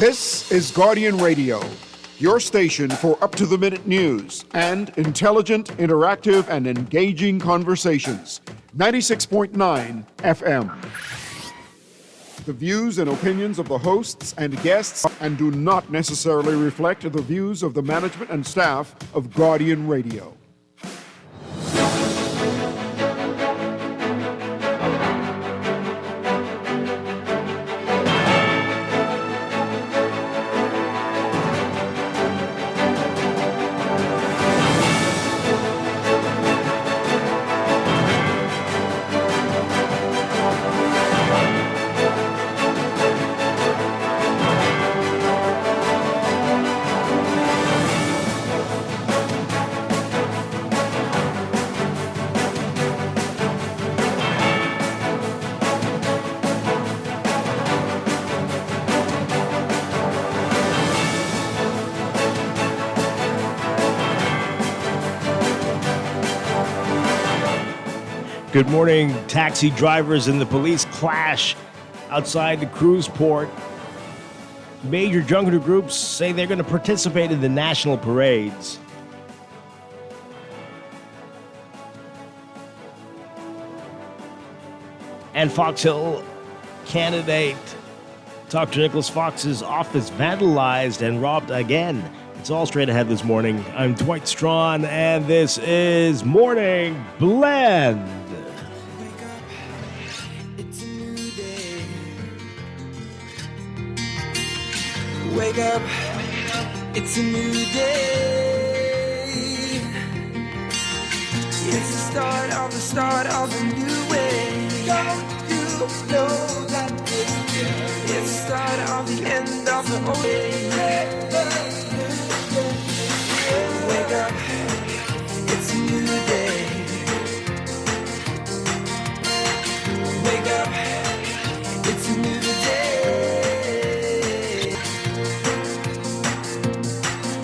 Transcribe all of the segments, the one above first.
This is Guardian Radio, your station for up-to-the-minute news and intelligent, interactive, and engaging conversations. 96.9 FM. The views and opinions of the hosts and guests and do not necessarily reflect the views of the management and staff of Guardian Radio. Good morning. Taxi drivers and the police clash outside the cruise port. Major junker groups say they're going to participate in the national parades. And Fox Hill candidate Dr. Nicholas Fox's office vandalized and robbed again. It's all straight ahead this morning. I'm Dwight Strachan, and this is Morning Blend. Wake up, it's a new day. It's the start of a new way. Don't you know that it's the start of the end of the old day. Wake up, it's a new day. Wake up, it's a new day.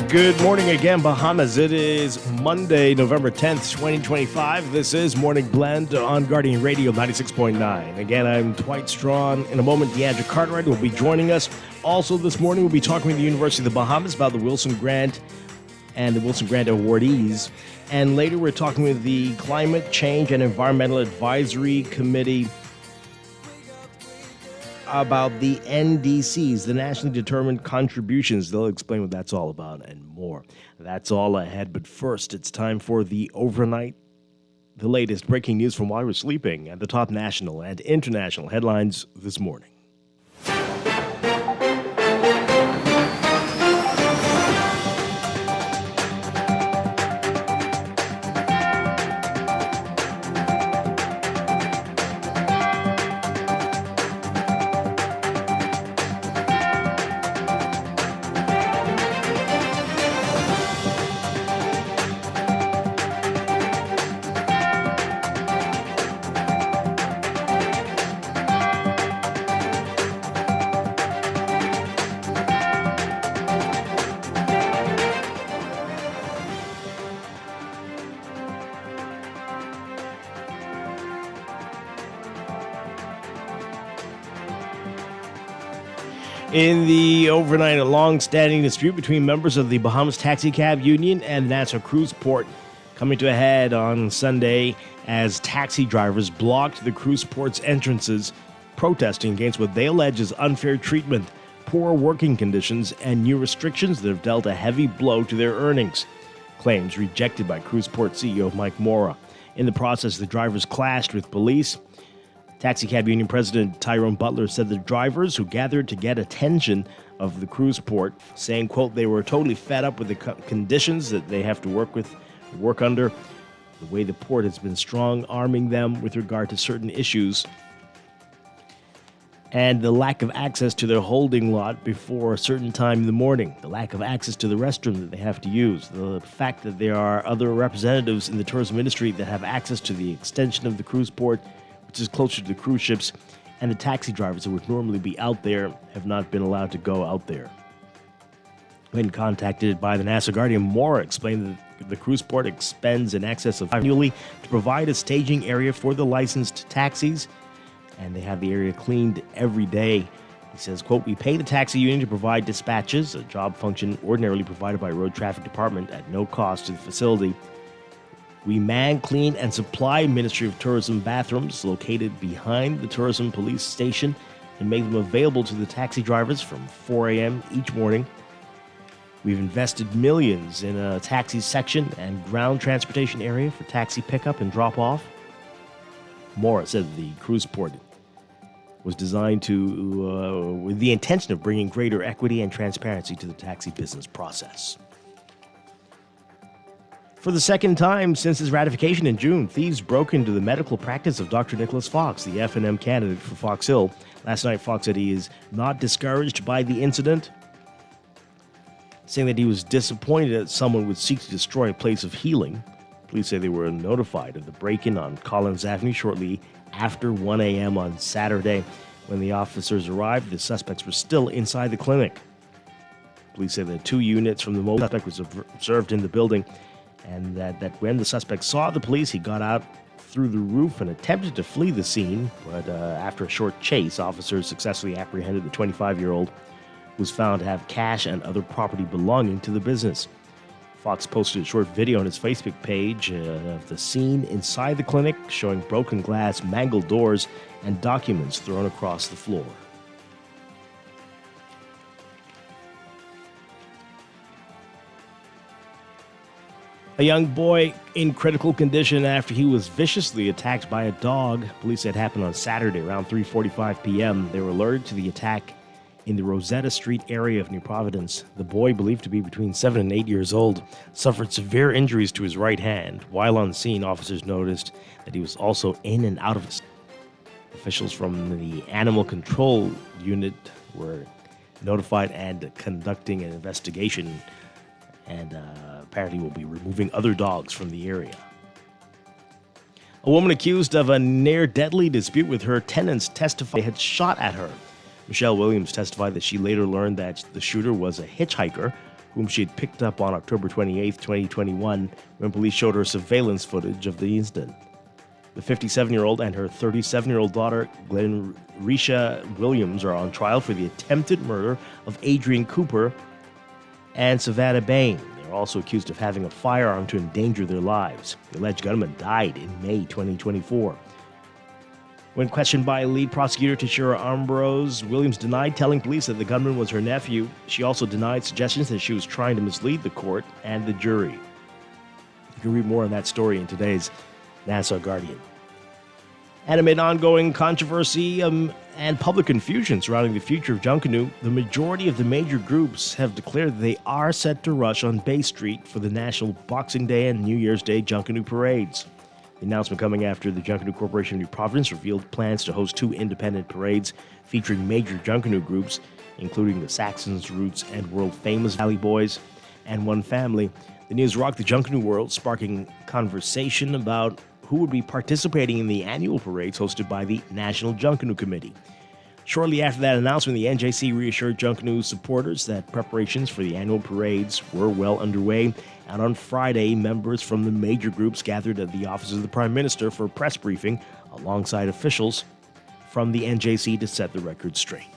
Good morning again, Bahamas. It is Monday, November 10th, 2025. This is Morning Blend on Guardian Radio 96.9. Again, I'm Dwight Strachan. In a moment, Cartwright will be joining us. Also this morning, we'll be talking with the University of the Bahamas about the Wilson Grant and the Wilson Grant awardees. And later, we're talking with the Climate Change and Environmental Advisory Committee about the NDCs, the Nationally Determined Contributions. They'll explain what that's all about and more. That's all ahead, but first, it's time for the overnight, the latest breaking news from while we're sleeping, and the top national and international headlines this morning. In the overnight, a long-standing dispute between members of the Bahamas Taxi Cab Union and the Nassau Cruise Port coming to a head on Sunday as taxi drivers blocked the cruise port's entrances, protesting against what they allege is unfair treatment, poor working conditions, and new restrictions that have dealt a heavy blow to their earnings. Claims rejected by cruise port CEO Mike Mora. In the process, the drivers clashed with police. Taxi Cab Union President Tyrone Butler said the drivers who gathered to get attention of the cruise port, saying, quote, they were totally fed up with the conditions that they have to work under, the way the port has been strong-arming them with regard to certain issues, and the lack of access to their holding lot before a certain time in the morning, the lack of access to the restroom that they have to use, the fact that there are other representatives in the tourism industry that have access to the extension of the cruise port, which is closer to the cruise ships, and the taxi drivers that would normally be out there have not been allowed to go out there. When contacted by the Nassau Guardian, Mora explained that the cruise port expends in excess of annually to provide a staging area for the licensed taxis, and they have the area cleaned every day He says, quote, "We pay the taxi union to provide dispatches, a job function ordinarily provided by Road Traffic Department at no cost to the facility. We man, clean, and supply Ministry of Tourism bathrooms located behind the tourism police station and make them available to the taxi drivers from 4 a.m. each morning. We've invested millions in a taxi section and ground transportation area for taxi pickup and drop-off." Moore said the cruise port was designed with the intention of bringing greater equity and transparency to the taxi business process. For the second time since his ratification in June, thieves broke into the medical practice of Dr. Nicholas Fox, the F&M candidate for Fox Hill. Last night, Fox said he is not discouraged by the incident, saying that he was disappointed that someone would seek to destroy a place of healing. Police say they were notified of the break-in on Collins Avenue shortly after 1 a.m. on Saturday. When the officers arrived, the suspects were still inside the clinic. Police say that 2 units from the mobile suspect was observed in the building, and that when the suspect saw the police, he got out through the roof and attempted to flee the scene. But after a short chase, officers successfully apprehended the 25-year-old, who was found to have cash and other property belonging to the business. Fox posted a short video on his Facebook page of the scene inside the clinic, showing broken glass, mangled doors, and documents thrown across the floor. A young boy in critical condition after he was viciously attacked by a dog. Police said it happened on Saturday around 3:45 p.m. They were alerted to the attack in the Rosetta Street area of New Providence. The boy, believed to be between 7 and 8 years old, suffered severe injuries to his right hand. While on scene, officers noticed that he was also in and out of his. Officials from the Animal Control Unit were notified and conducting an investigation, and apparently will be removing other dogs from the area. A woman accused of a near-deadly dispute with her tenants testified they had shot at her. Rochelle Williams testified that she later learned that the shooter was a hitchhiker whom she had picked up on October 28, 2021, when police showed her surveillance footage of the incident. The 57-year-old and her 37-year-old daughter, Larissa Williams, are on trial for the attempted murder of Adrian Cooper and Savannah Bain. They're also accused of having a firearm to endanger their lives. The alleged gunman died in May 2024. When questioned by lead prosecutor Tashira Ambrose, Williams denied telling police that the gunman was her nephew. She also denied suggestions that she was trying to mislead the court and the jury. You can read more on that story in today's Nassau Guardian. And amid ongoing controversy and public confusion surrounding the future of Junkanoo, the majority of the major groups have declared that they are set to rush on Bay Street for the National Boxing Day and New Year's Day Junkanoo parades. The announcement coming after the Junkanoo Corporation of New Providence revealed plans to host 2 independent parades featuring major Junkanoo groups, including the Saxons, Roots, and world-famous Valley Boys, and One Family. The news rocked the Junkanoo world, sparking conversation about who would be participating in the annual parades hosted by the National Junkanoo Committee. Shortly after that announcement, the NJC reassured Junkanoo supporters that preparations for the annual parades were well underway, and on Friday, members from the major groups gathered at the office of the Prime Minister for a press briefing alongside officials from the NJC to set the record straight.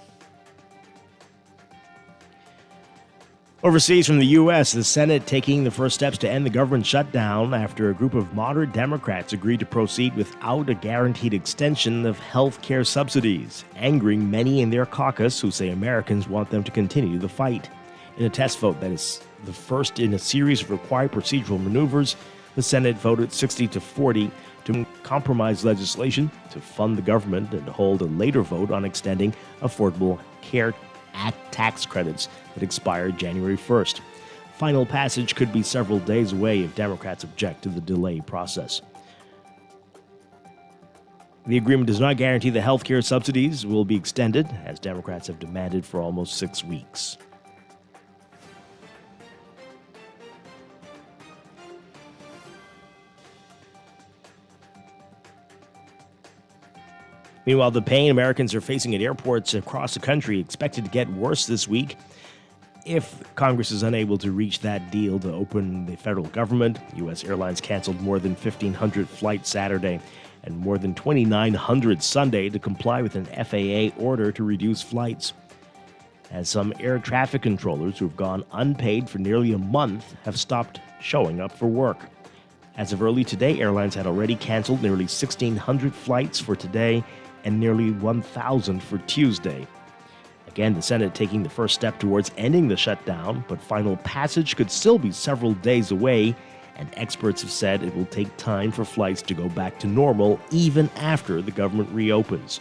Overseas from the U.S., the Senate taking the first steps to end the government shutdown after a group of moderate Democrats agreed to proceed without a guaranteed extension of health care subsidies, angering many in their caucus who say Americans want them to continue the fight. In a test vote that is the first in a series of required procedural maneuvers, the Senate voted 60-40 to compromise legislation to fund the government and hold a later vote on extending Affordable Care Act tax credits that expired January 1st. Final passage could be several days away if Democrats object to the delay process. The agreement does not guarantee the health care subsidies will be extended, as Democrats have demanded for almost 6 weeks. Meanwhile, the pain Americans are facing at airports across the country expected to get worse this week if Congress is unable to reach that deal to open the federal government. U.S. airlines canceled more than 1,500 flights Saturday and more than 2,900 Sunday to comply with an FAA order to reduce flights. as some air traffic controllers who have gone unpaid for nearly a month have stopped showing up for work. As of early today, airlines had already canceled nearly 1,600 flights for today and nearly 1,000 for Tuesday. Again, the Senate taking the first step towards ending the shutdown, but final passage could still be several days away, and experts have said it will take time for flights to go back to normal even after the government reopens.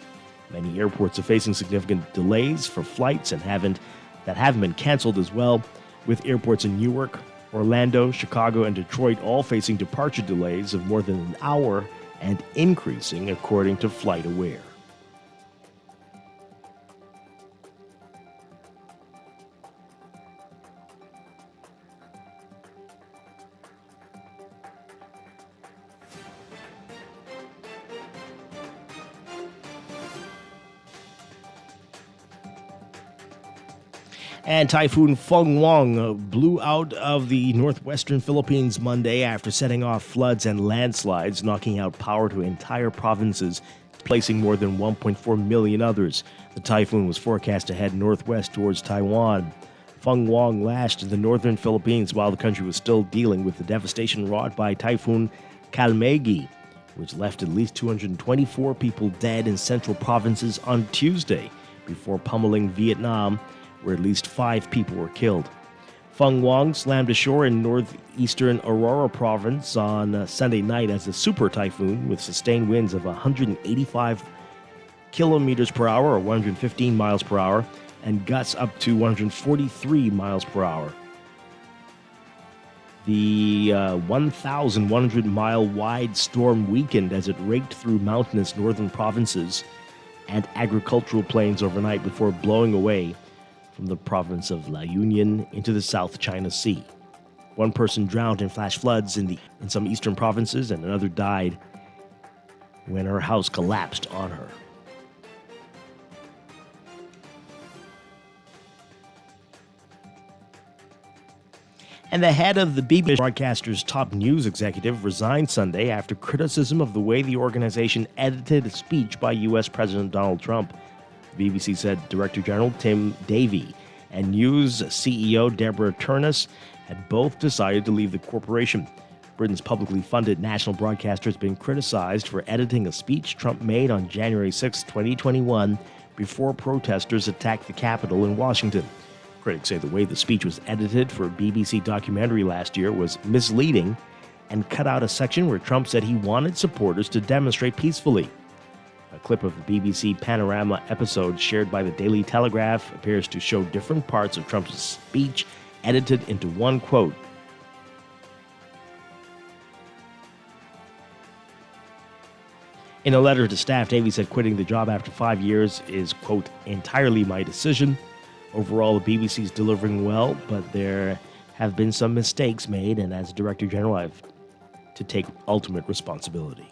Many airports are facing significant delays for flights that haven't been canceled as well, with airports in Newark, Orlando, Chicago, and Detroit all facing departure delays of more than an hour and increasing, according to FlightAware. And Typhoon Fenghuang blew out of the northwestern Philippines Monday after setting off floods and landslides, knocking out power to entire provinces, placing more than 1.4 million others. The typhoon was forecast to head northwest towards Taiwan. Fenghuang lashed the northern Philippines while the country was still dealing with the devastation wrought by Typhoon Kalmegi, which left at least 224 people dead in central provinces on Tuesday, before pummeling Vietnam, where at least 5 people were killed. Fenghuang slammed ashore in northeastern Aurora province on Sunday night as a super typhoon with sustained winds of 185 kilometers per hour or 115 miles per hour and gusts up to 143 miles per hour. The 1,100-mile-wide storm weakened as it raked through mountainous northern provinces and agricultural plains overnight before blowing away from the province of La Union into the South China Sea. One person drowned in flash floods in some eastern provinces, and another died when her house collapsed on her. And the head of the BBC broadcaster's top news executive resigned Sunday after criticism of the way the organization edited a speech by U.S. President Donald Trump. The BBC said Director General Tim Davie and News CEO Deborah Turnus had both decided to leave the corporation. Britain's publicly funded national broadcaster has been criticized for editing a speech Trump made on January 6, 2021, before protesters attacked the Capitol in Washington. Critics say the way the speech was edited for a BBC documentary last year was misleading and cut out a section where Trump said he wanted supporters to demonstrate peacefully. A clip of the BBC Panorama episode shared by the Daily Telegraph appears to show different parts of Trump's speech edited into one quote. In a letter to staff, Davie said quitting the job after 5 years is, quote, entirely my decision. Overall, the BBC is delivering well, but there have been some mistakes made, and as Director General, I have to take ultimate responsibility.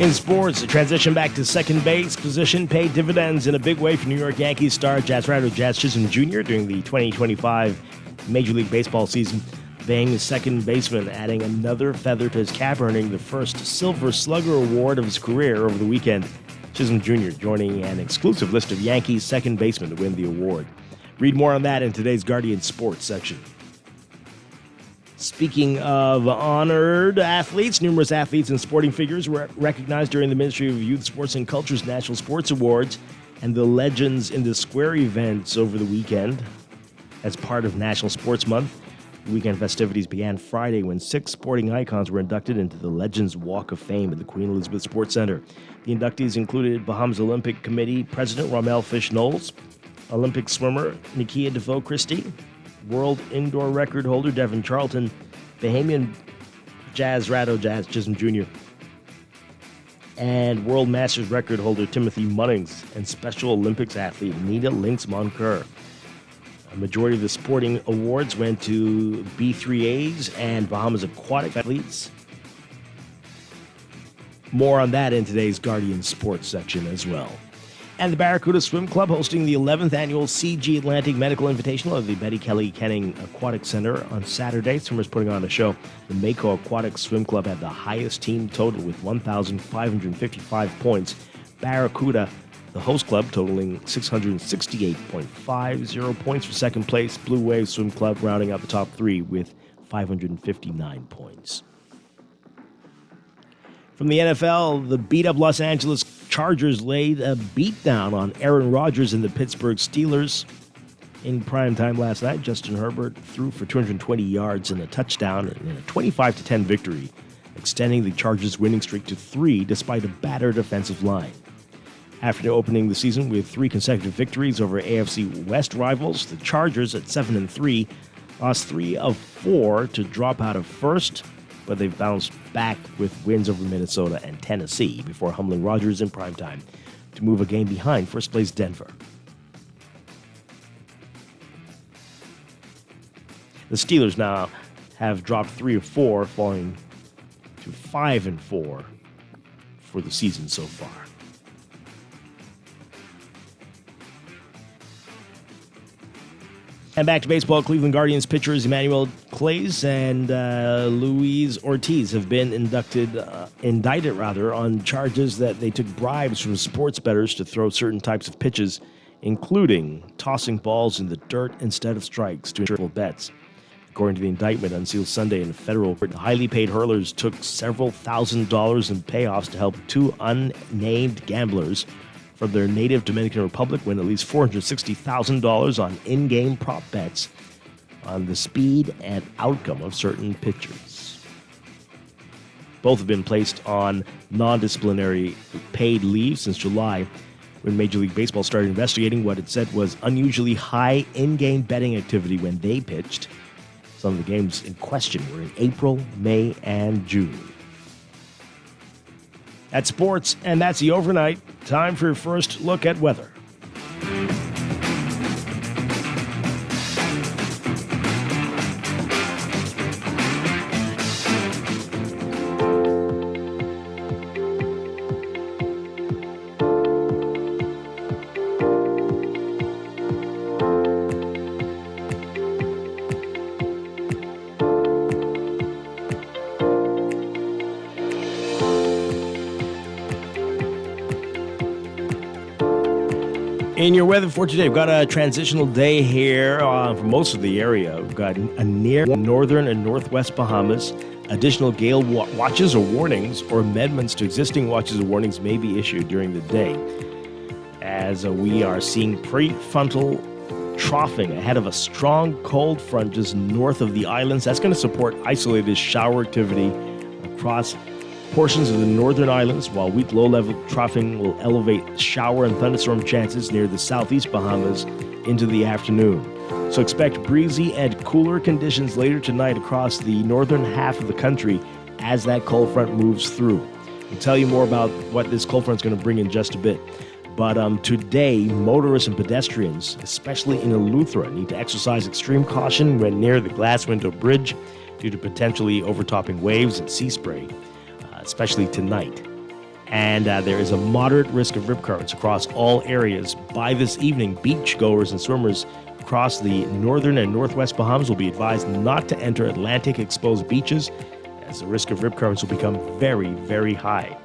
In sports, the transition back to second base position paid dividends in a big way for New York Yankees star Jazz Chisholm Jr. during the 2025 Major League Baseball season, being the second baseman, adding another feather to his cap, earning the first Silver Slugger Award of his career over the weekend. Chisholm Jr. joining an exclusive list of Yankees second basemen to win the award. Read more on that in today's Guardian Sports section. Speaking of honored athletes, numerous athletes and sporting figures were recognized during the Ministry of Youth, Sports and Culture's National Sports Awards and the Legends in the Square events over the weekend. As part of National Sports Month, the weekend festivities began Friday when 6 sporting icons were inducted into the Legends Walk of Fame at the Queen Elizabeth Sports Center. The inductees included Bahamas Olympic Committee President Rommel Fish Knowles, Olympic swimmer Nikia DeVoe Christie, world indoor record holder Devin Charlton, Bahamian Jazz Chisholm Jr., and World Masters record holder Timothy Munnings, and Special Olympics athlete Nita Lynx Monker. A majority of the sporting awards went to B3As and Bahamas aquatic athletes. More on that in today's Guardian Sports section as well. And the Barracuda Swim Club hosting the 11th annual CG Atlantic Medical Invitational at the Betty Kelly Kenning Aquatic Center on Saturday. Swimmers putting on a show. The Mako Aquatic Swim Club had the highest team total with 1,555 points. Barracuda, the host club, totaling 668.50 points for second place. Blue Wave Swim Club rounding out the top three with 559 points. From the NFL, the beat-up Los Angeles Chargers laid a beatdown on Aaron Rodgers and the Pittsburgh Steelers. In prime time last night, Justin Herbert threw for 220 yards and a touchdown in a 25-10 victory, extending the Chargers' winning streak to 3 despite a battered offensive line. After opening the season with 3 consecutive victories over AFC West rivals, the Chargers at 7-3 lost 3 of 4 to drop out of first, but they've bounced back with wins over Minnesota and Tennessee before humbling Rodgers in primetime to move a game behind first-place Denver. The Steelers now have dropped 3 of 4, falling to 5-4 for the season so far. And back to baseball, Cleveland Guardians pitchers Emmanuel Clays and Luis Ortiz have been indicted on charges that they took bribes from sports bettors to throw certain types of pitches, including tossing balls in the dirt instead of strikes to ensure bets. According to the indictment unsealed Sunday in a federal court, the highly paid hurlers took several $1,000s in payoffs to help 2 unnamed gamblers from their native Dominican Republic win at least $460,000 on in-game prop bets on the speed and outcome of certain pitchers. Both have been placed on non-disciplinary paid leave since July, when Major League Baseball started investigating what it said was unusually high in-game betting activity when they pitched. Some of the games in question were in April, May, and June. That's sports, and that's the overnight. Time for your first look at weather. In your weather for today, we've got a transitional day here for most of the area. We've got a near northern and northwest Bahamas. Additional gale watches or warnings or amendments to existing watches or warnings may be issued during the day, as we are seeing prefrontal troughing ahead of a strong cold front just north of the islands. That's going to support isolated shower activity across portions of the northern islands, while weak low-level troughing will elevate shower and thunderstorm chances near the southeast Bahamas into the afternoon. So expect breezy and cooler conditions later tonight across the northern half of the country as that cold front moves through. We'll tell you more about what this cold front is going to bring in just a bit. But today, motorists and pedestrians, especially in Eleuthera, need to exercise extreme caution when near the Glass Window Bridge due to potentially overtopping waves and sea spray, especially tonight. And there is a moderate risk of rip currents across all areas. By this evening, beachgoers and swimmers across the northern and northwest Bahamas will be advised not to enter Atlantic exposed beaches, as the risk of rip currents will become very, very high.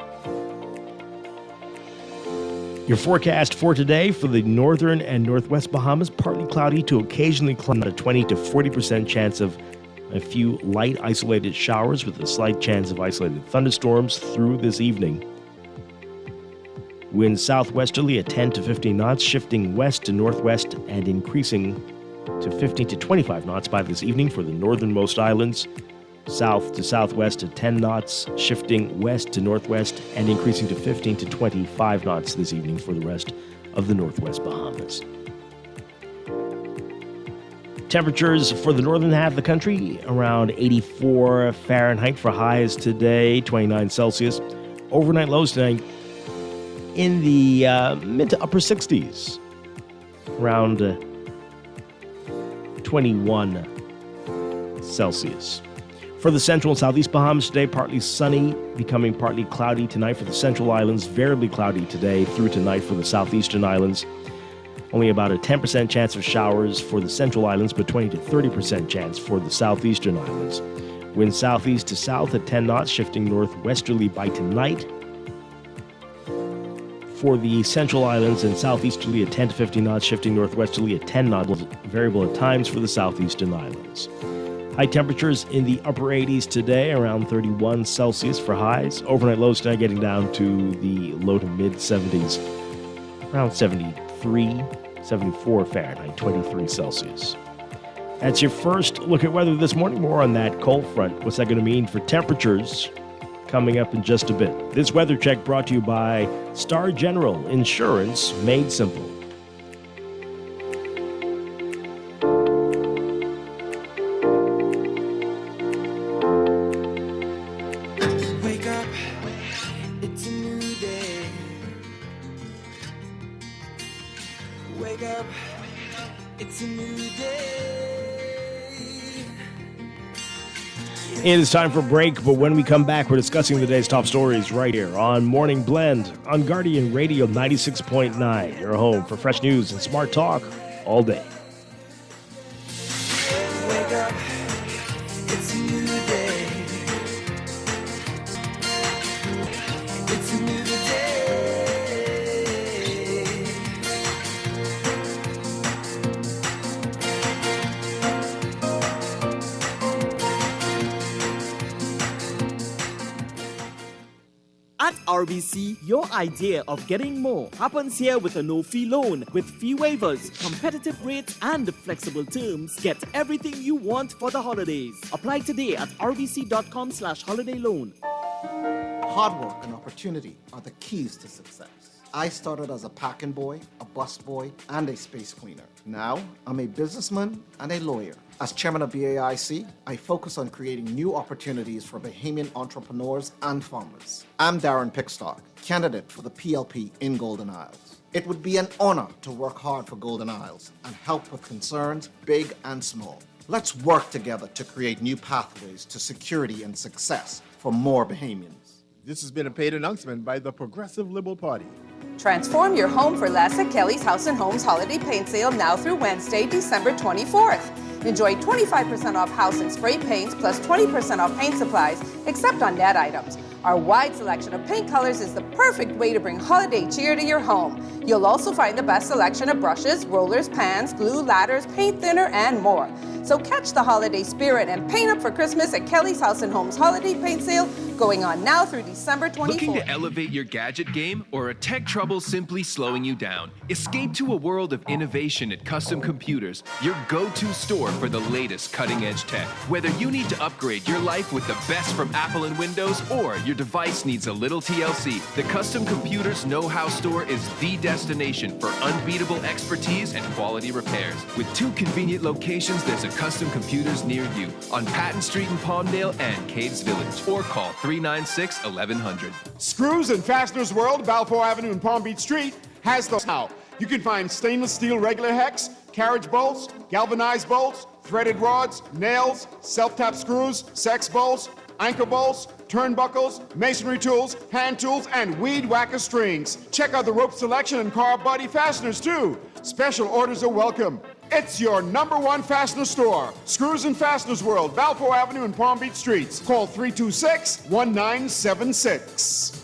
Your forecast for today for the northern and northwest Bahamas, partly cloudy to occasionally cloudy, a 20 to 40% chance of a few light isolated showers with a slight chance of isolated thunderstorms through this evening. Winds southwesterly at 10 to 15 knots, shifting west to northwest and increasing to 15 to 25 knots by this evening for the northernmost islands. South to southwest at 10 knots, shifting west to northwest and increasing to 15 to 25 knots this evening for the rest of the northwest Bahamas. Temperatures for the northern half of the country around 84 Fahrenheit for highs today, 29 Celsius. Overnight lows tonight in the mid to upper 60s, around 21 Celsius. For the central and southeast Bahamas today, partly sunny, becoming partly cloudy tonight for the central islands, variably cloudy today through tonight for the southeastern islands. Only about a 10% chance of showers for the central islands, but 20 to 30% chance for the southeastern islands. Wind southeast to south at 10 knots, shifting northwesterly by tonight. For the central islands and southeasterly at 10 to 15 knots, shifting northwesterly at 10 knots, variable at times for the southeastern islands. High temperatures in the upper 80s today, around 31 Celsius for highs. Overnight lows tonight getting down to the low to mid 70s, around 73, 74 Fahrenheit, 23 Celsius. That's your first look at weather this morning. More on that cold front. What's that going to mean for temperatures coming up in just a bit? This weather check brought to you by Star General Insurance, made simple. Wake up, it's a new day. Wake up, it's a new day. It is time for a break, but when we come back, we're discussing the day's top stories right here on Morning Blend on Guardian Radio 96.9, your home for fresh news and smart talk all day. Wake up, it's a new day. It's a new day. At RBC, your idea of getting more happens here with a no-fee loan with fee waivers, competitive rates, and flexible terms. Get everything you want for the holidays. Apply today at rbc.com/holiday loan. Hard work and opportunity are the keys to success. I started as a packing boy, a bus boy, and a space cleaner. Now, I'm a businessman and a lawyer. As chairman of BAIC, I focus on creating new opportunities for Bahamian entrepreneurs and farmers. I'm Darren Pickstock, candidate for the PLP in Golden Isles. It would be an honor to work hard for Golden Isles and help with concerns big and small. Let's work together to create new pathways to security and success for more Bahamians. This has been a paid announcement by the Progressive Liberal Party. Transform your home for less at Kelly's House and Homes Holiday Paint Sale now through Wednesday, December 24th. Enjoy 25% off house and spray paints plus 20% off paint supplies, except on net items. Our wide selection of paint colors is the perfect way to bring holiday cheer to your home. You'll also find the best selection of brushes, rollers, pans, glue, ladders, paint thinner, and more. So catch the holiday spirit and paint up for Christmas at Kelly's House and Homes Holiday Paint Sale, going on now through December 24th. Looking to elevate your gadget game or a tech trouble simply slowing you down? Escape to a world of innovation at Custom Computers, your go-to store for the latest cutting-edge tech. Whether you need to upgrade your life with the best from Apple and Windows or your device needs a little TLC, the Custom Computers Know-How Store is the destination for unbeatable expertise and quality repairs. With 2 convenient locations, there's a Custom Computers near you on Patton Street in Palmdale and Cades Village, or call 396-1100. Screws and Fasteners World, Balfour Avenue and Palm Beach Street, has the now. You can find stainless steel regular hex, carriage bolts, galvanized bolts, threaded rods, nails, self-tap screws, sex bolts, anchor bolts, turnbuckles, masonry tools, hand tools, and weed whacker strings. Check out the rope selection and car body fasteners too. Special orders are welcome. It's your #1 fastener store. Screws and Fasteners World, Balfour Avenue and Palm Beach Streets. Call 326-1976.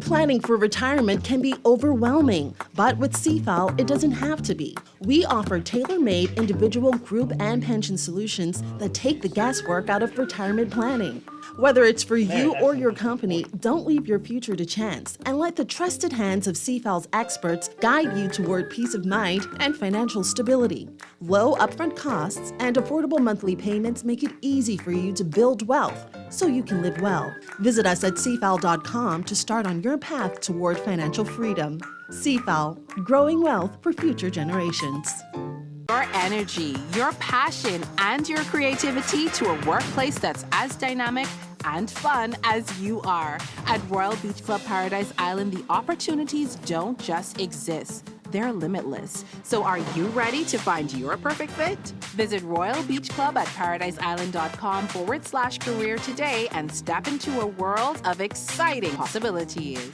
Planning for retirement can be overwhelming, but with CFAL, it doesn't have to be. We offer tailor-made individual, group, and pension solutions that take the guesswork out of retirement planning. Whether it's for you or your company, don't leave your future to chance and let the trusted hands of CFAL's experts guide you toward peace of mind and financial stability. Low upfront costs and affordable monthly payments make it easy for you to build wealth so you can live well. Visit us at cfal.com to start on your path toward financial freedom. CFAL, growing wealth for future generations. Your energy, your passion, and your creativity to a workplace that's as dynamic and fun as you are. At Royal Beach Club Paradise Island, the opportunities don't just exist. They're limitless. So are you ready to find your perfect fit? Visit Royal Beach Club at paradiseisland.com/career today and step into a world of exciting possibilities.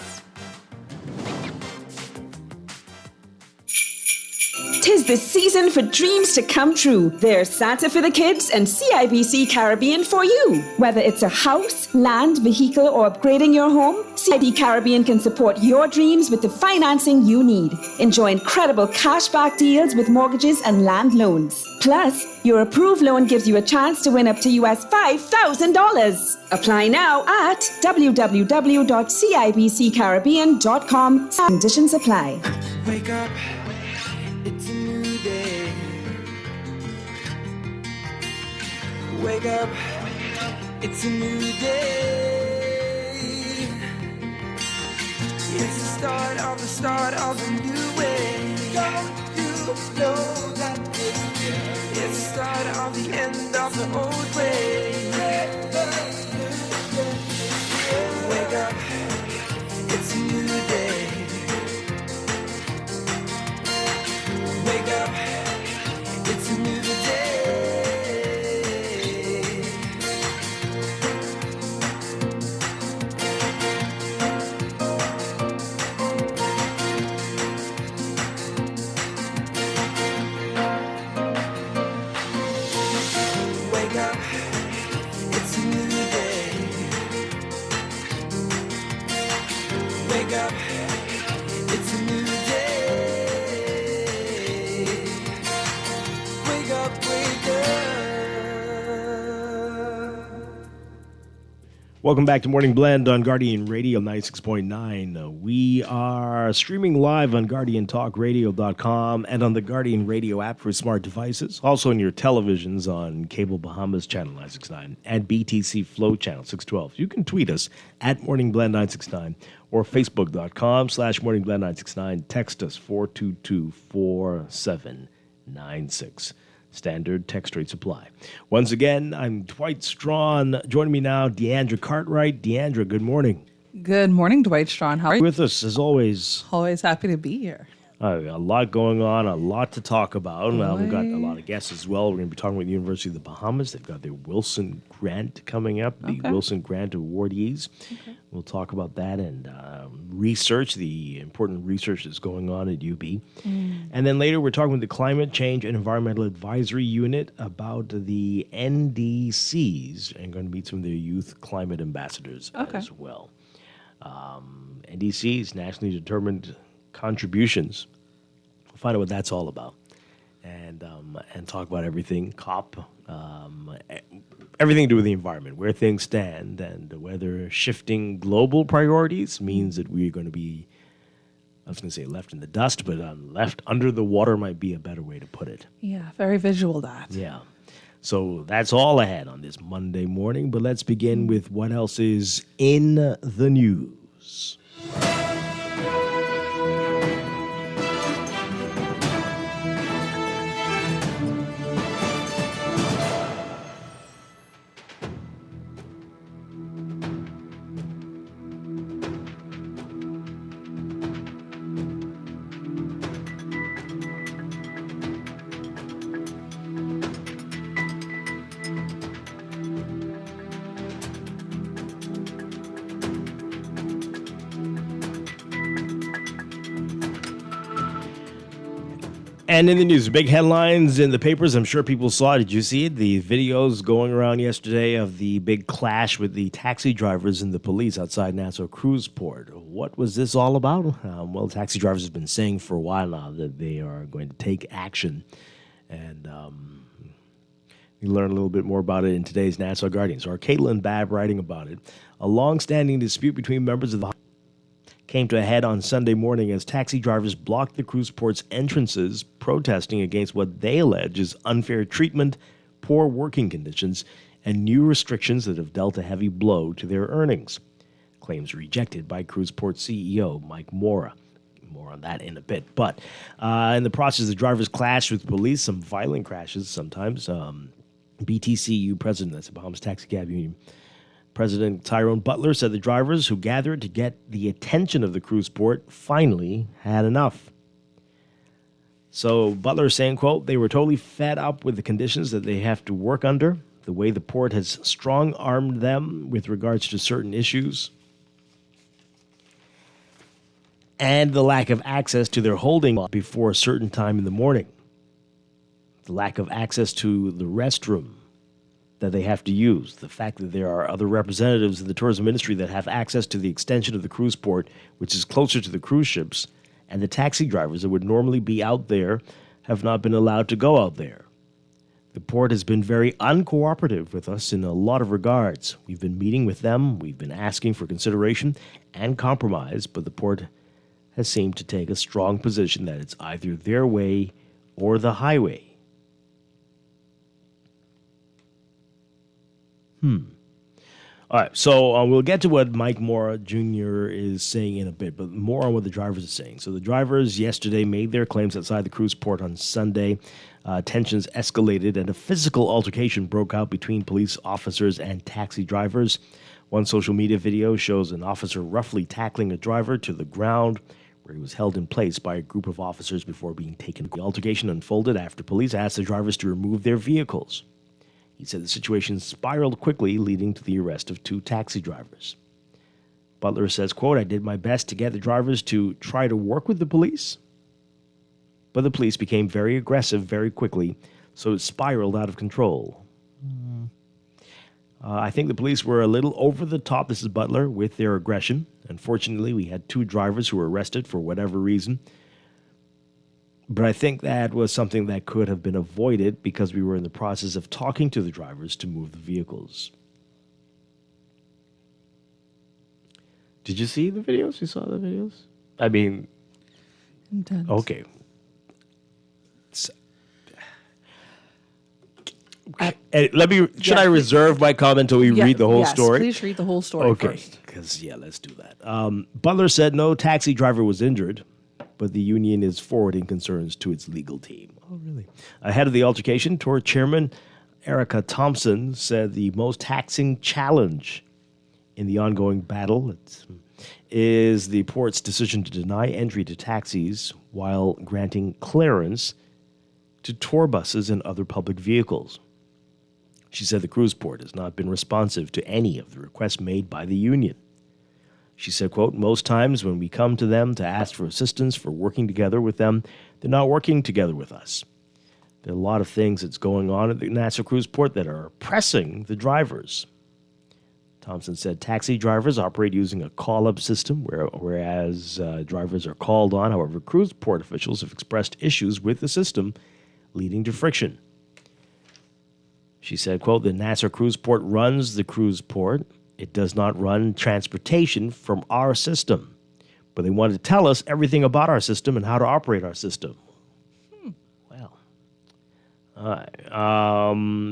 'Tis the season for dreams to come true. There's Santa for the kids and CIBC Caribbean for you. Whether it's a house, land, vehicle, or upgrading your home, CIBC Caribbean can support your dreams with the financing you need. Enjoy incredible cashback deals with mortgages and land loans. Plus, your approved loan gives you a chance to win up to US $5,000. Apply now at www.cibccaribbean.com. Conditions apply. Wake up, it's a new day. Wake up, it's a new day. It's the start of a new way. Don't you know that it's the start of the end of the old way. Wake up, it's a new day. Wake up, it's a new day. Wake up, it's a new day. Wake up, it's a new day. Wake up, wake up. Welcome back to Morning Blend on Guardian Radio 96.9. We are streaming live on GuardianTalkRadio.com and on the Guardian Radio app for smart devices. Also on your televisions on Cable Bahamas Channel 969 and BTC Flow Channel 612. You can tweet us at Morning Blend 969 or Facebook.com/Morning Blend 969. Text us 422-4796. Standard text rate supply. Once again, I'm Dwight Strachan. Joining me now, Deandra Cartwright. Deandra, good morning. Good morning, Dwight Strachan. How are you? With us, as always. Always happy to be here. A lot going on, a lot to talk about. We've got a lot of guests as well. We're going to be talking with the University of the Bahamas. They've got their Wilson Grant coming up, the Wilson Grant awardees. Okay. We'll talk about that and research, the important research that's going on at UB. And then later we're talking with the Climate Change and Environmental Advisory Unit about the NDCs and going to meet some of their youth climate ambassadors as well. NDCs, Nationally Determined Contributions. We'll find out what that's all about, and talk about everything COP, everything to do with the environment, where things stand, and whether shifting global priorities means that we're going to be, I was going to say left in the dust, but left under the water might be a better way to put it. Yeah, very visual that. Yeah. So that's all ahead on this Monday morning, but let's begin with what else is in the news. And in the news, big headlines in the papers. I'm sure people saw it. Did you see it? The videos going around yesterday of the big clash with the taxi drivers and the police outside Nassau Cruise Port. What was this all about? Well, taxi drivers have been saying for a while now that they are going to take action. And we learn a little bit more about it in today's Nassau Guardian. So our Caitlin Babb writing about it. A long-standing dispute between members of the came to a head on Sunday morning as taxi drivers blocked the cruise port's entrances, protesting against what they allege is unfair treatment, poor working conditions, and new restrictions that have dealt a heavy blow to their earnings. Claims rejected by cruise port CEO Mike Mora. More on that in a bit. But in the process, the drivers clashed with police, some violent crashes sometimes. BTCU president, that's the Bahamas Taxi Cab Union, President Tyrone Butler said the drivers who gathered to get the attention of the cruise port finally had enough. So Butler is saying, quote, they were totally fed up with the conditions that they have to work under, the way the port has strong-armed them with regards to certain issues, and the lack of access to their holding before a certain time in the morning. The lack of access to the restroom that they have to use. The fact that there are other representatives of the tourism industry that have access to the extension of the cruise port, which is closer to the cruise ships, and the taxi drivers that would normally be out there have not been allowed to go out there. The port has been very uncooperative with us in a lot of regards. We've been meeting with them, we've been asking for consideration and compromise, but the port has seemed to take a strong position that it's either their way or the highway. All right, so we'll get to what Mike Mora Jr. is saying in a bit, but more on what the drivers are saying. So the drivers yesterday made their claims outside the cruise port on Sunday. Tensions escalated and a physical altercation broke out between police officers and taxi drivers. One social media video shows an officer roughly tackling a driver to the ground, where he was held in place by a group of officers before being taken. The altercation unfolded after police asked the drivers to remove their vehicles. He said the situation spiraled quickly, leading to the arrest of 2 taxi drivers. Butler says, quote, I did my best to get the drivers to try to work with the police, but the police became very aggressive very quickly, so it spiraled out of control. I think the police were a little over the top, this is Butler, with their aggression. Unfortunately, we had 2 drivers who were arrested for whatever reason. But I think that was something that could have been avoided because we were in the process of talking to the drivers to move the vehicles. Did you see the videos? You saw the videos? I mean, Intense. Okay. Should I reserve my comment until we read the whole story? Please read the whole story first. Because, let's do that. Butler said no taxi driver was injured, but the union is forwarding concerns to its legal team. Oh, really? Ahead of the altercation, tour chairman Erica Thompson said the most taxing challenge in the ongoing battle is the port's decision to deny entry to taxis while granting clearance to tour buses and other public vehicles. She said the cruise port has not been responsive to any of the requests made by the union. She said, quote, most times when we come to them to ask for assistance for working together with them, they're not working together with us. There are a lot of things that's going on at the Nassau Cruise Port that are oppressing the drivers. Thompson said taxi drivers operate using a call-up system, whereas drivers are called on. However, cruise port officials have expressed issues with the system, leading to friction. She said, quote, the Nassau Cruise Port runs the cruise port. It does not run transportation from our system. But they wanted to tell us everything about our system and how to operate our system. Well.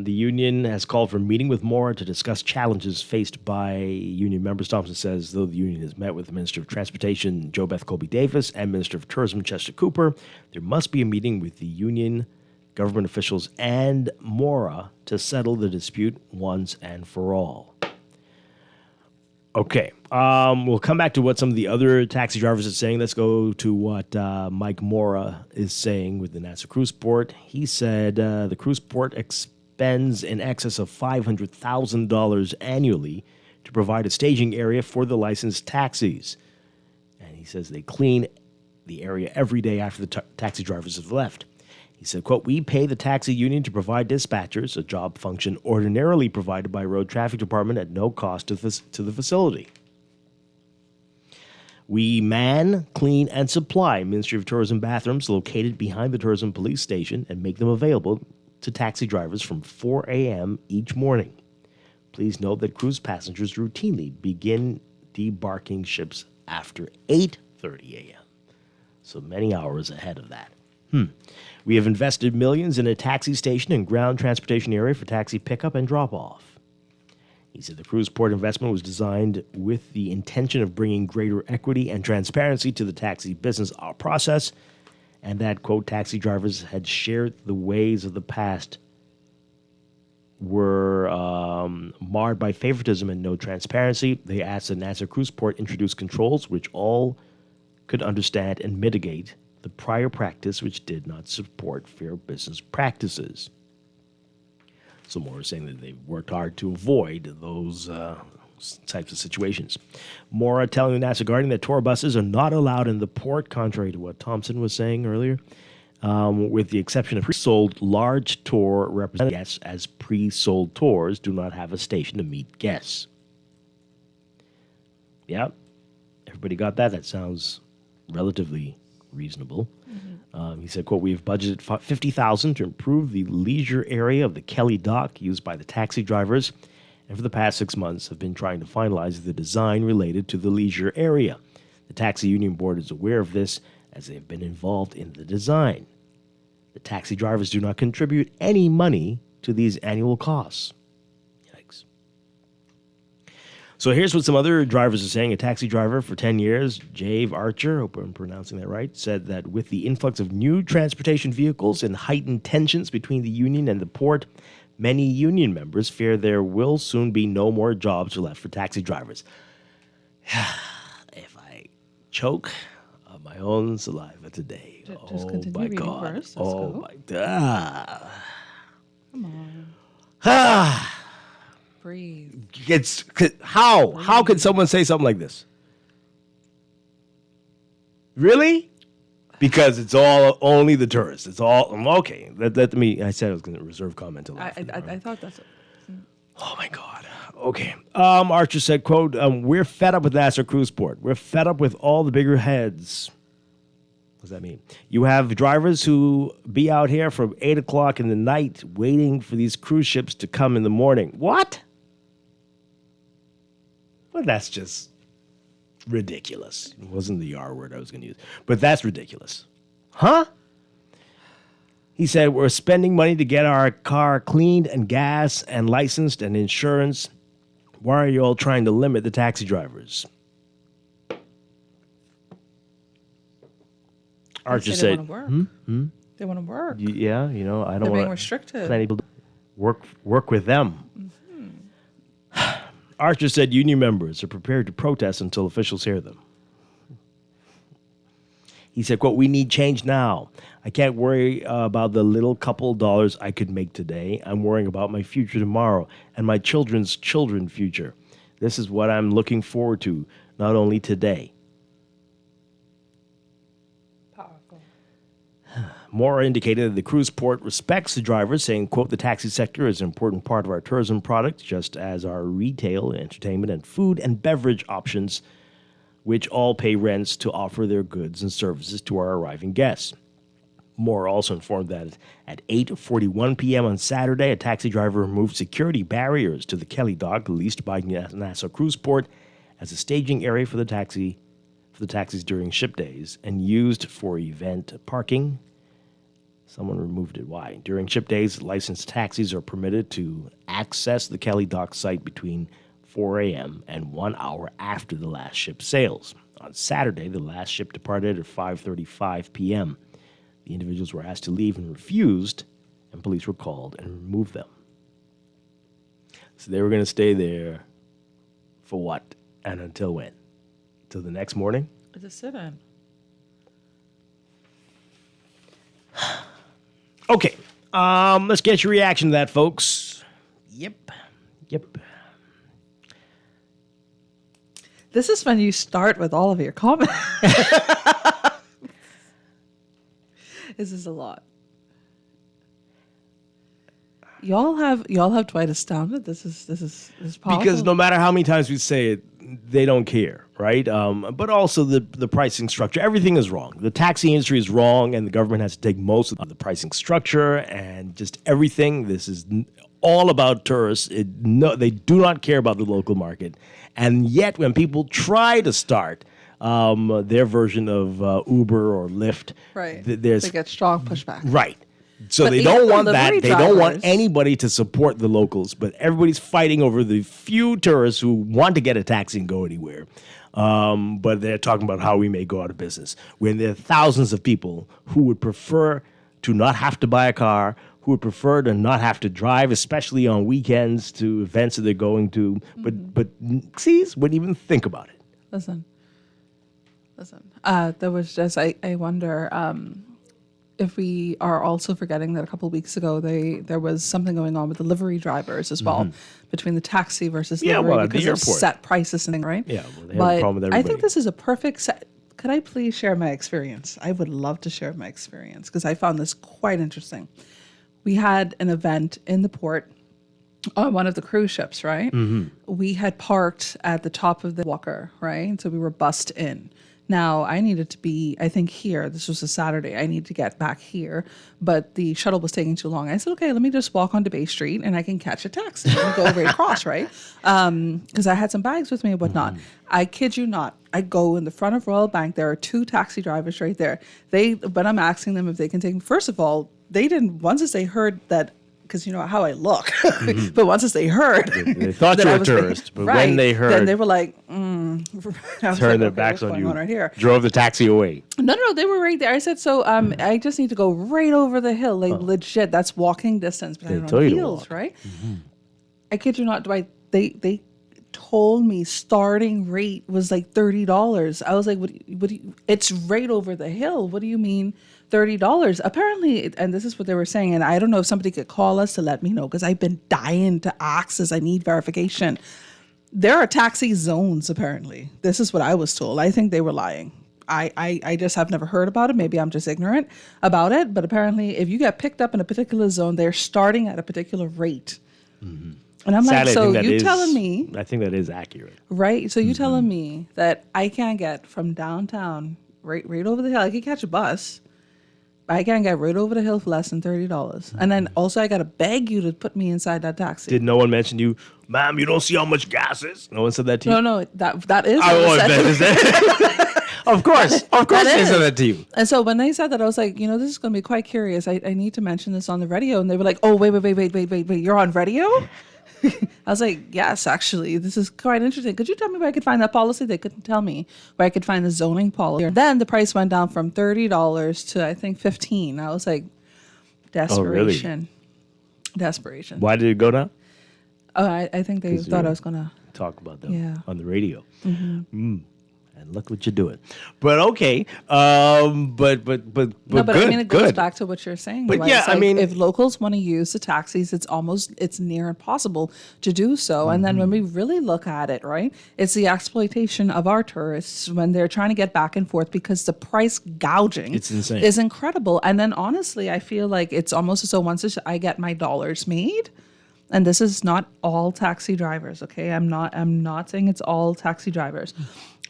The union has called for a meeting with Mora to discuss challenges faced by union members. Thompson says, though the union has met with the Minister of Transportation, Jo Beth Colby-Davis, and Minister of Tourism, Chester Cooper, there must be a meeting with the union, government officials, and Mora to settle the dispute once and for all. Okay, we'll come back to what some of the other taxi drivers are saying. Let's go to what Mike Mora is saying with the Nassau Cruise Port. He said the cruise port expends in excess of $500,000 annually to provide a staging area for the licensed taxis. And he says they clean the area every day after the taxi drivers have left. He said, quote, we pay the taxi union to provide dispatchers, a job function ordinarily provided by Road Traffic Department at no cost to the facility. We man, clean, and supply Ministry of Tourism bathrooms located behind the Tourism Police Station and make them available to taxi drivers from 4 a.m. each morning. Please note that cruise passengers routinely begin debarking ships after 8:30 a.m., so many hours ahead of that. We have invested millions in a taxi station and ground transportation area for taxi pickup and drop-off. He said the cruise port investment was designed with the intention of bringing greater equity and transparency to the taxi business process, and that, quote, taxi drivers had shared the ways of the past were marred by favoritism and no transparency. They asked the Nassau Cruise Port introduce controls which all could understand and mitigate the prior practice which did not support fair business practices. So more is saying that they've worked hard to avoid those types of situations. More telling the Nassau Guardian that tour buses are not allowed in the port, contrary to what Thompson was saying earlier, with the exception of pre-sold large tour represented guests, as pre-sold tours do not have a station to meet guests. Yeah, everybody got that? That sounds relatively reasonable. He said, quote, "We have budgeted $50,000 to improve the leisure area of the Kelly Dock used by the taxi drivers, and for the past 6 months have been trying to finalize the design related to the leisure area. The Taxi Union Board is aware of this as they have been involved in the design. The taxi drivers do not contribute any money to these annual costs." Yikes. So here's what some other drivers are saying. A taxi driver for 10 years, Jave Archer, hope I'm pronouncing that right, said that with the influx of new transportation vehicles and heightened tensions between the union and the port, many union members fear there will soon be no more jobs left for taxi drivers. If I choke on my own saliva today, Just oh continue my reading God, first. Let's oh go. my God. Come on. Breathe. How could someone say something like this? Really? Because it's all only the tourists. It's all okay. Let me. I said I was going to reserve comment till after. I thought that's. Oh my God. Okay. Archer said, quote, "We're fed up with Nassau Cruise Port. We're fed up with all the bigger heads." What does that mean? You have drivers who be out here from 8 o'clock in the night waiting for these cruise ships to come in the morning. What? Well, that's just ridiculous. It wasn't the R word I was going to use, but that's ridiculous. Huh? He said, "We're spending money to get our car cleaned and gas and licensed and insurance. Why are you all trying to limit the taxi drivers?" Archer They said, want to work. They want to work. Yeah, you know, I don't They're want being restricted. Work with them. Archer said union members are prepared to protest until officials hear them. He said, quote, "We need change now. I can't worry about the little couple dollars I could make today. I'm worrying about my future tomorrow and my children's future. This is what I'm looking forward to, not only today." Moore indicated that the cruise port respects the drivers, saying, quote, "The taxi sector is an important part of our tourism product, just as our retail, entertainment, and food and beverage options, which all pay rents to offer their goods and services to our arriving guests." Moore also informed that at 8:41 p.m. on Saturday, a taxi driver removed security barriers to the Kelly Dock, leased by Nassau Cruise Port, as a staging area for the taxis during ship days and used for event parking. Someone removed it. Why? During ship days, licensed taxis are permitted to access the Kelly Dock site between 4 a.m. and 1 hour after the last ship sails. On Saturday, the last ship departed at 5:35 p.m. The individuals were asked to leave and refused, and police were called and removed them. So they were going to stay there for what? And until when? Till the next morning? It's a sit-in. Okay, let's get your reaction to that, folks. Yep. This is when you start with all of your comments. This is a lot. Y'all have Dwight astounded. This is powerful. Because no matter how many times we say it, they don't care, right? But also the pricing structure, everything is wrong. The taxi industry is wrong, and the government has to take most of the pricing structure and just everything. This is all about tourists. They do not care about the local market. And yet, when people try to start their version of Uber or Lyft, right, they get strong pushback. Right. So But they even don't want that. delivery They don't want drivers- anybody to support the locals, but everybody's fighting over the few tourists who want to get a taxi and go anywhere. But they're talking about how we may go out of business when there are thousands of people who would prefer to not have to buy a car, who would prefer to not have to drive, especially on weekends to events that they're going to. But taxis wouldn't even think about it. Listen. There was just I wonder if we are also forgetting that a couple of weeks ago there was something going on with delivery drivers as well, between the taxi versus Yeah, delivery well, at the because of airport. set prices and things, right? Yeah, well, they have a but problem with I everybody. think this is a perfect set. Could I please share my experience? I would love to share my experience because I found this quite interesting. We had an event in the port on one of the cruise ships, right? We had parked at the top of the walker, right? So we were bussed in. Now, I needed to be, I think, here. This was a Saturday. I need to get back here. But the shuttle was taking too long. I said, okay, let me just walk onto Bay Street and I can catch a taxi and go right across, right? Because I had some bags with me and whatnot. I kid you not. I go in the front of Royal Bank. There are two taxi drivers right there. When I'm asking them if they can take me, first of all, they didn't, once as they heard that, because you know how I look, but once as they heard, They thought that you I were a was tourist, but when right, they heard, then they were like, I was turned like, their okay, backs what's on going you, right here? drove the taxi away. No, they were right there. I said, so I just need to go right over the hill, like legit. That's walking distance, but I They don't tell know you to heels, walk. right? I kid you not, Dwight. They told me starting rate was like $30. I was like, what do you, it's right over the hill. What do you mean $30? Apparently, and this is what they were saying, and I don't know if somebody could call us to let me know because I've been dying to ask this. I need verification. There are taxi zones, apparently. This is what I was told. I think they were lying. I just have never heard about it. Maybe I'm just ignorant about it. But apparently, if you get picked up in a particular zone, they're starting at a particular rate. And I'm Sadly, like, so I think you that telling is- me, I think that is accurate. right? So you telling me that I can't get from downtown right over the hill. I can catch a bus, but I can't get right over the hill for less than $30. And then also I got to beg you to put me inside that taxi. Did no one mention you, ma'am? You don't see how much gas is. No one said that to you. No, that is I what won't it bet, said. is that- Of course they said that to you. And so when they said that, I was like, this is going to be quite curious. I need to mention this on the radio. And they were like, oh, wait, you're on radio? I was like, yes, actually, this is quite interesting. Could you tell me where I could find that policy? They couldn't tell me where I could find the zoning policy. And then the price went down from $30 to, I think, $15. I was like, desperation. Desperation. Why did it go down? Oh, I think they 'Cause thought you're- I was going to. Talk about them Yeah. on the radio. And look what you're doing. But okay. But No, but good. I mean, it goes good. back to what you're saying. But right? yeah, It's I like, mean- if locals want to use the taxis, it's near impossible to do so. And then when we really look at it, right, it's the exploitation of our tourists when they're trying to get back and forth because the price gouging It's insane. is incredible. And then honestly, I feel like it's almost as though once I get my dollars made. And this is not all taxi drivers, okay? I'm not saying it's all taxi drivers.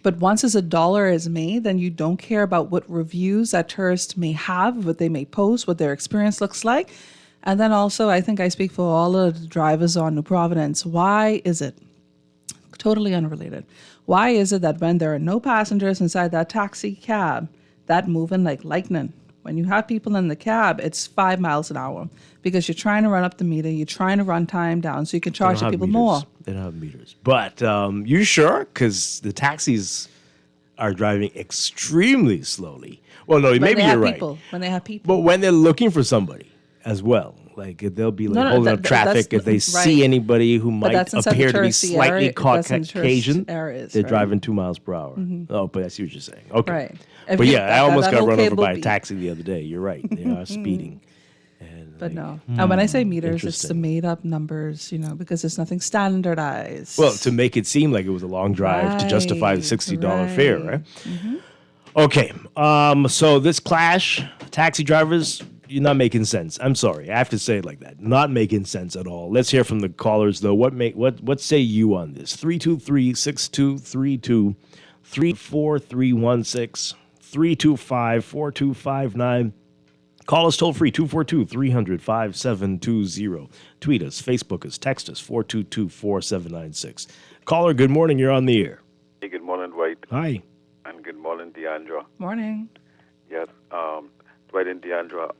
But once as a dollar is made, then you don't care about what reviews that tourists may have, what they may post, what their experience looks like. And then also, I think I speak for all of the drivers on New Providence. Why is it, totally unrelated, why is it that when there are no passengers inside that taxi cab, that moving like lightning? When you have people in the cab, it's 5 miles an hour because you're trying to run up the meter, you're trying to run time down so you can They charge don't the have people meters. more. They don't have meters. But you sure? Because the taxis are driving extremely slowly. Well, no, When maybe they have you're right. people, when they have people. But when they're looking for somebody as well, like they'll be like No, no, holding that- up traffic that's- if they right. see anybody who But might that's inside the appear to be touristy slightly area- that's in the tourist Caucasian. areas, They're right. driving 2 miles per hour. Oh, but I see what you're saying. Okay. Right. If But you- yeah, I that- almost that got whole run over cable by a beat. taxi the other day. You're right. They are speeding. But no. And when I say meters, it's the Interesting. made up numbers, because there's nothing standardized. Well, to make it seem like it was a long drive to justify the $60 fare, right? Okay. So this clash, taxi drivers, you're not making sense. I'm sorry. I have to say it like that. Not making sense at all. Let's hear from the callers, though. What say you on this? 323-6232, 34316, 325-4259. Call us toll free, 242-300-5720. Tweet us, Facebook us, text us, 422-4796. Caller, good morning. You're on the air. Hey, good morning, Dwight. Hi. And good morning, Deandra. Morning. Yes, Dwight and Deandra,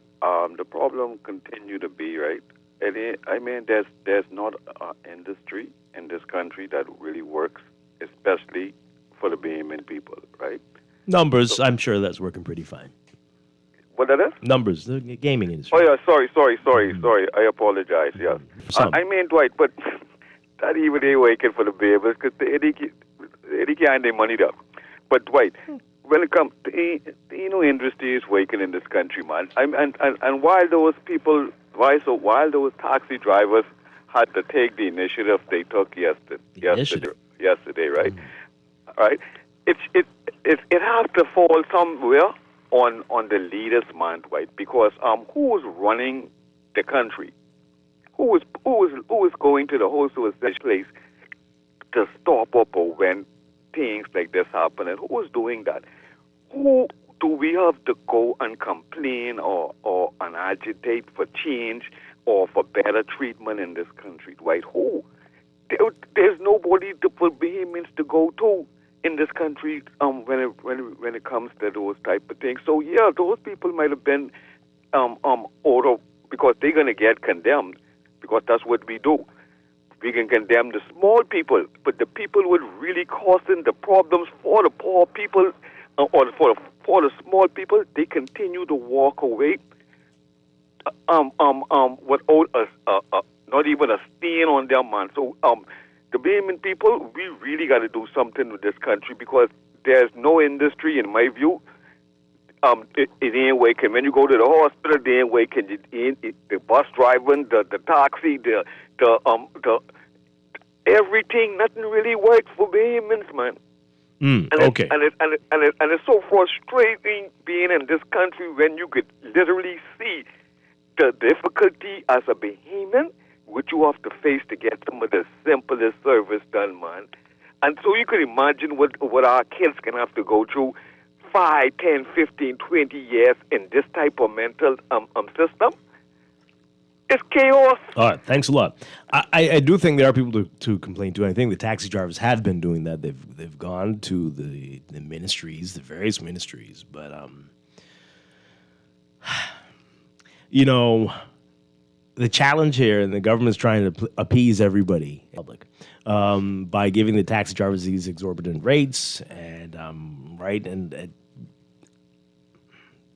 the problem continue to be, right? I mean, there's not an industry in this country that really works, especially for the Bahamian people, right? Numbers, I'm sure that's working pretty fine. What that is? Numbers, the gaming industry. Oh, yeah, sorry. I apologize, yes. I mean, Dwight, but that even ain't working for the Bahamians because they can't their money up. But, Dwight, when it comes to, industry is working in this country, man. And while those people, while those taxi drivers had to take the initiative they took yesterday, right? Right? It has to fall somewhere on the leaders, man, right? Because who is running the country? Who is going to the wholesale place to stop up or when things like this happen? And who is doing that? Who do we have to go and complain or and agitate for change or for better treatment in this country, right? Who? There's nobody for Bahamians to go to in this country when it comes to those type of things. So yeah, those people might have been ordered because they're gonna get condemned because that's what we do. We can condemn the small people, but the people who are really causing the problems for the poor people or for the small people, they continue to walk away without not even a stain on their man. So the Bahamian people, we really got to do something with this country because there's no industry, in my view. It ain't working. When you go to the hospital, they ain't working. The bus driving, the taxi, the everything, nothing really works for Bahamians, man. Okay. And it's so frustrating being in this country when you could literally see the difficulty as a Bahamian, which you have to face to get some of the simplest service done, man. And so you can imagine what our kids can have to go through 5, 10, 15, 20 years in this type of mental system. It's chaos. All right, thanks a lot. I do think there are people to complain to. I think the taxi drivers have been doing that. They've gone to the ministries, the various ministries, but the challenge here, and the government's trying to appease everybody, public, by giving the taxi drivers these exorbitant rates, and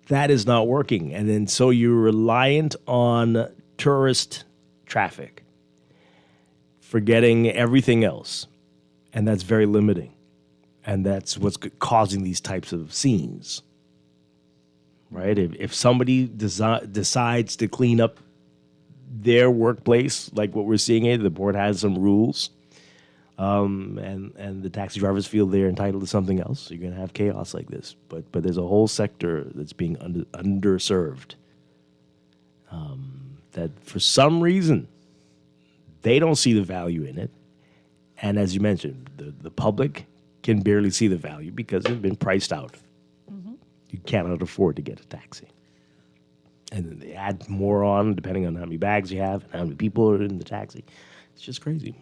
that is not working. And then so you're reliant on tourist traffic, forgetting everything else, and that's very limiting, and that's what's causing these types of scenes. Right? If somebody decides to clean up their workplace, like what we're seeing here, the board has some rules, and the taxi drivers feel they're entitled to something else, you're going to have chaos like this. But there's a whole sector that's being underserved, that for some reason they don't see the value in it. And as you mentioned, the public can barely see the value because they've been priced out. You cannot afford to get a taxi. And then they add more on depending on how many bags you have and how many people are in the taxi. It's just crazy.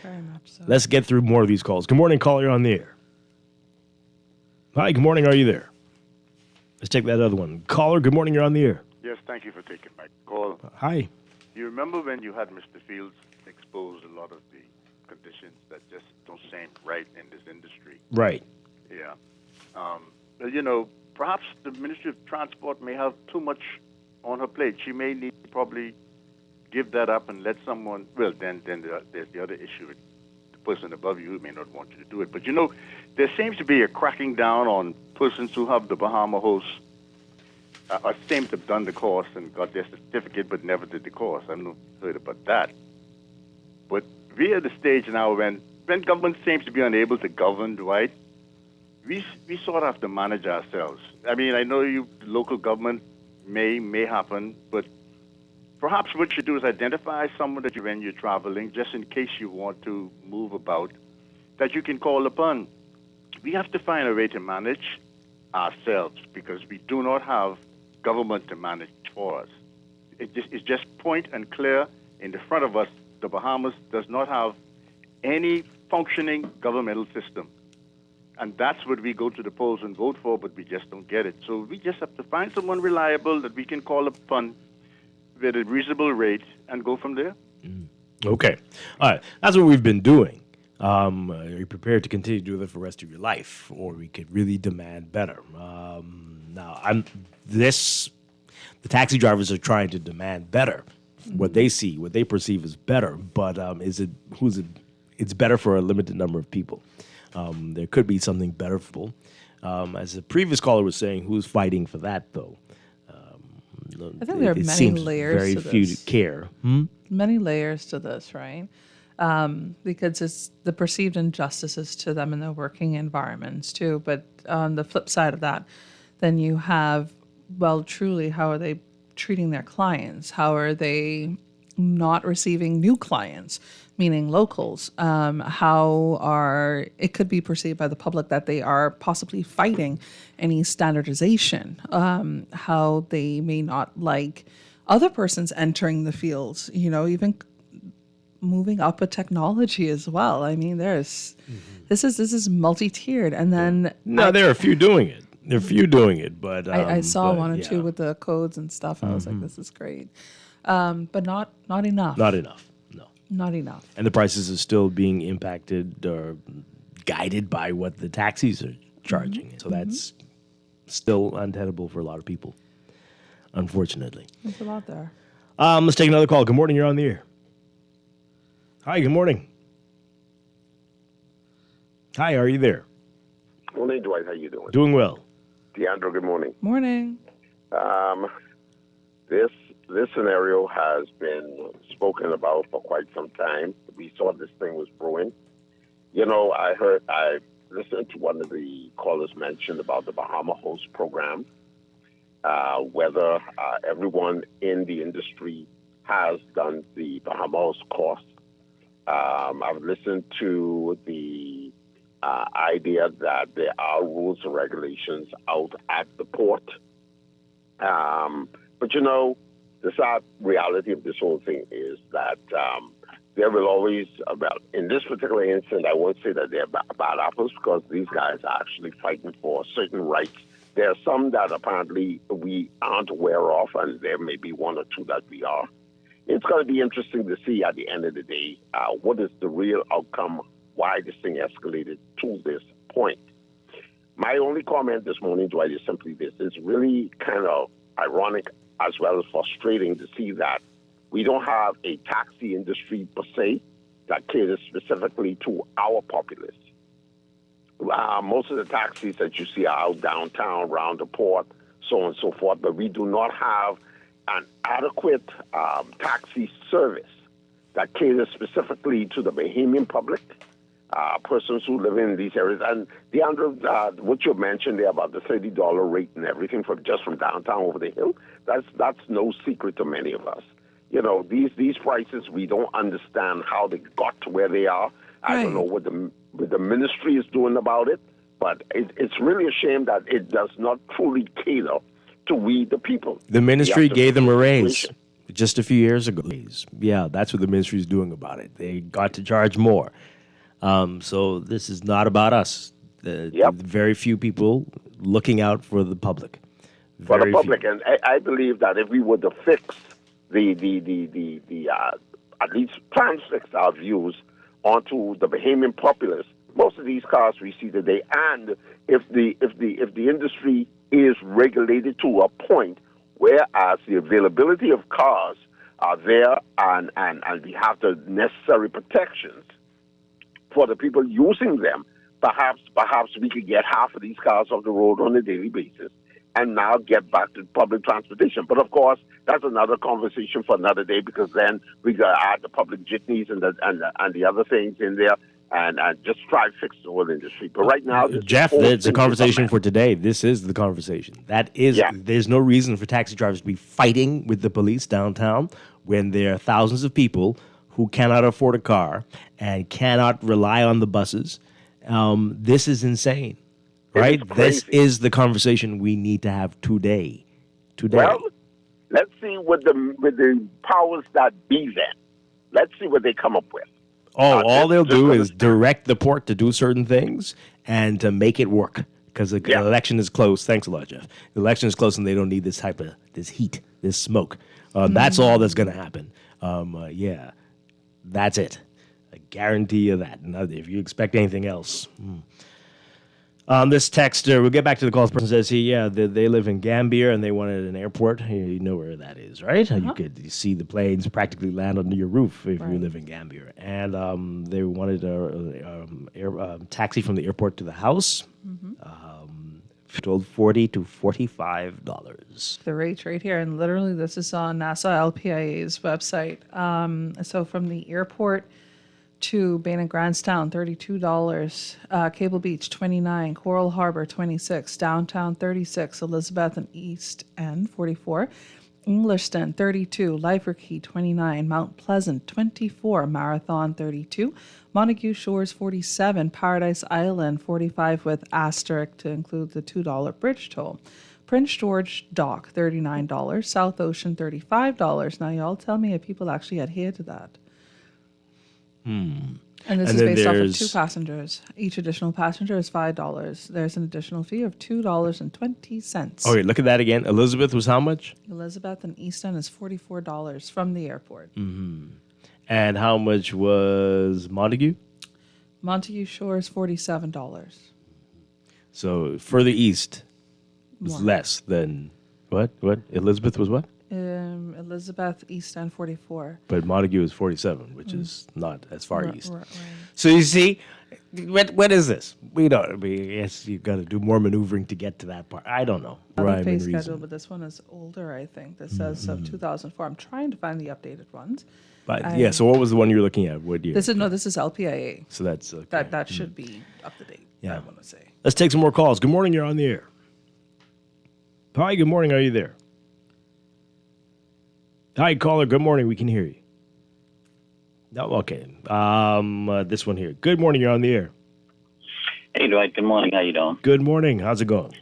Very much so. Let's get through more of these calls. Good morning, caller, you're on the air. Hi, good morning, are you there? Let's take that other one. Caller, good morning, you're on the air. Yes, thank you for taking my call. Hi. You remember when you had Mr. Fields expose a lot of the conditions that just don't seem right in this industry? Right. Yeah. Perhaps the Ministry of Transport may have too much on her plate. She may need to probably give that up and let someone, well, then there's the other issue with the person above you who may not want you to do it. But, there seems to be a cracking down on persons who have the Bahama host, or seem to have done the course and got their certificate but never did the course. I don't know if you've heard about that. But we're at the stage now when government seems to be unable to govern, Dwight, we sort of have to manage ourselves. I mean, I know local government may happen, but perhaps what you do is identify someone that when you're traveling, just in case you want to move about, that you can call upon. We have to find a way to manage ourselves because we do not have government to manage for us. It's just point and clear in the front of us. The Bahamas does not have any functioning governmental system. And that's what we go to the polls and vote for, but we just don't get it. So we just have to find someone reliable that we can call upon with a reasonable rate and go from there. Okay. All right. That's what we've been doing. Are you prepared to continue to do that for the rest of your life? Or we could really demand better. The taxi drivers are trying to demand better. What they see, what they perceive as better. But it's better for a limited number of people. There could be something better for people. As the previous caller was saying, who's fighting for that, though? I think there are many layers very to few this. care. Many layers to this, right? Because it's the perceived injustices to them in their working environments, too. But on the flip side of that, then you have, well, truly, how are they treating their clients? How are they not receiving new clients, meaning locals? It could be perceived by the public that they are possibly fighting any standardization, how they may not like other persons entering the fields, even moving up a technology as well. I mean, this is multi-tiered. And then there are a few doing it. There are a few doing it, but I saw one or two with the codes and stuff. I was like, this is great. But not enough. Not enough. No. Not enough. And the prices are still being impacted or guided by what the taxis are charging. So that's still untenable for a lot of people, unfortunately. There's a lot there. Let's take another call. Good morning. You're on the air. Hi. Good morning. Hi. Are you there? Morning, Dwight. How you doing? Doing well. Deandra, good morning. Morning. This scenario has been spoken about for quite some time. We saw this thing was brewing. I listened to one of the callers mention about the Bahama Host program, whether everyone in the industry has done the Bahama Host course. I've listened to the idea that there are rules and regulations out at the port. But the sad reality of this whole thing is that there will always, in this particular instance, I won't say that they're bad apples because these guys are actually fighting for certain rights. There are some that apparently we aren't aware of, and there may be one or two that we are. It's going to be interesting to see at the end of the day what is the real outcome, why this thing escalated to this point. My only comment this morning, Dwight, is simply this. It's really kind of ironic as well as frustrating to see that we don't have a taxi industry per se that caters specifically to our populace. Most of the taxis that you see are out downtown, around the port, so on and so forth, but we do not have an adequate taxi service that caters specifically to the Bahamian public, persons who live in these areas. And Deandra, what you mentioned there about the $30 rate and everything from downtown over the hill, that's no secret to many of us. These prices, we don't understand how they got to where they are. Right. I don't know what the ministry is doing about it, but it's really a shame that it does not truly cater to we the people. The ministry gave them a raise just a few years ago. Yeah, that's what the ministry is doing about it. They got to charge more. So this is not about us. Very few people looking out for the public. For the public, and I believe that if we were to fix the at least transfix our views onto the Bahamian populace, most of these cars we see today, and if the industry is regulated to a point whereas the availability of cars are there and we have the necessary protections for the people using them, perhaps we could get half of these cars off the road on a daily basis and now get back to public transportation. But of course, that's another conversation for another day because then we got to add the public jitneys and the other things in there and just try to fix the whole industry. But right now, Jeff, it's a conversation for today. This is the conversation. There's no reason for taxi drivers to be fighting with the police downtown when there are thousands of people who cannot afford a car and cannot rely on the buses. This is insane, right? This is the conversation we need to have today. Well, let's see with the powers that be then. Let's see what they come up with. All they'll do is direct the port to do certain things, and to make it work because the election is close. Thanks a lot, Jeff. The election is close, and they don't need this type of this heat, this smoke. That's all that's going to happen. That's it. I guarantee you that. Now, if you expect anything else. This texter, we'll get back to the call. This person says, they live in Gambier and they wanted an airport. You know where that is, right? You could see the planes practically land under your roof if you live in Gambier. And they wanted a taxi from the airport to the house. $40 to $45. The rates right here, and literally this is on NASA LPIA's website. So from the airport to Bain and Grandstown, $32. Cable Beach, $29. Coral Harbor, $26. Downtown, $36. Elizabeth and East End, $44. Englishton, $32. Lifer Key, $29. Mount Pleasant, $24. Marathon, $32. Montague Shores, $47. Paradise Island, $45 with asterisk to include the $2 bridge toll. Prince George Dock, $39. South Ocean, $35. Now, y'all tell me if people actually adhere to that. And this is based off of 2 passengers. Each additional passenger is $5. There's an additional fee of $2.20. Okay, look at that again. Elizabeth was how much? Elizabeth and Easton is $44 from the airport. And how much was Montague? Montague Shores, $47. So further east was less than what? Elizabeth was what? Elizabeth, East End, 44. But Montague is 47, which is not as far east. Right. So you see, what is this? We don't. Yes, you've got to do more maneuvering to get to that part. I don't know. Other pay schedule, but this one is older, I think. This says 2004. I'm trying to find the updated ones. But so what was the one you were looking at? What year? This is LPIA. So that's okay. That should be up to date. Yeah. I want to say. Let's take some more calls. Good morning. You're on the air. Hi. Good morning. Are you there? Hi, caller. Good morning. We can hear you. No, okay. This one here. Good morning. You're on the air. Hey, Dwight. Good morning. How you doing? Good morning. How's it going?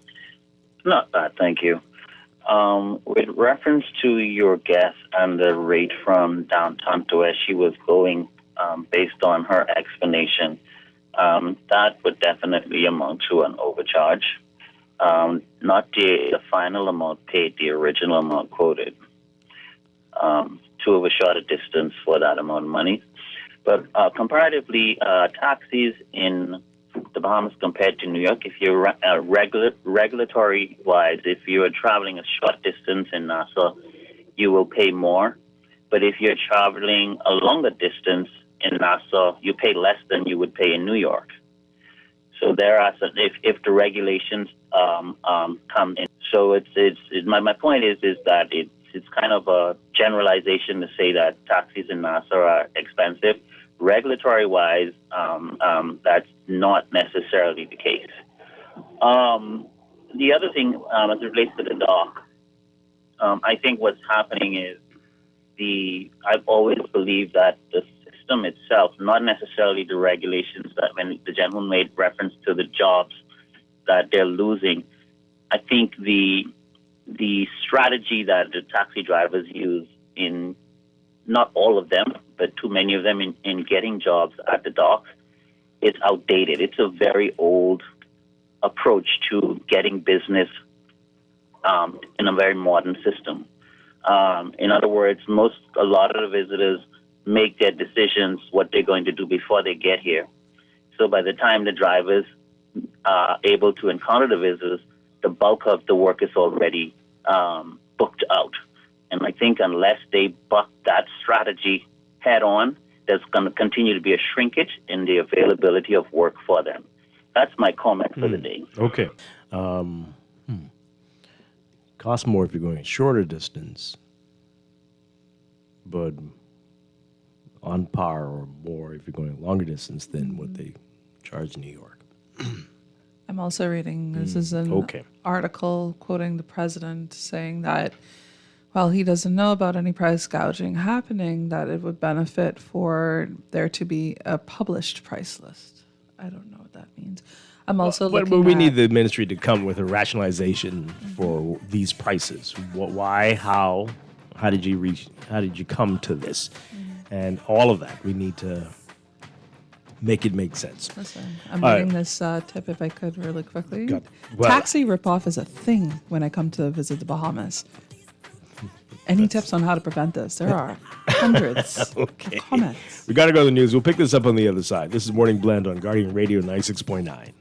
Not bad, thank you. With reference to your guest and the rate from downtown to where she was going, based on her explanation, that would definitely amount to an overcharge. Not the final amount paid, the original amount quoted. To overshot a distance for that amount of money. But comparatively, taxis in the Bahamas compared to New York, if you're regulatory-wise, if you are traveling a short distance in Nassau, you will pay more. But if you're traveling a longer distance in Nassau, you pay less than you would pay in New York. So there are some, if the regulations come in. So my point is that it's kind of a generalization to say that taxis in Nassau are expensive. Regulatory-wise, that's not necessarily the case. The other thing, as it relates to the dock, I think what's happening is I've always believed that the system itself, not necessarily the regulations, that when the gentleman made reference to the jobs that they're losing, I think the strategy that the taxi drivers use in, not all of them, but too many of them in getting jobs at the dock, is outdated. It's a very old approach to getting business in a very modern system. In other words, a lot of the visitors make their decisions what they're going to do before they get here. So by the time the drivers are able to encounter the visitors, the bulk of the work is already booked out. And I think unless they buck that strategy head on, there's going to continue to be a shrinkage in the availability of work for them. That's my comment for the day. Okay. Costs more if you're going a shorter distance, but on par or more if you're going a longer distance than what they charge in New York. I'm also reading, this is an article quoting the president saying that while he doesn't know about any price gouging happening, that it would benefit for there to be a published price list. I don't know what that means. I'm also looking but we need the ministry to come with a rationalization for these prices. Why? How did you come to this? And all of that we need to make it make sense. Listen, I'm All reading right. this tip if I could really quickly. Go. Well- Taxi ripoff is a thing when I come to visit the Bahamas. Any tips on how to prevent this? There are hundreds of comments. We got to go to the news. We'll pick this up on the other side. This is Morning Blend on Guardian Radio 96.9.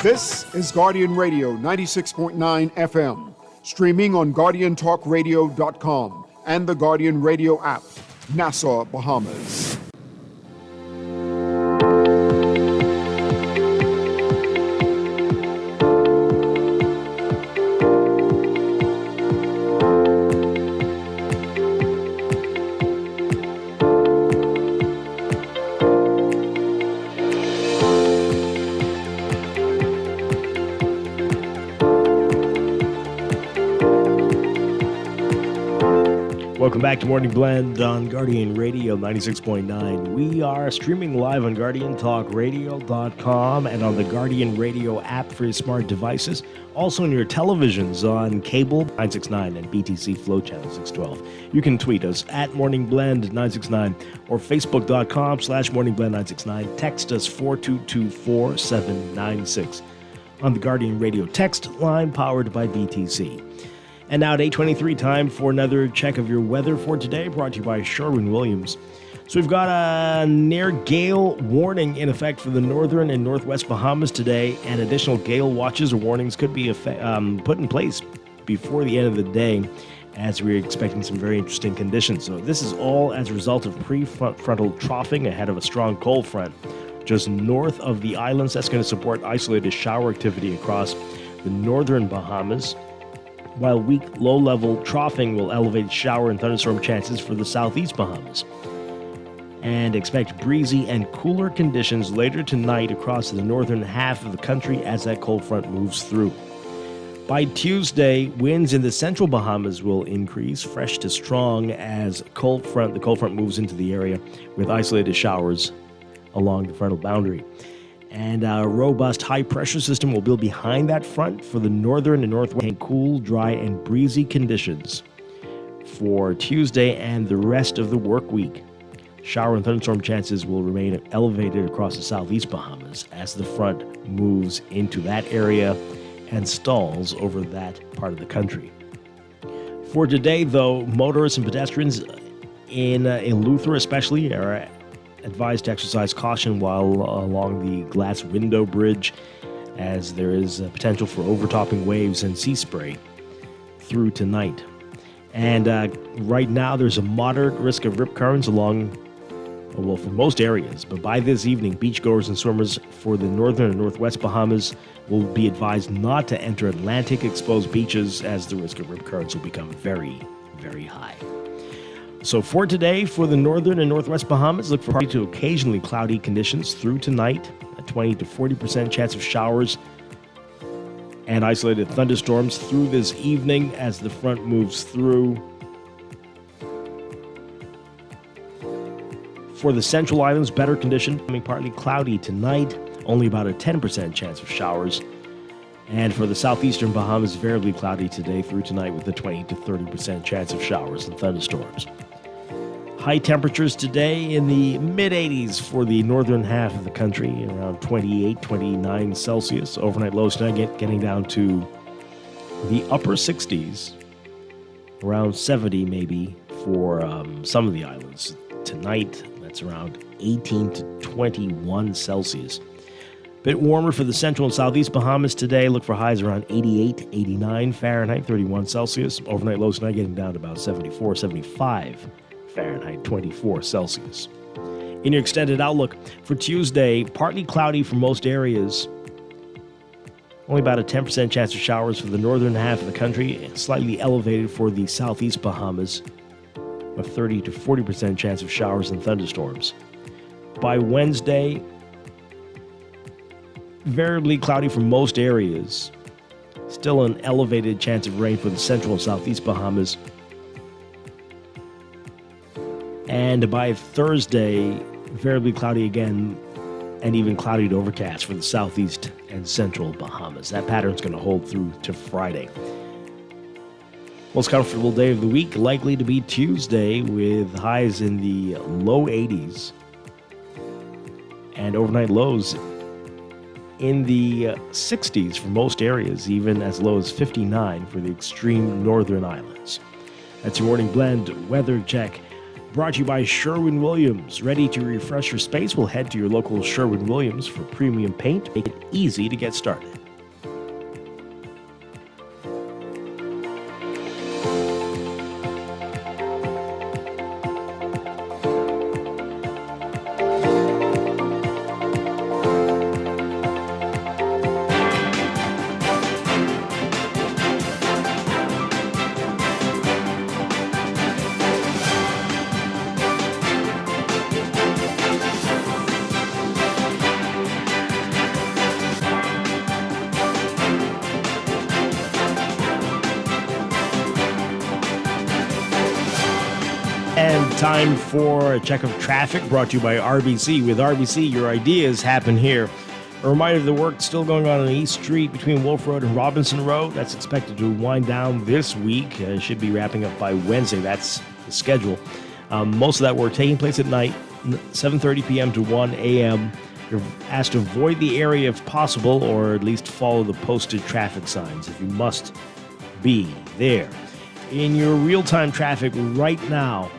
This is Guardian Radio 96.9 FM, streaming on GuardianTalkRadio.com and the Guardian Radio app, Nassau, Bahamas. Welcome back to Morning Blend on Guardian Radio 96.9. We are streaming live on GuardianTalkRadio.com and on the Guardian Radio app for your smart devices. Also on your televisions on cable 969 and BTC Flow Channel 612. You can tweet us at Morning Blend 969 or Facebook.com/Morning Blend 969. Text us 4224796 on the Guardian Radio text line powered by BTC. And now at 8:23, time for another check of your weather for today, brought to you by Sherwin-Williams. So we've got a near gale warning in effect for the northern and northwest Bahamas today, and additional gale watches or warnings could be put in place before the end of the day, as we're expecting some very interesting conditions. So this is all as a result of prefrontal troughing ahead of a strong cold front just north of the islands. That's going to support isolated shower activity across the northern Bahamas, while weak low-level troughing will elevate shower and thunderstorm chances for the southeast Bahamas. And expect breezy and cooler conditions later tonight across the northern half of the country as that cold front moves through. By Tuesday, winds in the central Bahamas will increase, fresh to strong, as the cold front moves into the area with isolated showers along the frontal boundary. And a robust high-pressure system will build behind that front for the northern and northwest, cool, dry, and breezy conditions for Tuesday and the rest of the work week. Shower and thunderstorm chances will remain elevated across the southeast Bahamas as the front moves into that area and stalls over that part of the country. For today, though, motorists and pedestrians in Luther especially are advised to exercise caution while along the glass window bridge, as there is a potential for overtopping waves and sea spray through tonight. And right now there's a moderate risk of rip currents along, well, for most areas, but by this evening, beachgoers and swimmers for the northern and northwest Bahamas will be advised not to enter Atlantic exposed beaches, as the risk of rip currents will become very, very high. So for today, for the northern and northwest Bahamas, look for partly to occasionally cloudy conditions through tonight, a 20 to 40% chance of showers and isolated thunderstorms through this evening as the front moves through. For the central islands, better condition, becoming partly cloudy tonight, only about a 10% chance of showers. And for the southeastern Bahamas, variably cloudy today through tonight with a 20 to 30% chance of showers and thunderstorms. High temperatures today in the mid-80s for the northern half of the country, around 28, 29 Celsius. Overnight lows tonight getting down to the upper 60s, around 70 maybe for some of the islands. Tonight, that's around 18 to 21 Celsius. Bit warmer for the central and southeast Bahamas today. Look for highs around 88, 89 Fahrenheit, 31 Celsius. Overnight lows tonight getting down to about 74, 75 Fahrenheit, 24 Celsius. In your extended outlook for Tuesday, partly cloudy for most areas. Only about a 10% chance of showers for the northern half of the country, and slightly elevated for the southeast Bahamas. A 30 to 40% chance of showers and thunderstorms. By Wednesday, variably cloudy for most areas. Still an elevated chance of rain for the central and southeast Bahamas. And by Thursday, variably cloudy again, and even cloudy to overcast for the southeast and central Bahamas. That pattern's going to hold through to Friday. Most comfortable day of the week likely to be Tuesday, with highs in the low 80s and overnight lows in the 60s for most areas, even as low as 59 for the extreme northern islands. That's your morning blend weather check, brought to you by Sherwin-Williams. Ready to refresh your space? We'll head to your local Sherwin-Williams for premium paint. Make it easy to get started. Time for a check of traffic brought to you by RBC. With RBC, your ideas happen here. A reminder of the work still going on East Street between Wolf Road and Robinson Road. That's expected to wind down this week. Should be wrapping up by Wednesday. That's the schedule. Most of that work taking place at night, 7:30 p.m. to 1 a.m. You're asked to avoid the area if possible, or at least follow the posted traffic signs if you must be there. In your real-time traffic right now,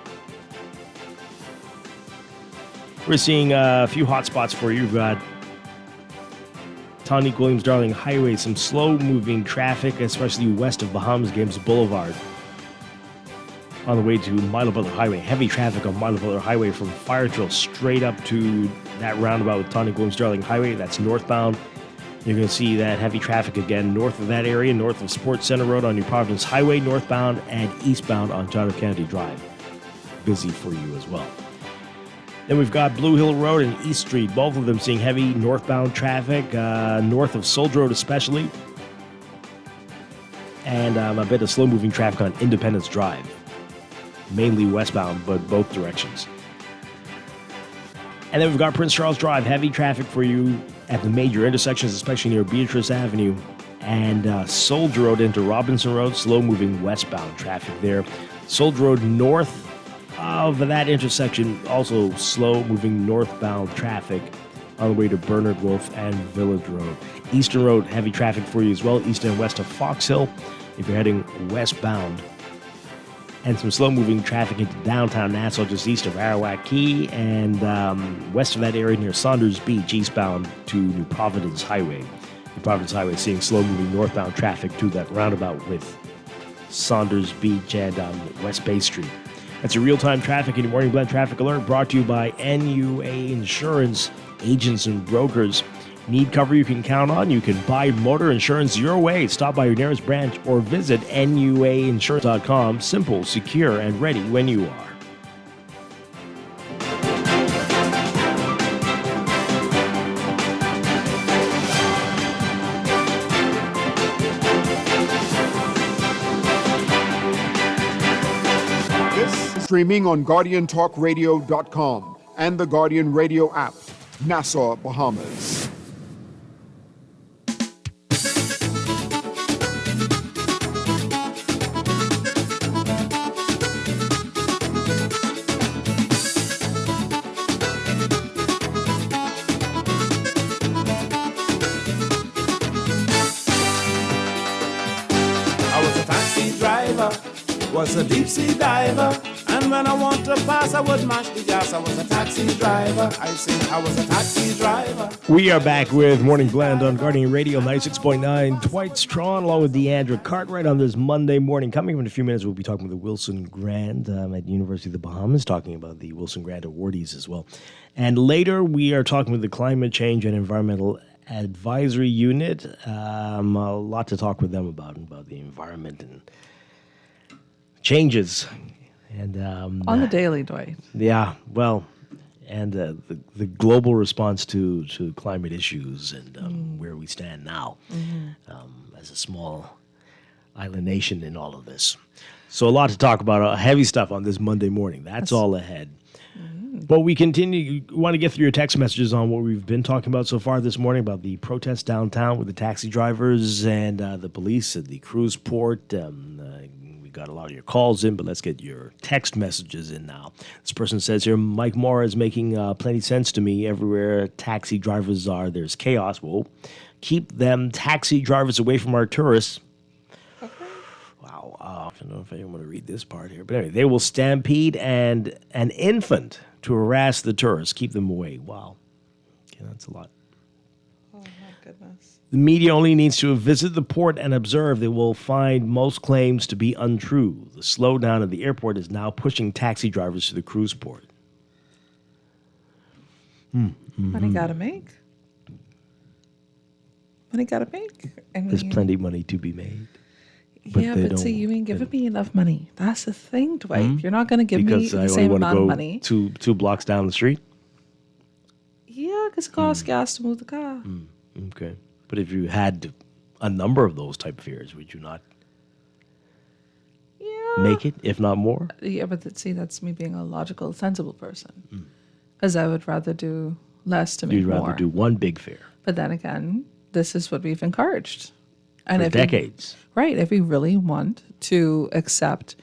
we're seeing a few hot spots for you. We've got Tonique Williams-Darling Highway, some slow-moving traffic, especially west of Bahamas Games Boulevard. On the way to Milo Butler Highway, heavy traffic on Milo Butler Highway from Fire Trail straight up to that roundabout with Tonique Williams-Darling Highway. That's northbound. You're going to see that heavy traffic again north of that area, north of Sports Center Road on New Providence Highway, northbound and eastbound on John F. Kennedy Drive. Busy for you as well. Then we've got Blue Hill Road and East Street, both of them seeing heavy northbound traffic, north of Soldier Road especially, and a bit of slow-moving traffic on Independence Drive, mainly westbound, but both directions. And then we've got Prince Charles Drive, heavy traffic for you at the major intersections, especially near Beatrice Avenue, and Soldier Road into Robinson Road, slow-moving westbound traffic there. Soldier Road north of that intersection, also slow-moving northbound traffic on the way to Bernard Wolf and Village Road. Eastern Road, heavy traffic for you as well, east and west of Fox Hill, if you're heading westbound. And some slow-moving traffic into downtown Nassau, just east of Arawak Key, and west of that area near Saunders Beach, eastbound to New Providence Highway. New Providence Highway seeing slow-moving northbound traffic to that roundabout with Saunders Beach and West Bay Street. That's a real-time traffic and morning blend traffic alert brought to you by NUA Insurance, agents and brokers. Need cover you can count on? You can buy motor insurance your way. Stop by your nearest branch or visit nuainsurance.com. Simple, secure, and ready when you are. Streaming on GuardianTalkRadio.com and the Guardian Radio app, Nassau, Bahamas. I was a taxi driver, was a deep sea diver, and And when I want to pass, I would mash the gas. I was a taxi driver. I say I was a taxi driver. We are back with Morning Blend on Guardian Radio 96.9. Dwight Strachan along with Deandra Cartwright on this Monday morning. Coming up in a few minutes, we'll be talking with the Wilson Grant at the University of the Bahamas, talking about the Wilson Grant awardees as well. And later, we are talking with the Climate Change and Environmental Advisory Unit. A lot to talk with them about the environment and changes. And on the daily, Dwight. Yeah, well, and the global response to climate issues and where we stand now as a small island nation in all of this. So a lot to talk about, heavy stuff on this Monday morning. That's all ahead. But we want to get through your text messages on what we've been talking about so far this morning about the protests downtown with the taxi drivers and the police at the cruise port. We got a lot of your calls in, but let's get your text messages in now. This person says here, Mike Moore is making plenty sense to me. Everywhere taxi drivers are, there's chaos. Well, keep them taxi drivers away from our tourists. Wow. I don't know if I want to read this part here. But anyway, they will stampede and an infant to harass the tourists. Keep them away. Wow. Okay, that's a lot. Oh, my goodness. The media only needs to visit the port and observe. They will find most claims to be untrue. The slowdown at the airport is now pushing taxi drivers to the cruise port. Money gotta make. Money gotta make. There's plenty of money to be made. But see, you ain't giving me enough money. That's the thing, Dwight. You're not going to give me the same amount of money. Two blocks down the street? Yeah, because it costs gas to move the car. Okay. But if you had a number of those type of fares, would you not make it, if not more? Yeah, but see, that's me being a logical, sensible person. Because I would rather do less to make more. You'd rather do one big fare. But then again, this is what we've encouraged. And for decades. If we really want to accept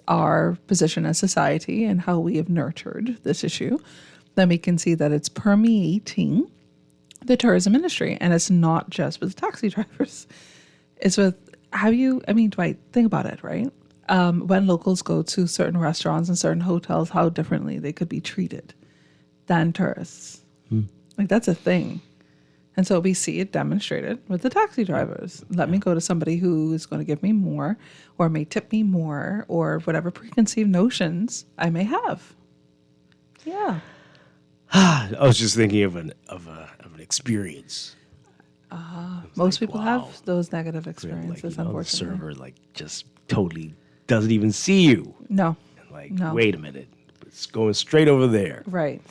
our position as society and how we have nurtured this issue, then we can see that it's permeating the tourism industry. And it's not just with taxi drivers. It's with Dwight, think about it, right? When locals go to certain restaurants and certain hotels, how differently they could be treated than tourists. Like, that's a thing. And so we see it demonstrated with the taxi drivers. Let me go to somebody who is going to give me more or may tip me more or whatever preconceived notions I may have. Yeah. I was just thinking of an experience. Most people have those negative experiences, unfortunately. The server just totally doesn't even see you. No. No. Wait a minute. It's going straight over there. Right.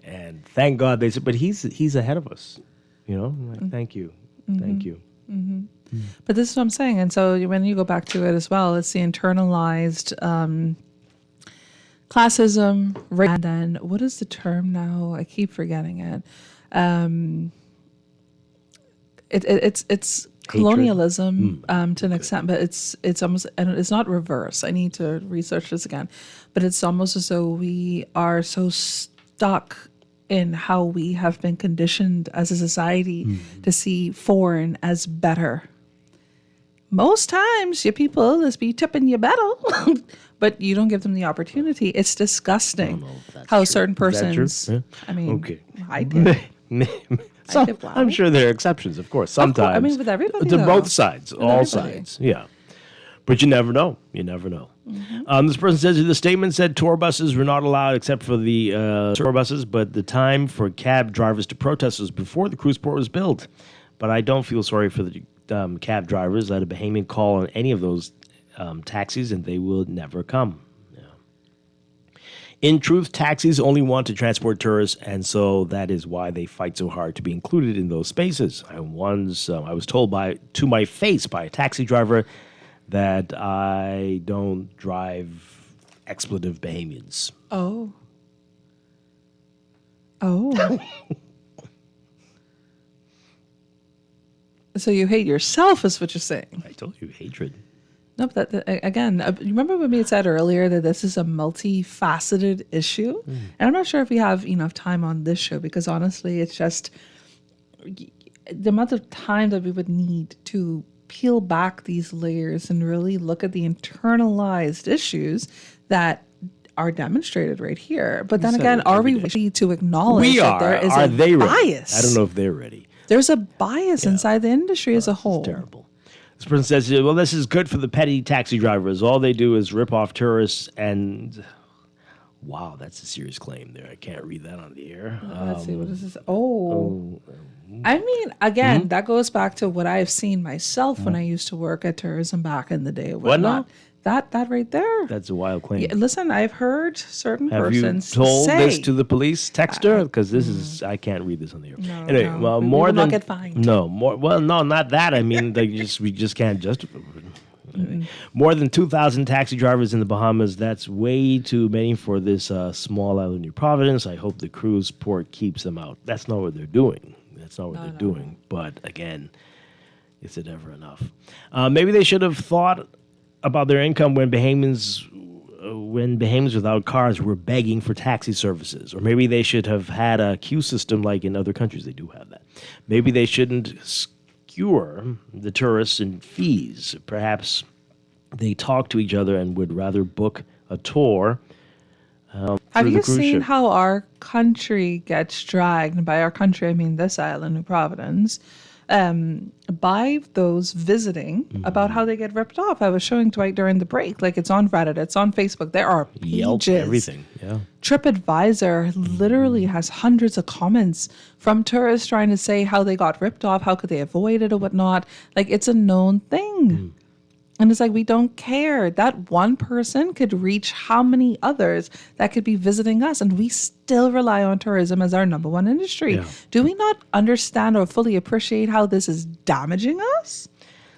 And thank God they said, but he's ahead of us. Thank you. Thank you. But this is what I'm saying. And so when you go back to it as well, it's the internalized classism. And then what is the term now? I keep forgetting it. It's colonialism to an extent, but it's almost, and it's not reverse. I need to research this again. But it's almost as though we are so stuck in how we have been conditioned as a society to see foreign as better. Most times your people is be tipping you better, but you don't give them the opportunity. It's disgusting how certain persons, I mean, okay. I did. I'm sure there are exceptions, of course. Sometimes. I mean, with everybody, to though. both sides, With all everybody. sides. Yeah. But you never know. You never know. This person says the statement said tour buses were not allowed except for the tour buses, but the time for cab drivers to protest was before the cruise port was built. But I don't feel sorry for the cab drivers. I had a Bahamian call on any of those taxis, and they will never come. In truth, taxis only want to transport tourists, and so that is why they fight so hard to be included in those spaces. I was told to my face by a taxi driver that I don't drive expletive Bahamians. Oh. So you hate yourself is what you're saying. I told you, hatred. No, but again, you remember when we had said earlier that this is a multifaceted issue? And I'm not sure if we have enough time on this show because honestly, it's just the amount of time that we would need to peel back these layers and really look at the internalized issues that are demonstrated right here. But You then said again, it are every we day. ready to acknowledge We that are. there is Are a they ready? bias? I don't know if they're ready. There's a bias inside the industry as a whole. Terrible. This person says, well, this is good for the petty taxi drivers. All they do is rip off tourists and... Wow, that's a serious claim there. I can't read that on the air. Let's see, what is this? I mean, again, that goes back to what I've seen myself when I used to work at tourism back in the day. What now? That right there. That's a wild claim. Yeah, listen, I've heard certain Have you persons told say, this to the police? Text her, because this is I can't read this on the air. No, anyway, no. well, We more will than not get fined. no more. Well, no, not that. I mean, we just can't justify. More than 2,000 taxi drivers in the Bahamas. That's way too many for this small island, New Providence. I hope the cruise port keeps them out. That's not what they're doing. That's not what they're doing. But again, is it ever enough? Maybe they should have thought about their income when Bahamians without cars were begging for taxi services. Or maybe they should have had a queue system like in other countries. They do have that. Maybe they shouldn't skewer the tourists in fees. Perhaps they talk to each other and would rather book a tour. have through you the cruise seen ship. how our country gets dragged? And by our country, I mean this island, New Providence, by those visiting about how they get ripped off. I was showing Dwight during the break. Like, it's on Reddit, it's on Facebook. There are pages. Yelp, everything. Yeah. TripAdvisor literally has hundreds of comments from tourists trying to say how they got ripped off, how could they avoid it or whatnot. Like, it's a known thing. And it's like, we don't care. That one person could reach how many others that could be visiting us, and we still rely on tourism as our number one industry. Yeah. Do we not understand or fully appreciate how this is damaging us?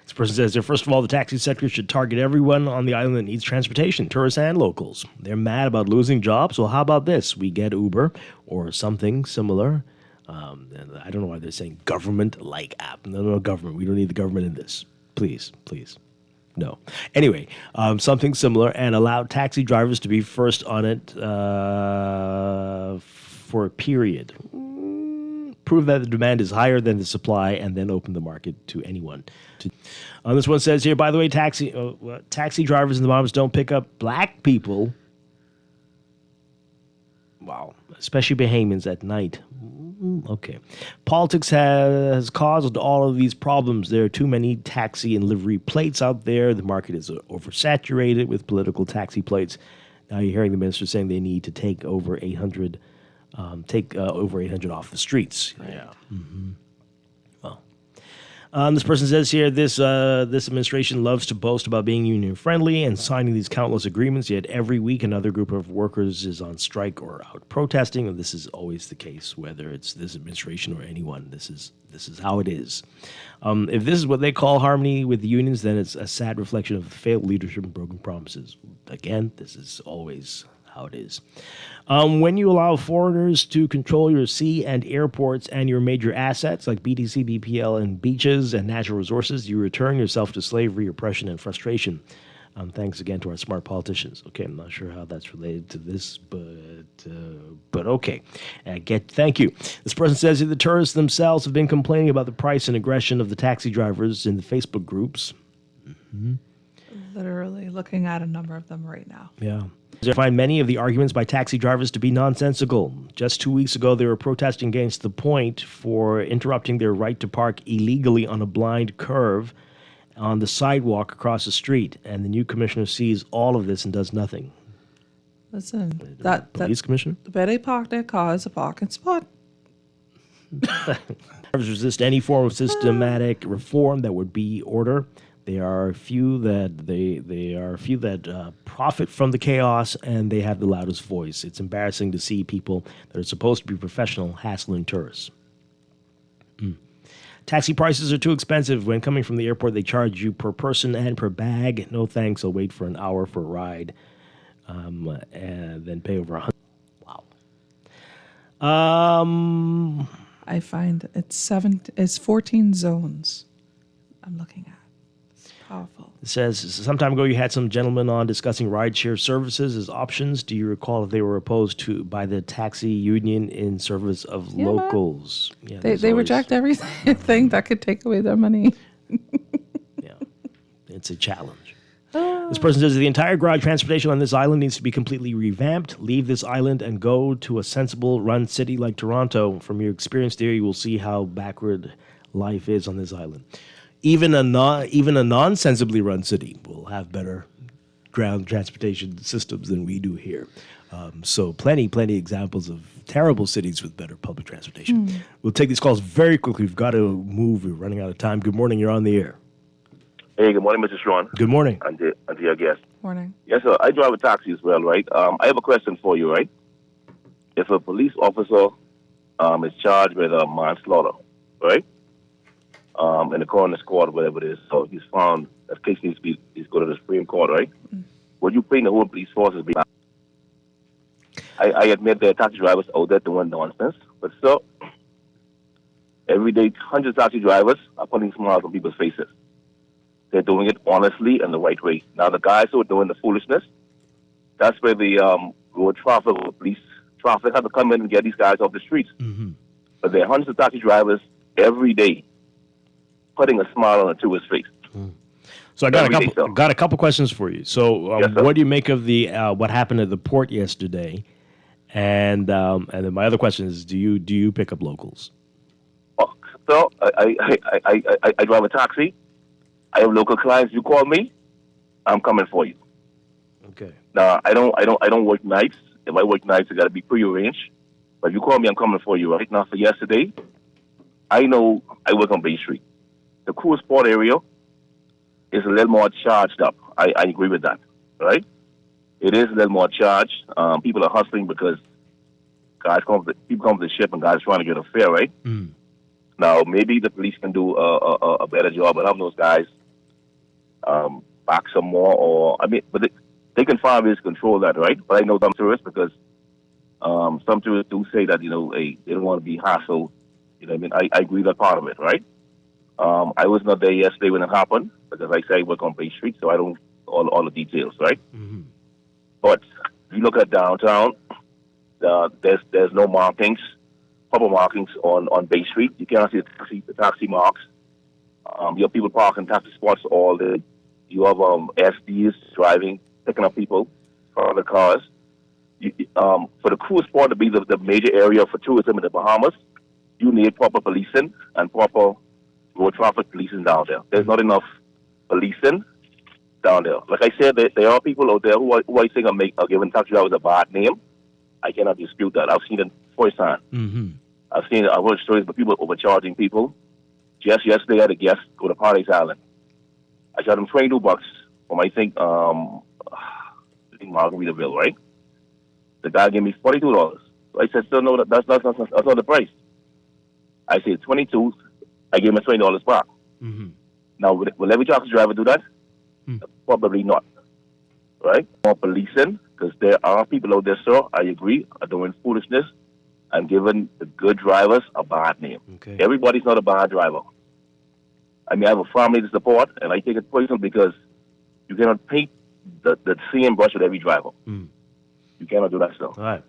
This person says, first of all, the taxi sector should target everyone on the island that needs transportation, tourists and locals. They're mad about losing jobs. Well, how about this? We get Uber or something similar. And I don't know why they're saying government-like app. No, government. We don't need the government in this. Please. No. Anyway, something similar, and allow taxi drivers to be first on it for a period. Prove that the demand is higher than the supply, and then open the market to anyone. This one says here, by the way, taxi drivers in the Bahamas don't pick up black people. Wow. Especially Bahamians at night. Okay. Politics has caused all of these problems. There are too many taxi and livery plates out there. The market is oversaturated with political taxi plates. Now you're hearing the minister saying they need to take over 800 off the streets. Yeah. Mm-hmm. Well, this person says here, this administration loves to boast about being union friendly and signing these countless agreements, yet every week another group of workers is on strike or out protesting, and this is always the case, whether it's this administration or anyone. This is how it is. If this is what they call harmony with the unions, then it's a sad reflection of failed leadership and broken promises. Again, this is always how it is. When you allow foreigners to control your sea and airports and your major assets like BTC, BPL, and beaches and natural resources, you return yourself to slavery, oppression, and frustration. Thanks again to our smart politicians. Okay, I'm not sure how that's related to this, but okay. Thank you. This person says that the tourists themselves have been complaining about the price and aggression of the taxi drivers in the Facebook groups. Mm-hmm. Literally looking at a number of them right now. Yeah. I find many of the arguments by taxi drivers to be nonsensical. Just 2 weeks ago, they were protesting against the point for interrupting their right to park illegally on a blind curve on the sidewalk across the street. And the new commissioner sees all of this and does nothing. Listen, Police commissioner? the way they park their car is a parking spot. Drivers resist any form of systematic reform that would be order. There are a few that profit from the chaos, and they have the loudest voice. It's embarrassing to see people that are supposed to be professional hassling tourists. Taxi prices are too expensive. When coming from the airport, they charge you per person and per bag. No thanks. I'll wait for an hour for a ride, and then pay over $100. Wow. I find it's 14 zones. I'm looking at. Powerful. It says, some time ago you had some gentlemen on discussing rideshare services as options. Do you recall if they were opposed by the taxi union in service of locals? Yeah, they reject everything that could take away their money. Yeah, it's a challenge. This person says the entire garage transportation on this island needs to be completely revamped. Leave this island and go to a sensible run city like Toronto. From your experience there, you will see how backward life is on this island. Even a non-sensibly run city will have better ground transportation systems than we do here. So plenty examples of terrible cities with better public transportation. We'll take these calls very quickly. We've got to move. We're running out of time. Good morning. You're on the air. Hey, good morning, Mr. Strachan. Good morning. And to your guest. Morning. Yes, sir. I drive a taxi as well, right? I have a question for you, right? If a police officer is charged with manslaughter, right? In the coroner's court, whatever it is, so he's found that case needs to go to the Supreme Court, right? Would you think the whole police force is being... I admit there are taxi drivers out there doing nonsense, but still, every day, hundreds of taxi drivers are putting smiles on people's faces. They're doing it honestly and the right way. Now, the guys who are doing the foolishness, that's where the road traffic or police traffic have to come in and get these guys off the streets. But there are hundreds of taxi drivers every day putting a smile on a tourist's face. So I got a couple questions for you. So Yes, what do you make of the what happened at the port yesterday? And then my other question is, do you pick up locals? So I drive a taxi. I have local clients. You call me, I'm coming for you. Okay. Now I don't work nights. If I work nights, it got to be pre-arranged. But if you call me, I'm coming for you. Right now, for yesterday, I know I work on Bay Street. The cruise port area is a little more charged up. I agree with that. Right? It is a little more charged. People are hustling because people come to the ship and guys trying to get a fare. Right? Now maybe the police can do a better job of having those guys back some more, but they can find ways to control that, right? But I know some tourists because some tourists do say that they don't want to be hassled. I agree with that part of it, right? I was not there yesterday when it happened because I say I work on Bay Street, so I don't all the details, right? But if you look at downtown, there's no markings, proper markings on Bay Street. You cannot see the taxi marks. You have people parking taxi spots all day. You have SDs driving, picking up people from the cars. For the cruise port to be the major area for tourism in the Bahamas, you need proper policing and proper road traffic policing down there. There's not enough policing down there. Like I said, there are people out there who I think are giving taxi drivers a bad name. I cannot dispute that. I've seen it firsthand. I've heard stories of people overcharging people. Just yesterday, I had a guest go to Paradise Island. I charged him $22 from I think Margaritaville, right? The guy gave me $42. So I said, "Still no, that's not the price." I said $22. I gave him $20 back. Now, will every taxi driver do that? Probably not. Right? More policing, because there are people out there, sir, I agree, are doing foolishness and giving the good drivers a bad name. Okay. Everybody's not a bad driver. I have a family to support, and I take it personal because you cannot paint the same brush with every driver. You cannot do that stuff. All right.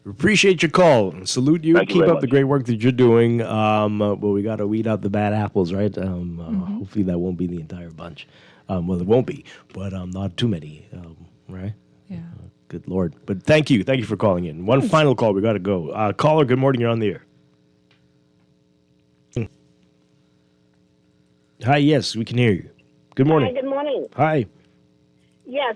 Appreciate your call. Salute you. Thank you Keep very up the much. great work that you're doing. But we got to weed out the bad apples, right? Hopefully that won't be the entire bunch. Well, it won't be, but not too many, right? Yeah. Good Lord. But thank you. Thank you for calling in. One final call. We got to go. Caller, good morning. You're on the air. Hi, yes, we can hear you. Good morning. Hi, good morning. Hi. Yes,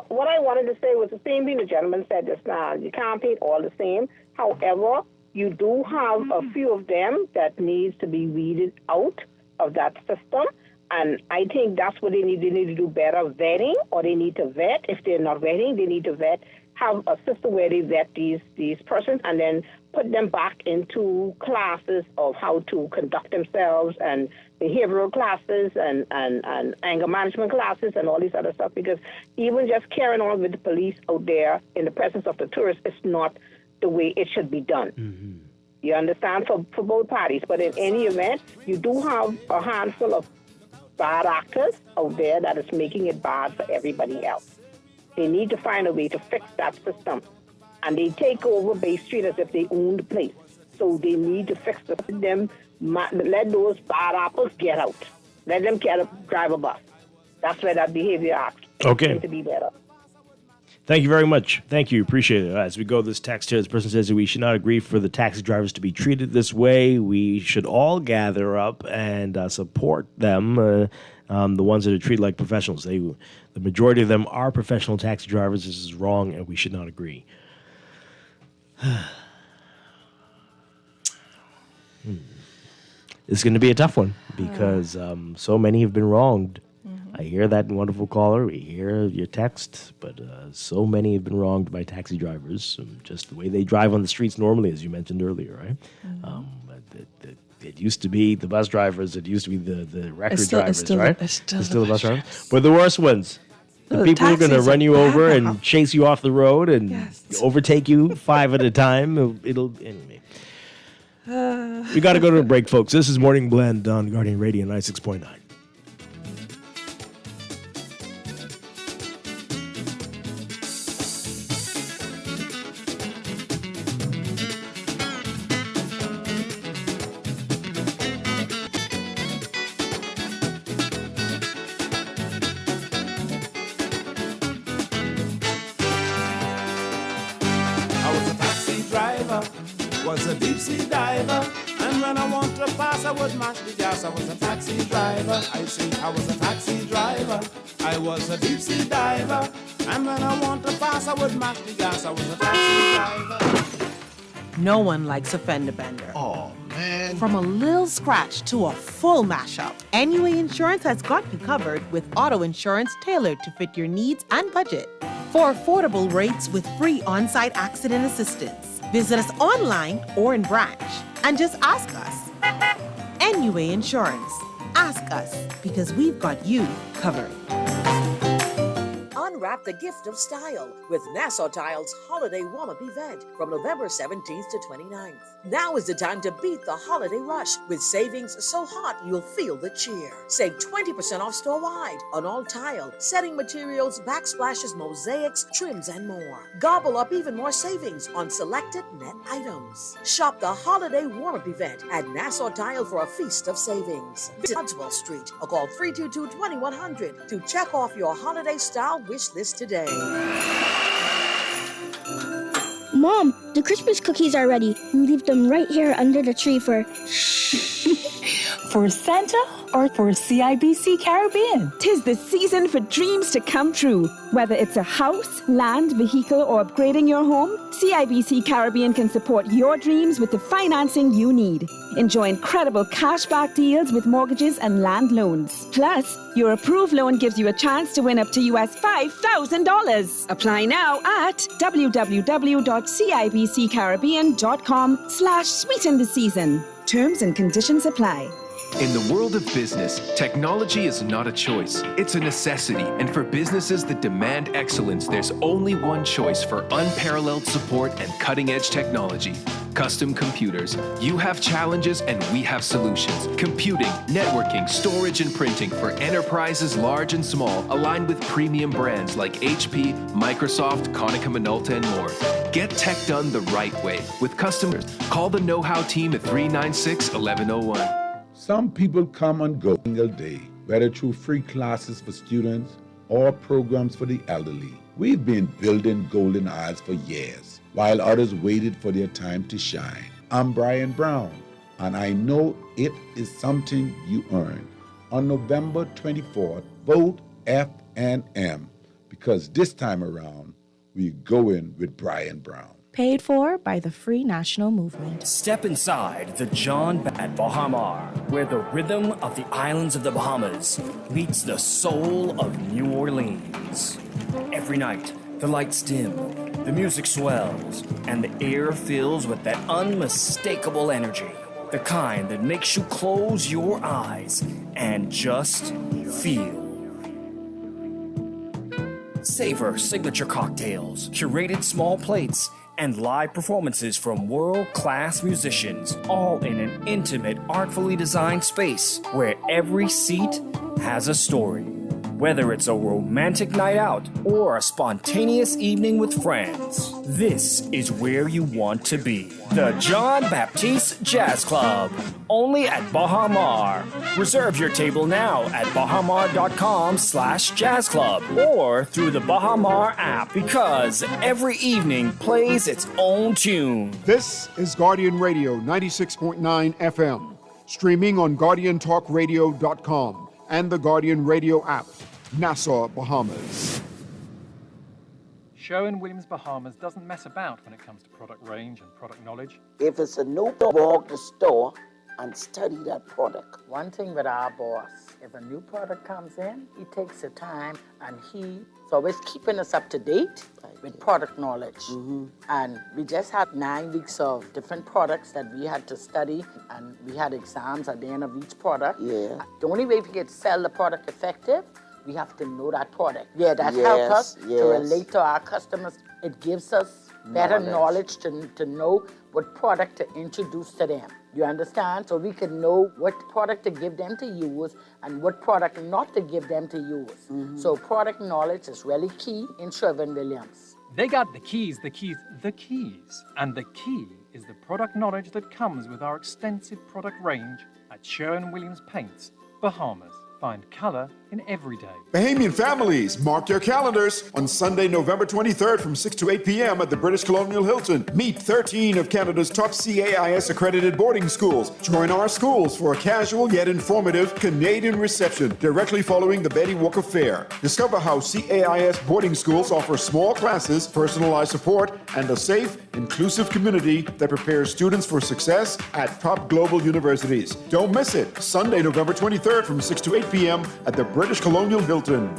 what I wanted to say was the same thing the gentleman said just now. You can't paint all the same. However, you do have a few of them that needs to be weeded out of that system. And I think that's what they need. They need to do better vetting, or they need to vet. If they're not vetting, they need to vet. Have a system where they vet these persons and then put them back into classes of how to conduct themselves and behavioral classes and anger management classes and all these other stuff. Because even just carrying on with the police out there in the presence of the tourists is not the way it should be done. You understand? For both parties. But in any event, you do have a handful of bad actors out there that is making it bad for everybody else. They need to find a way to fix that system. And they take over Bay Street as if they own the place. So they need to fix them. Let those bad apples get out. Let them drive a bus. That's where that behavior Okay. Need to be better. Thank you very much. Thank you. Appreciate it. As we go, this text here, this person says that we should not agree for the taxi drivers to be treated this way. We should all gather up and support them, the ones that are treated like professionals. The majority of them are professional taxi drivers. This is wrong, and we should not agree. It's going to be a tough one because so many have been wronged. I hear that wonderful caller. We hear your text, but so many have been wronged by taxi drivers. Just the way they drive on the streets normally, as you mentioned earlier, right? It used to be the bus drivers. It used to be the record drivers, right? It's still the bus drivers. But the worst ones. The people who are going to run you over and chase you off the road and overtake you 5 at a time. Anyway. We got to go to a break, folks. This is Morning Blend on Guardian Radio 96.9. Was a deep sea diver, and when I want to pass, I would mash the gas. I was a taxi driver. I say I was a taxi driver. I was a deep sea diver, and when I want to pass, I would mash the gas. I was a taxi driver. No one likes a fender bender. Oh, man. From a little scratch to a full mashup, NUA Insurance has got you covered with auto insurance tailored to fit your needs and budget. For affordable rates with free on-site accident assistance, visit us online or in branch and just ask us. NUA Insurance. Ask us because we've got you covered. Unwrap the gift of style with Nassau Tile's Holiday Warm-Up event from November 17th to 29th. Now is the time to beat the holiday rush with savings so hot you'll feel the cheer. Save 20% off store-wide on all tile, setting materials, backsplashes, mosaics, trims, and more. Gobble up even more savings on selected net items. Shop the Holiday Warm-Up event at Nassau Tile for a feast of savings. Visit Cogswell Street or call 322-2100 to check off your holiday style wish list today. Mom, the Christmas cookies are ready. Leave them right here under the tree for Santa or for CIBC Caribbean. 'Tis the season for dreams to come true. Whether it's a house, land, vehicle, or upgrading your home, CIBC Caribbean can support your dreams with the financing you need. Enjoy incredible cashback deals with mortgages and land loans. Plus, your approved loan gives you a chance to win up to US $5,000. Apply now at www.cibccaribbean.com/sweeten the season. Terms and conditions apply. In the world of business, technology is not a choice, it's a necessity. And for businesses that demand excellence, there's only one choice for unparalleled support and cutting-edge technology. Custom Computers. You have challenges and we have solutions. Computing, networking, storage, and printing for enterprises large and small, aligned with premium brands like HP, Microsoft, Konica Minolta, and more. Get tech done the right way with customers. Call the Know-How team at 396-1101. Some people come and go single day, whether through free classes for students or programs for the elderly. We've been building golden isles for years, while others waited for their time to shine. I'm Brian Brown, and I know it is something you earn. On November 24th, vote F&M, because this time around, we're going with Brian Brown. Paid for by the Free National Movement. Step inside the John Bad Bahamar, where the rhythm of the islands of the Bahamas meets the soul of New Orleans. Every night, the lights dim, the music swells, and the air fills with that unmistakable energy. The kind that makes you close your eyes and just feel. Savor signature cocktails, curated small plates, and live performances from world-class musicians, all in an intimate, artfully designed space where every seat has a story. Whether it's a romantic night out or a spontaneous evening with friends, this is where you want to be. The John Baptiste Jazz Club, only at Baha Mar. Reserve your table now at bahamar.com/jazz club or through the Baha Mar app, because every evening plays its own tune. This is Guardian Radio 96.9 FM, streaming on GuardianTalkRadio.com and the Guardian Radio app, Nassau, Bahamas. Sherwin-Williams Bahamas doesn't mess about when it comes to product range and product knowledge. If it's a new walk the store and study that product. One thing with our boss, if a new product comes in, he takes the time and he's always keeping us up to date with product knowledge. And we just had 9 weeks of different products that we had to study, and we had exams at the end of each product. Yeah. The only way we can sell the product effective, we have to know that product. Yeah, that helps us to relate to our customers. It gives us better knowledge to know what product to introduce to them. You understand? So we can know what product to give them to use and what product not to give them to use. So product knowledge is really key in Sherwin-Williams. They got the keys. And the key is the product knowledge that comes with our extensive product range at Sherwin-Williams Paints, Bahamas. Find color in every day. Bahamian families, mark your calendars. On Sunday, November 23rd from 6 to 8 p.m. at the British Colonial Hilton. Meet 13 of Canada's top CAIS accredited boarding schools. Join our schools for a casual yet informative Canadian reception directly following the Betty Walker Fair. Discover how CAIS boarding schools offer small classes, personalized support, and a safe, inclusive community that prepares students for success at top global universities. Don't miss it. Sunday, November 23rd from 6 to 8 p.m. at the British Colonial Hilton.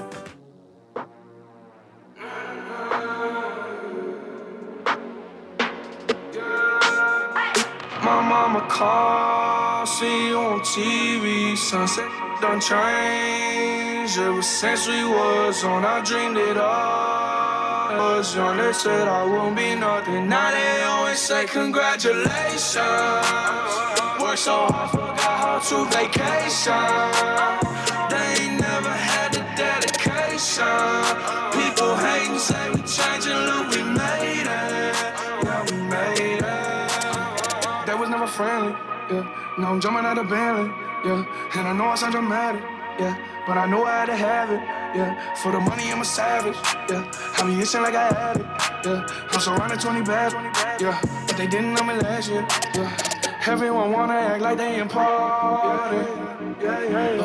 My mama called, see you on TV. Sunset done changed. Ever since we was on, I dreamed it all. I was young, they said I wouldn't be nothing. Now they always say congratulations. Worked so hard, forgot how to vacation. They ain't never had the dedication. People hating, say we changing, look, we made it. Yeah, we made it. That was never friendly, yeah. Now I'm jumping out of Bentley, yeah. And I know I sound dramatic, yeah. But I know I had to have it, yeah. For the money, I'm a savage, yeah. I be itching like I had it, yeah. I'm surrounded 20 bags, yeah. But they didn't know me last year, yeah. Everyone wanna act like they important.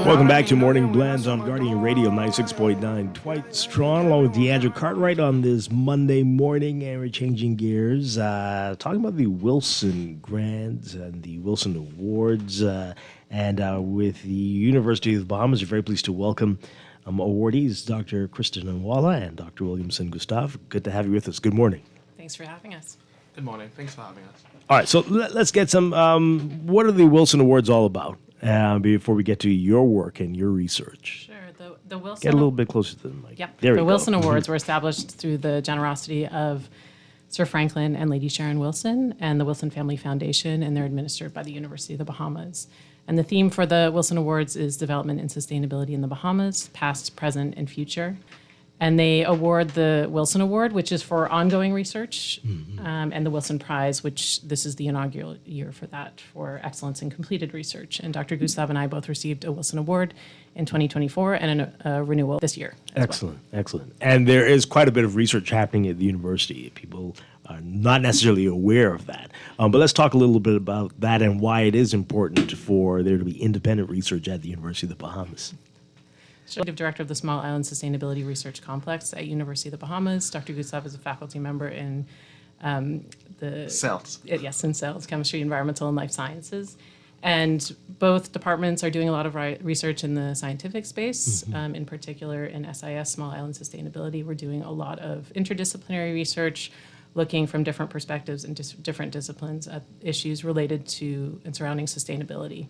Welcome back to Morning Blends on Guardian Radio 96.9. Dwight Strachan along with D'Andrew Cartwright on this Monday morning, and we're changing gears, talking about the Wilson Grants and the Wilson Awards, and with the University of the Bahamas, we're very pleased to welcome awardees Dr. Kristen Nwala and Dr. Williamson Gustav. Good to have you with us. Good morning. Thanks for having us. Good morning. Thanks for having us. All right, so let's get some, what are the Wilson Awards all about before we get to your work and your research? Sure. The Wilson... Get a little bit closer to the mic. Yep. There The we Wilson go. Awards were established through the generosity of Sir Franklin and Lady Sharon Wilson and the Wilson Family Foundation, and they're administered by the University of the Bahamas. And the theme for the Wilson Awards is Development and Sustainability in the Bahamas, Past, Present, and Future. And they award the Wilson Award, which is for ongoing research, and the Wilson Prize, which this is the inaugural year for that, for excellence in completed research. And Dr. Gustav and I both received a Wilson Award in 2024 and a renewal this year. Excellent, excellent. And there is quite a bit of research happening at the university. People are not necessarily aware of that. But let's talk a little bit about that and why it is important for there to be independent research at the University of the Bahamas. Executive Director of the Small Island Sustainability Research Complex at University of the Bahamas. Dr. Gustav is a faculty member in the... Cells. Yes, in cells, chemistry, environmental, and life sciences. And both departments are doing a lot of research in the scientific space, in particular in SIS, Small Island Sustainability. We're doing a lot of interdisciplinary research, looking from different perspectives and different disciplines at issues related to and surrounding sustainability.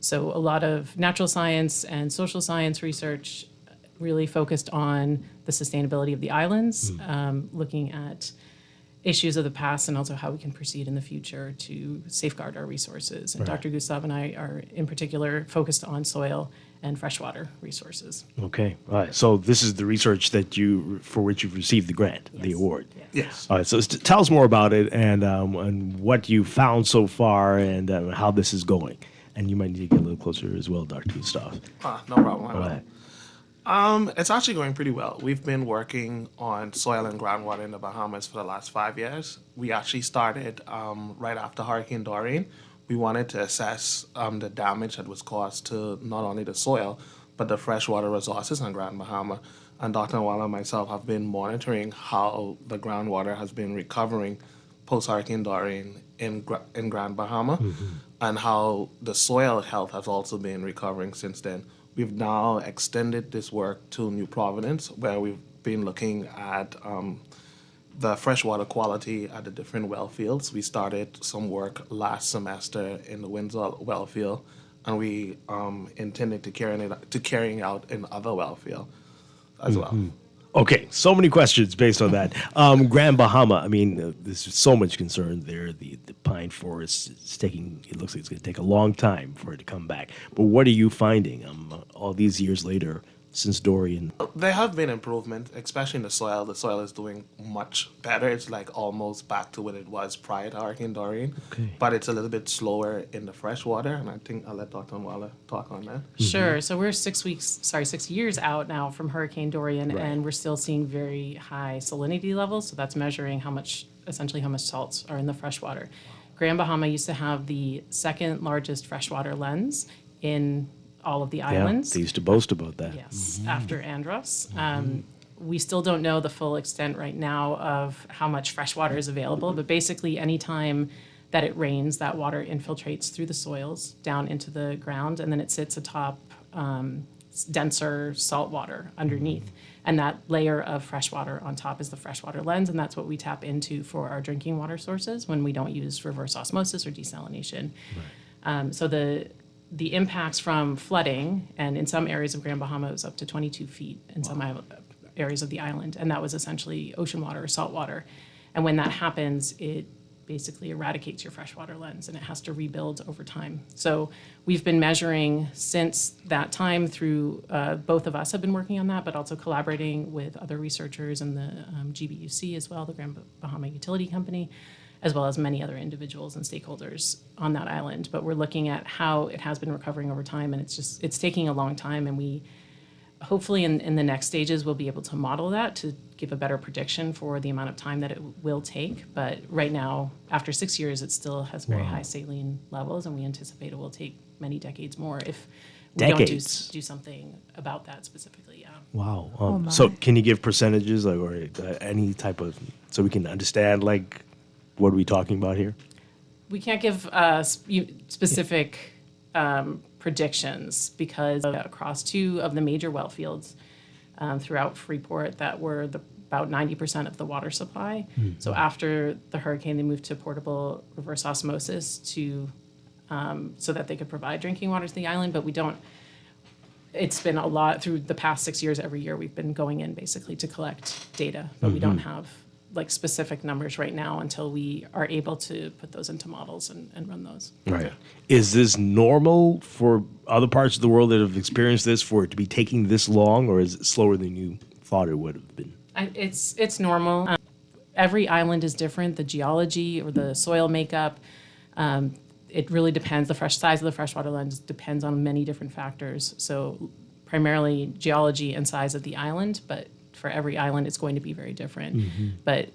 So a lot of natural science and social science research really focused on the sustainability of the islands, looking at issues of the past and also how we can proceed in the future to safeguard our resources. And Right. Dr. Gustav and I are in particular focused on soil and freshwater resources. Okay. All right. So this is the research for which you've received the grant, the award. Yes. All right. So tell us more about it and what you found so far and how this is going. And you might need to get a little closer as well, Dr. Gustav. No problem. All right. It's actually going pretty well. We've been working on soil and groundwater in the Bahamas for the last 5 years. We actually started right after Hurricane Dorian. We wanted to assess the damage that was caused to not only the soil, but the freshwater resources on Grand Bahama. And Dr. Nwala and myself have been monitoring how the groundwater has been recovering post-Hurricane Dorian in Grand Bahama, and how the soil health has also been recovering since then. We've now extended this work to New Providence, where we've been looking at the freshwater quality at the different well fields. We started some work last semester in the Windsor well field, and we intended to carrying out in other well field as well. Okay, so many questions based on that. Grand Bahama, I mean, there's so much concern there. The pine forest it looks like it's going to take a long time for it to come back. But what are you finding all these years later since Dorian? There have been improvements, especially in the soil. The soil is doing much better. It's like almost back to what it was prior to Hurricane Dorian. Okay. But it's a little bit slower in the freshwater, and I think I'll let Dr. Nwala talk on that. Sure. So we're 6 years out now from Hurricane Dorian, and we're still seeing very high salinity levels. So that's measuring essentially how much salts are in the freshwater. Grand Bahama used to have the second largest freshwater lens in all of the islands. They used to boast about that. Yes, after Andros. We still don't know the full extent right now of how much fresh water is available, but basically any time that it rains, that water infiltrates through the soils down into the ground, and then it sits atop denser salt water underneath. And that layer of fresh water on top is the freshwater lens, and that's what we tap into for our drinking water sources when we don't use reverse osmosis or desalination. So the impacts from flooding, and in some areas of Grand Bahama, it was up to 22 feet in some areas of the island, and that was essentially ocean water or salt water. And when that happens, it basically eradicates your freshwater lens, and it has to rebuild over time. So we've been measuring since that time through, both of us have been working on that, but also collaborating with other researchers and the GBUC as well, the Grand Bahama Utility Company, as well as many other individuals and stakeholders on that island. But we're looking at how it has been recovering over time, and it's taking a long time, and we hopefully in the next stages we'll be able to model that to give a better prediction for the amount of time that it will take. But right now, after 6 years, it still has very high saline levels, and we anticipate it will take many decades more if we don't do something about that specifically. Yeah. Wow. So can you give percentages or any type of, so we can understand what are we talking about here? We can't give specific predictions because across two of the major well fields throughout Freeport that were about 90% of the water supply. So after the hurricane, they moved to portable reverse osmosis so that they could provide drinking water to the island. But it's been a lot through the past 6 years. Every year we've been going in basically to collect data, but we don't have specific numbers right now until we are able to put those into models and run those. Right. Is this normal for other parts of the world that have experienced this for it to be taking this long, or is it slower than you thought it would have been? It's normal. Every island is different. The geology or the soil makeup, it really depends. The size of the freshwater lens depends on many different factors. So primarily geology and size of the island, but for every island, it's going to be very different. But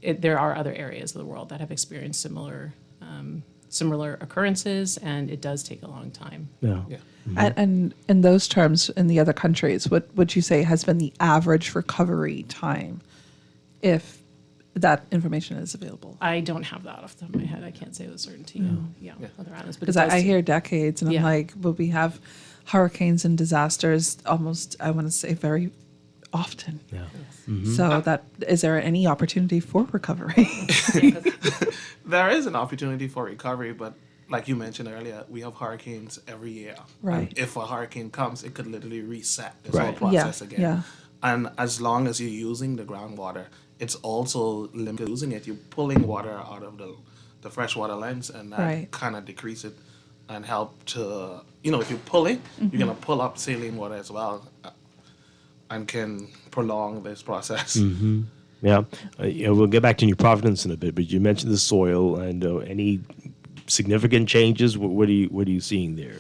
there are other areas of the world that have experienced similar occurrences, and it does take a long time. Yeah. And in those terms, in the other countries, what would you say has been the average recovery time, if that information is available? I don't have that off the top of my head. I can't say with certainty. Other islands, because I hear decades, and I'm like, well, we have hurricanes and disasters almost, I want to say, very often. Yeah. So is there any opportunity for recovery? There is an opportunity for recovery, but like you mentioned earlier, we have hurricanes every year. Right. And if a hurricane comes, it could literally reset this whole process again. Yeah. And as long as you're using the groundwater, it's also limited using it. You're pulling water out of the freshwater lens, and that kind of decreases and help to, if you pull it, you're going to pull up saline water as well and can prolong this process. Mm-hmm. Yeah. We'll get back to New Providence in a bit, but you mentioned the soil and any significant changes. What are you seeing there?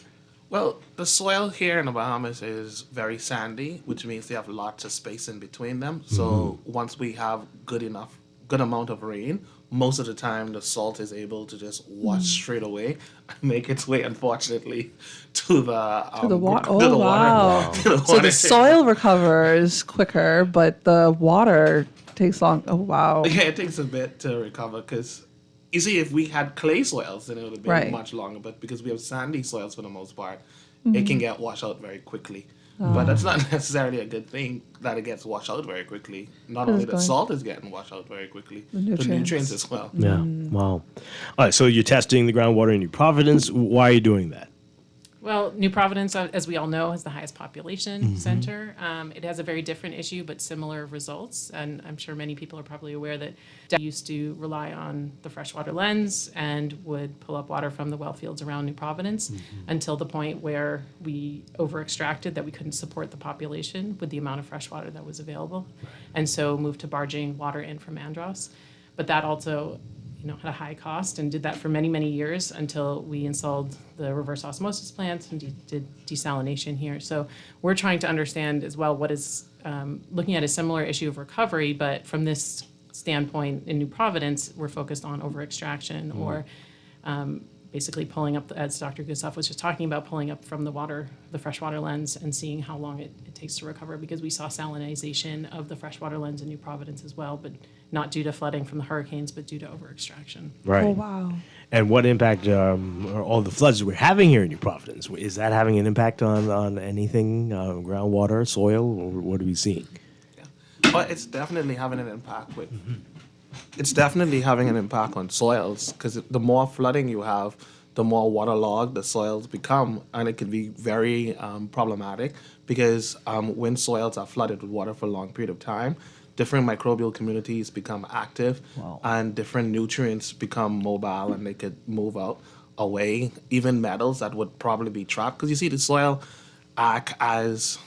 Well, the soil here in the Bahamas is very sandy, which means they have lots of space in between them. So once we have good amount of rain, most of the time the salt is able to just wash straight away and make its way, unfortunately, to the water. Oh, wow. So the soil recovers quicker, but the water takes long. Oh, wow. Yeah, it takes a bit to recover because, you see, if we had clay soils, then it would have been much longer. But because we have sandy soils for the most part, it can get washed out very quickly. But that's not necessarily a good thing that it gets washed out very quickly. Not only the salt is getting washed out very quickly, the nutrients as well. Yeah, wow. All right, so you're testing the groundwater in New Providence. Why are you doing that? Well, New Providence, as we all know, has the highest population center. It has a very different issue, but similar results. And I'm sure many people are probably aware that we used to rely on the freshwater lens and would pull up water from the well fields around New Providence until the point where we over-extracted that we couldn't support the population with the amount of fresh water that was available. And so moved to barging water in from Andros. But that also had a high cost and did that for many, many years until we installed the reverse osmosis plants and did desalination here. So we're trying to understand as well what is looking at a similar issue of recovery, but from this standpoint in New Providence, we're focused on over-extraction or basically pulling up, as Dr. Gustav was just talking about, pulling up from the water, the freshwater lens, and seeing how long it takes to recover, because we saw salinization of the freshwater lens in New Providence as well, but not due to flooding from the hurricanes, but due to over-extraction. Right. Oh, wow. And what impact are all the floods we're having here in New Providence? Is that having an impact on anything, groundwater, soil, or what are we seeing? Well, it's definitely having an impact with. It's definitely having an impact on soils because the more flooding you have, the more waterlogged the soils become, and it can be very problematic because when soils are flooded with water for a long period of time, different microbial communities become active, and different nutrients become mobile, and they could move out away. Even metals that would probably be trapped, because you see the soil act as,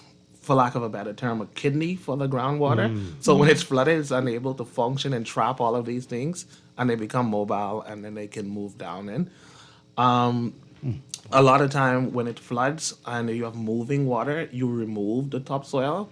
for lack of a better term, a kidney for the groundwater. So when it's flooded, it's unable to function and trap all of these things, and they become mobile, and then they can move down in. A lot of time when it floods and you have moving water, you remove the topsoil,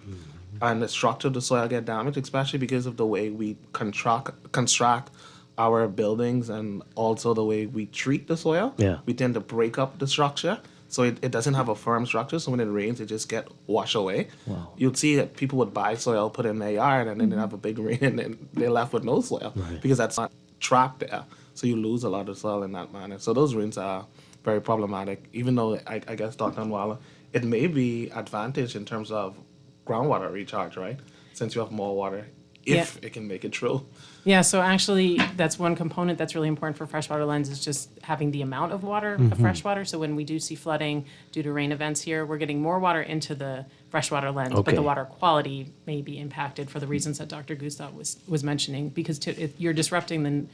and the structure of the soil get damaged, especially because of the way we construct our buildings and also the way we treat the soil. Yeah. We tend to break up the structure. So it doesn't have a firm structure, so when it rains, it just get washed away. Wow. You'd see that people would buy soil, put in their yard, and then they have a big rain, and then they're left with no soil because that's not trapped there. So you lose a lot of soil in that manner. So those rains are very problematic, even though I guess, Dr. Anwala, it may be advantage in terms of groundwater recharge, right? Since you have more water, if it can make it through. Yeah, so actually that's one component that's really important for freshwater lens is just having the amount of water, of fresh water. So when we do see flooding due to rain events here, we're getting more water into the freshwater lens, but the water quality may be impacted for the reasons that Dr. Gustav was mentioning, because you're disrupting the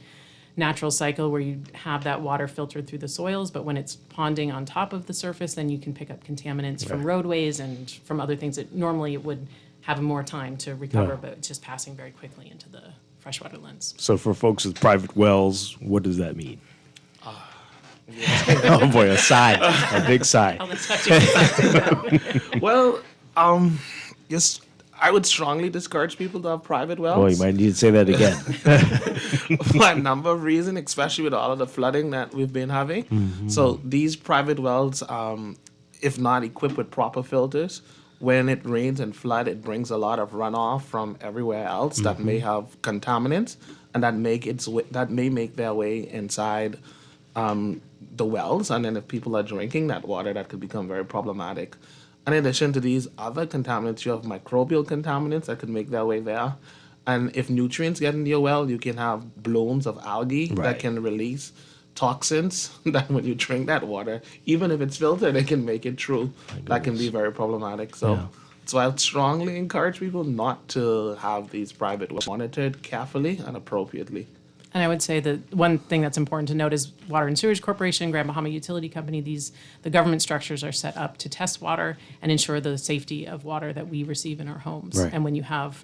natural cycle where you have that water filtered through the soils, but when it's ponding on top of the surface, then you can pick up contaminants from roadways and from other things that normally it would have more time to recover, but it's just passing very quickly into the freshwater lens. So for folks with private wells, what does that mean? Oh boy, a sigh, a big sigh. Well, yes, I would strongly discourage people to have private wells. Well, you might need to say that again. For a number of reasons, especially with all of the flooding that we've been having. So these private wells, if not equipped with proper filters, when it rains and flood, it brings a lot of runoff from everywhere else that may have contaminants, and that may make their way inside the wells. And then if people are drinking that water, that could become very problematic. In addition to these other contaminants, you have microbial contaminants that could make their way there. And if nutrients get into your well, you can have blooms of algae that can release toxins that when you drink that water, even if it's filtered, it can make it through. That can be very problematic. So I would strongly encourage people not to have these private wells monitored carefully and appropriately. And I would say that one thing that's important to note is Water and Sewage Corporation, Grand Bahama Utility Company, the government structures are set up to test water and ensure the safety of water that we receive in our homes. Right. And when you have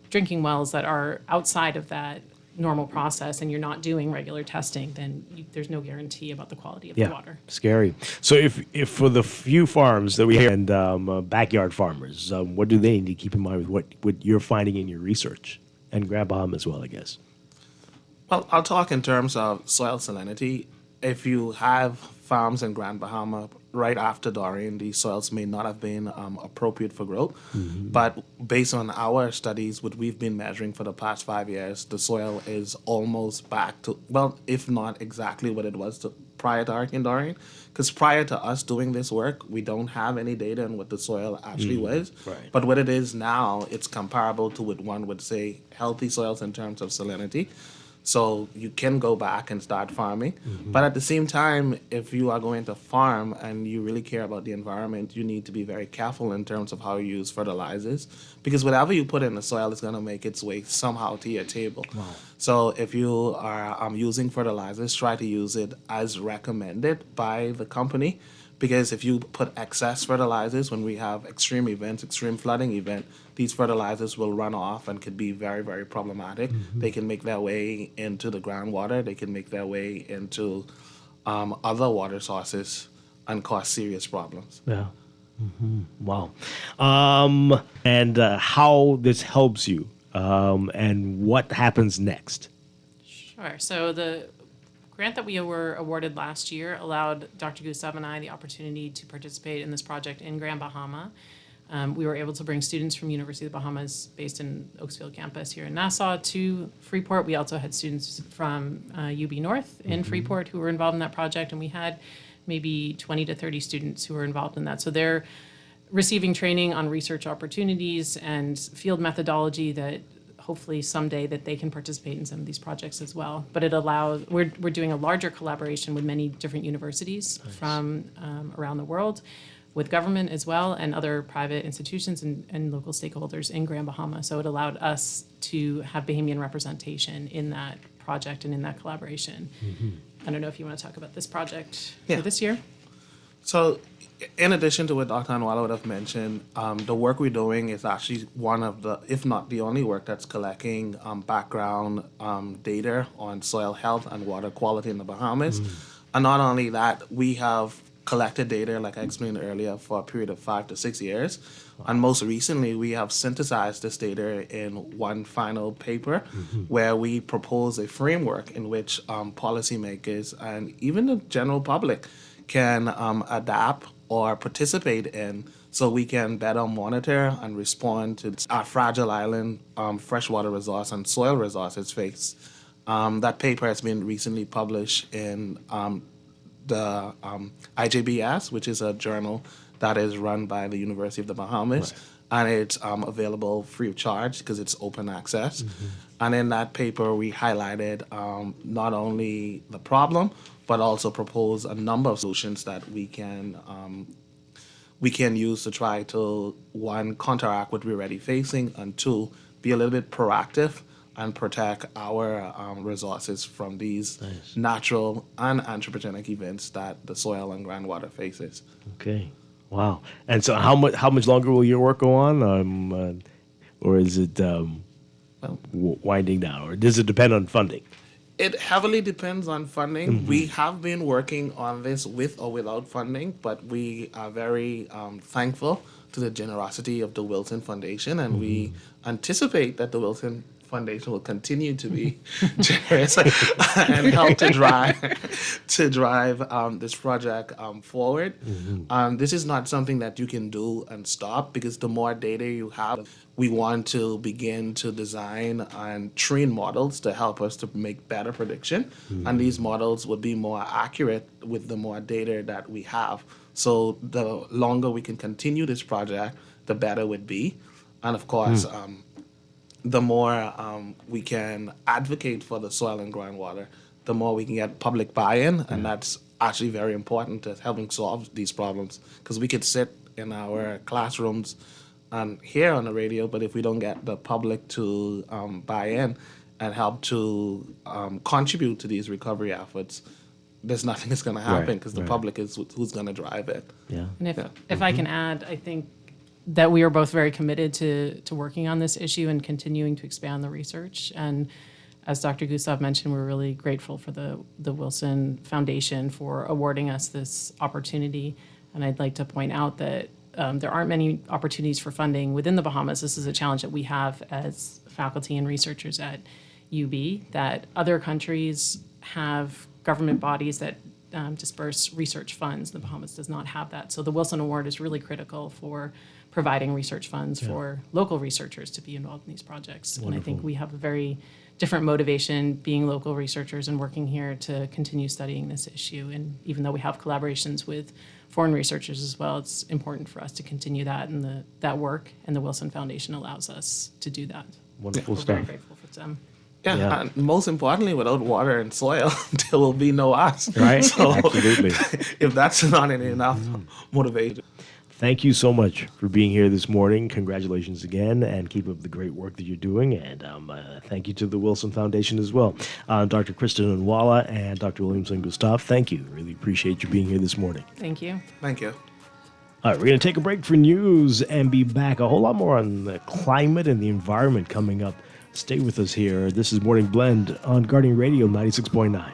drinking wells that are outside of that normal process and you're not doing regular testing, then there's no guarantee about the quality of the water. Scary. So if for the few farms that we have and backyard farmers, what do they need to keep in mind with what you're finding in your research? And Grand Bahama as well, I guess. Well, I'll talk in terms of soil salinity. If you have farms in Grand Bahama right after Dorian, these soils may not have been appropriate for growth. But based on our studies, what we've been measuring for the past 5 years, the soil is almost back to, well, if not exactly what it was prior to Hurricane Dorian. Because prior to us doing this work, we don't have any data on what the soil actually was. Right. But what it is now, it's comparable to what one would say healthy soils in terms of salinity. So you can go back and start farming. But at the same time, if you are going to farm and you really care about the environment, you need to be very careful in terms of how you use fertilizers. Because whatever you put in the soil is going to make its way somehow to your table. Wow. So if you are using fertilizers, try to use it as recommended by the company. Because if you put excess fertilizers, when we have extreme events, extreme flooding event, these fertilizers will run off and could be very, very problematic. They can make their way into the groundwater. They can make their way into other water sources and cause serious problems. Yeah. Wow. And how this helps you and what happens next? Sure. So the grant that we were awarded last year allowed Dr. Gustav and I the opportunity to participate in this project in Grand Bahama. We were able to bring students from University of the Bahamas based in Oaksfield campus here in Nassau to Freeport. We also had students from UB North in Freeport who were involved in that project, and we had maybe 20 to 30 students who were involved in that. So they're receiving training on research opportunities and field methodology that hopefully someday that they can participate in some of these projects as well. But it allows, we're doing a larger collaboration with many different universities from around the world, with government as well, and other private institutions and local stakeholders in Grand Bahama. So it allowed us to have Bahamian representation in that project and in that collaboration. I don't know if you want to talk about this project for this year. So in addition to what Dr. Anwala would have mentioned, the work we're doing is actually one of the, if not the only work that's collecting background data on soil health and water quality in the Bahamas. And not only that, we have collected data, like I explained earlier, for a period of 5 to 6 years. And most recently, we have synthesized this data in one final paper where we propose a framework in which policymakers and even the general public can adapt or participate in, so we can better monitor and respond to our fragile island freshwater resource and soil resources face. That paper has been recently published in the IJBS, which is a journal that is run by the University of the Bahamas. And it's available free of charge because it's open access. And in that paper, we highlighted not only the problem, but also propose a number of solutions that we can use to try to, one, counteract what we're already facing, and two, be a little bit proactive and protect our resources from these natural and anthropogenic events that the soil and groundwater faces. Okay. Wow. And so how much longer will your work go on? Or is it winding down? Or does it depend on funding? It heavily depends on funding. We have been working on this with or without funding, but we are very thankful to the generosity of the Wilson Foundation, and we anticipate that the Wilson Foundation will continue to be generous and help to drive this project forward. This is not something that you can do and stop, because the more data you have, we want to begin to design and train models to help us to make better prediction. And these models would be more accurate with the more data that we have. So the longer we can continue this project, the better it would be. And of course, the more we can advocate for the soil and groundwater, the more we can get public buy-in, and that's actually very important to helping solve these problems. Because we could sit in our classrooms and hear on the radio, but if we don't get the public to buy in, and help to contribute to these recovery efforts, there's nothing that's going to happen because the public is who's going to drive it. Yeah. And if I can add, I think that we are both very committed to working on this issue and continuing to expand the research. And as Dr. Gustav mentioned, we're really grateful for the Wilson Foundation for awarding us this opportunity. And I'd like to point out that there aren't many opportunities for funding within the Bahamas. This is a challenge that we have as faculty and researchers at UB, that other countries have government bodies that disperse research funds. The Bahamas does not have that. So the Wilson Award is really critical for providing research funds for local researchers to be involved in these projects. Wonderful. And I think we have a very different motivation being local researchers and working here to continue studying this issue. And even though we have collaborations with foreign researchers as well, it's important for us to continue that and that work, and the Wilson Foundation allows us to do that. Wonderful We're stuff. very grateful for them. Yeah, and most importantly, without water and soil, there will be no us. Right, So absolutely. if that's not enough motivation. Thank you so much for being here this morning. Congratulations again, and keep up the great work that you're doing. And thank you to the Wilson Foundation as well. Dr. Kristen Nwala and Dr. Williamson Gustav, thank you. Really appreciate you being here this morning. Thank you. Thank you. All right, we're going to take a break for news and be back. A whole lot more on the climate and the environment coming up. Stay with us here. This is Morning Blend on Guardian Radio 96.9.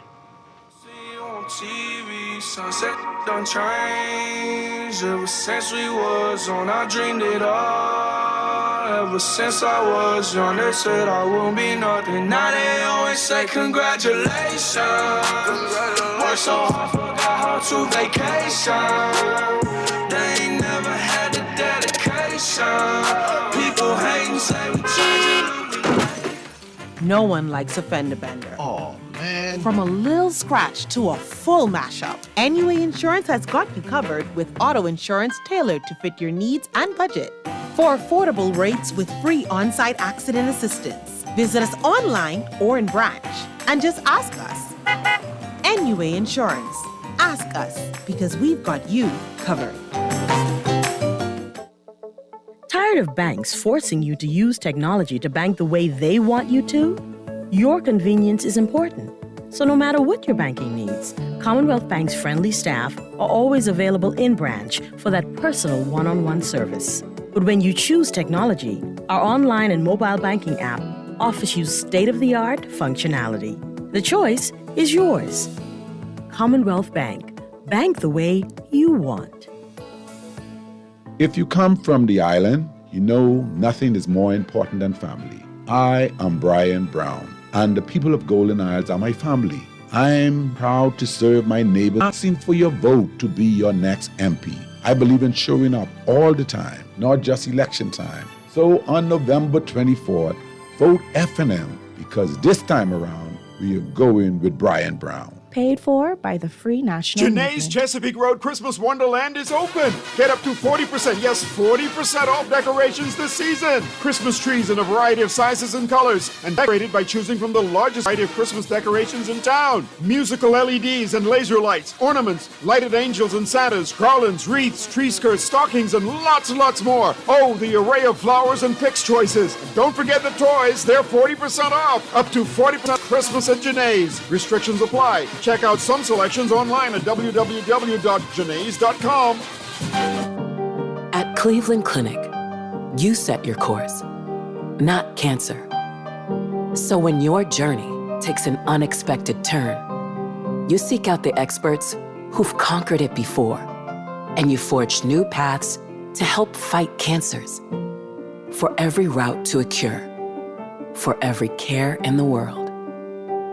TV, sunset done change. Ever since we was on, I dreamed it all. Ever since I was young, they said I wouldn't be nothing. Now they always say congratulations. Worked so hard, forgot how to vacation. They ain't never had the dedication. People hate and say we changing. No one likes a fender bender. Oh, man. From a little scratch to a full mashup, NUA Insurance has got you covered with auto insurance tailored to fit your needs and budget. For affordable rates with free on-site accident assistance, visit us online or in branch and just ask us. NUA Insurance. Ask us because we've got you covered. Tired of banks forcing you to use technology to bank the way they want you to? Your convenience is important. So no matter what your banking needs, Commonwealth Bank's friendly staff are always available in branch for that personal one-on-one service. But when you choose technology, our online and mobile banking app offers you state-of-the-art functionality. The choice is yours. Commonwealth Bank. Bank the way you want. If you come from the island, you know nothing is more important than family. I am Brian Brown, and the people of Golden Isles are my family. I'm proud to serve my neighbors, asking for your vote to be your next MP. I believe in showing up all the time, not just election time. So on November 24th, vote F&M, because this time around, we are going with Brian Brown. Paid for by the Free National Janae's Movement. Chesapeake Road Christmas Wonderland is open. Get up to 40%, yes, 40% off decorations this season. Christmas trees in a variety of sizes and colors, and decorated by choosing from the largest variety of Christmas decorations in town. Musical LEDs and laser lights, ornaments, lighted angels and Santas, garlands, wreaths, tree skirts, stockings, and lots more. Oh, the array of flowers and picks choices. And don't forget the toys, they're 40% off. Up to 40% Christmas at Janae's. Restrictions apply. Check out some selections online at www.janaes.com. At Cleveland Clinic, you set your course, not cancer. So when your journey takes an unexpected turn, you seek out the experts who've conquered it before, and you forge new paths to help fight cancers. For every route to a cure, for every care in the world.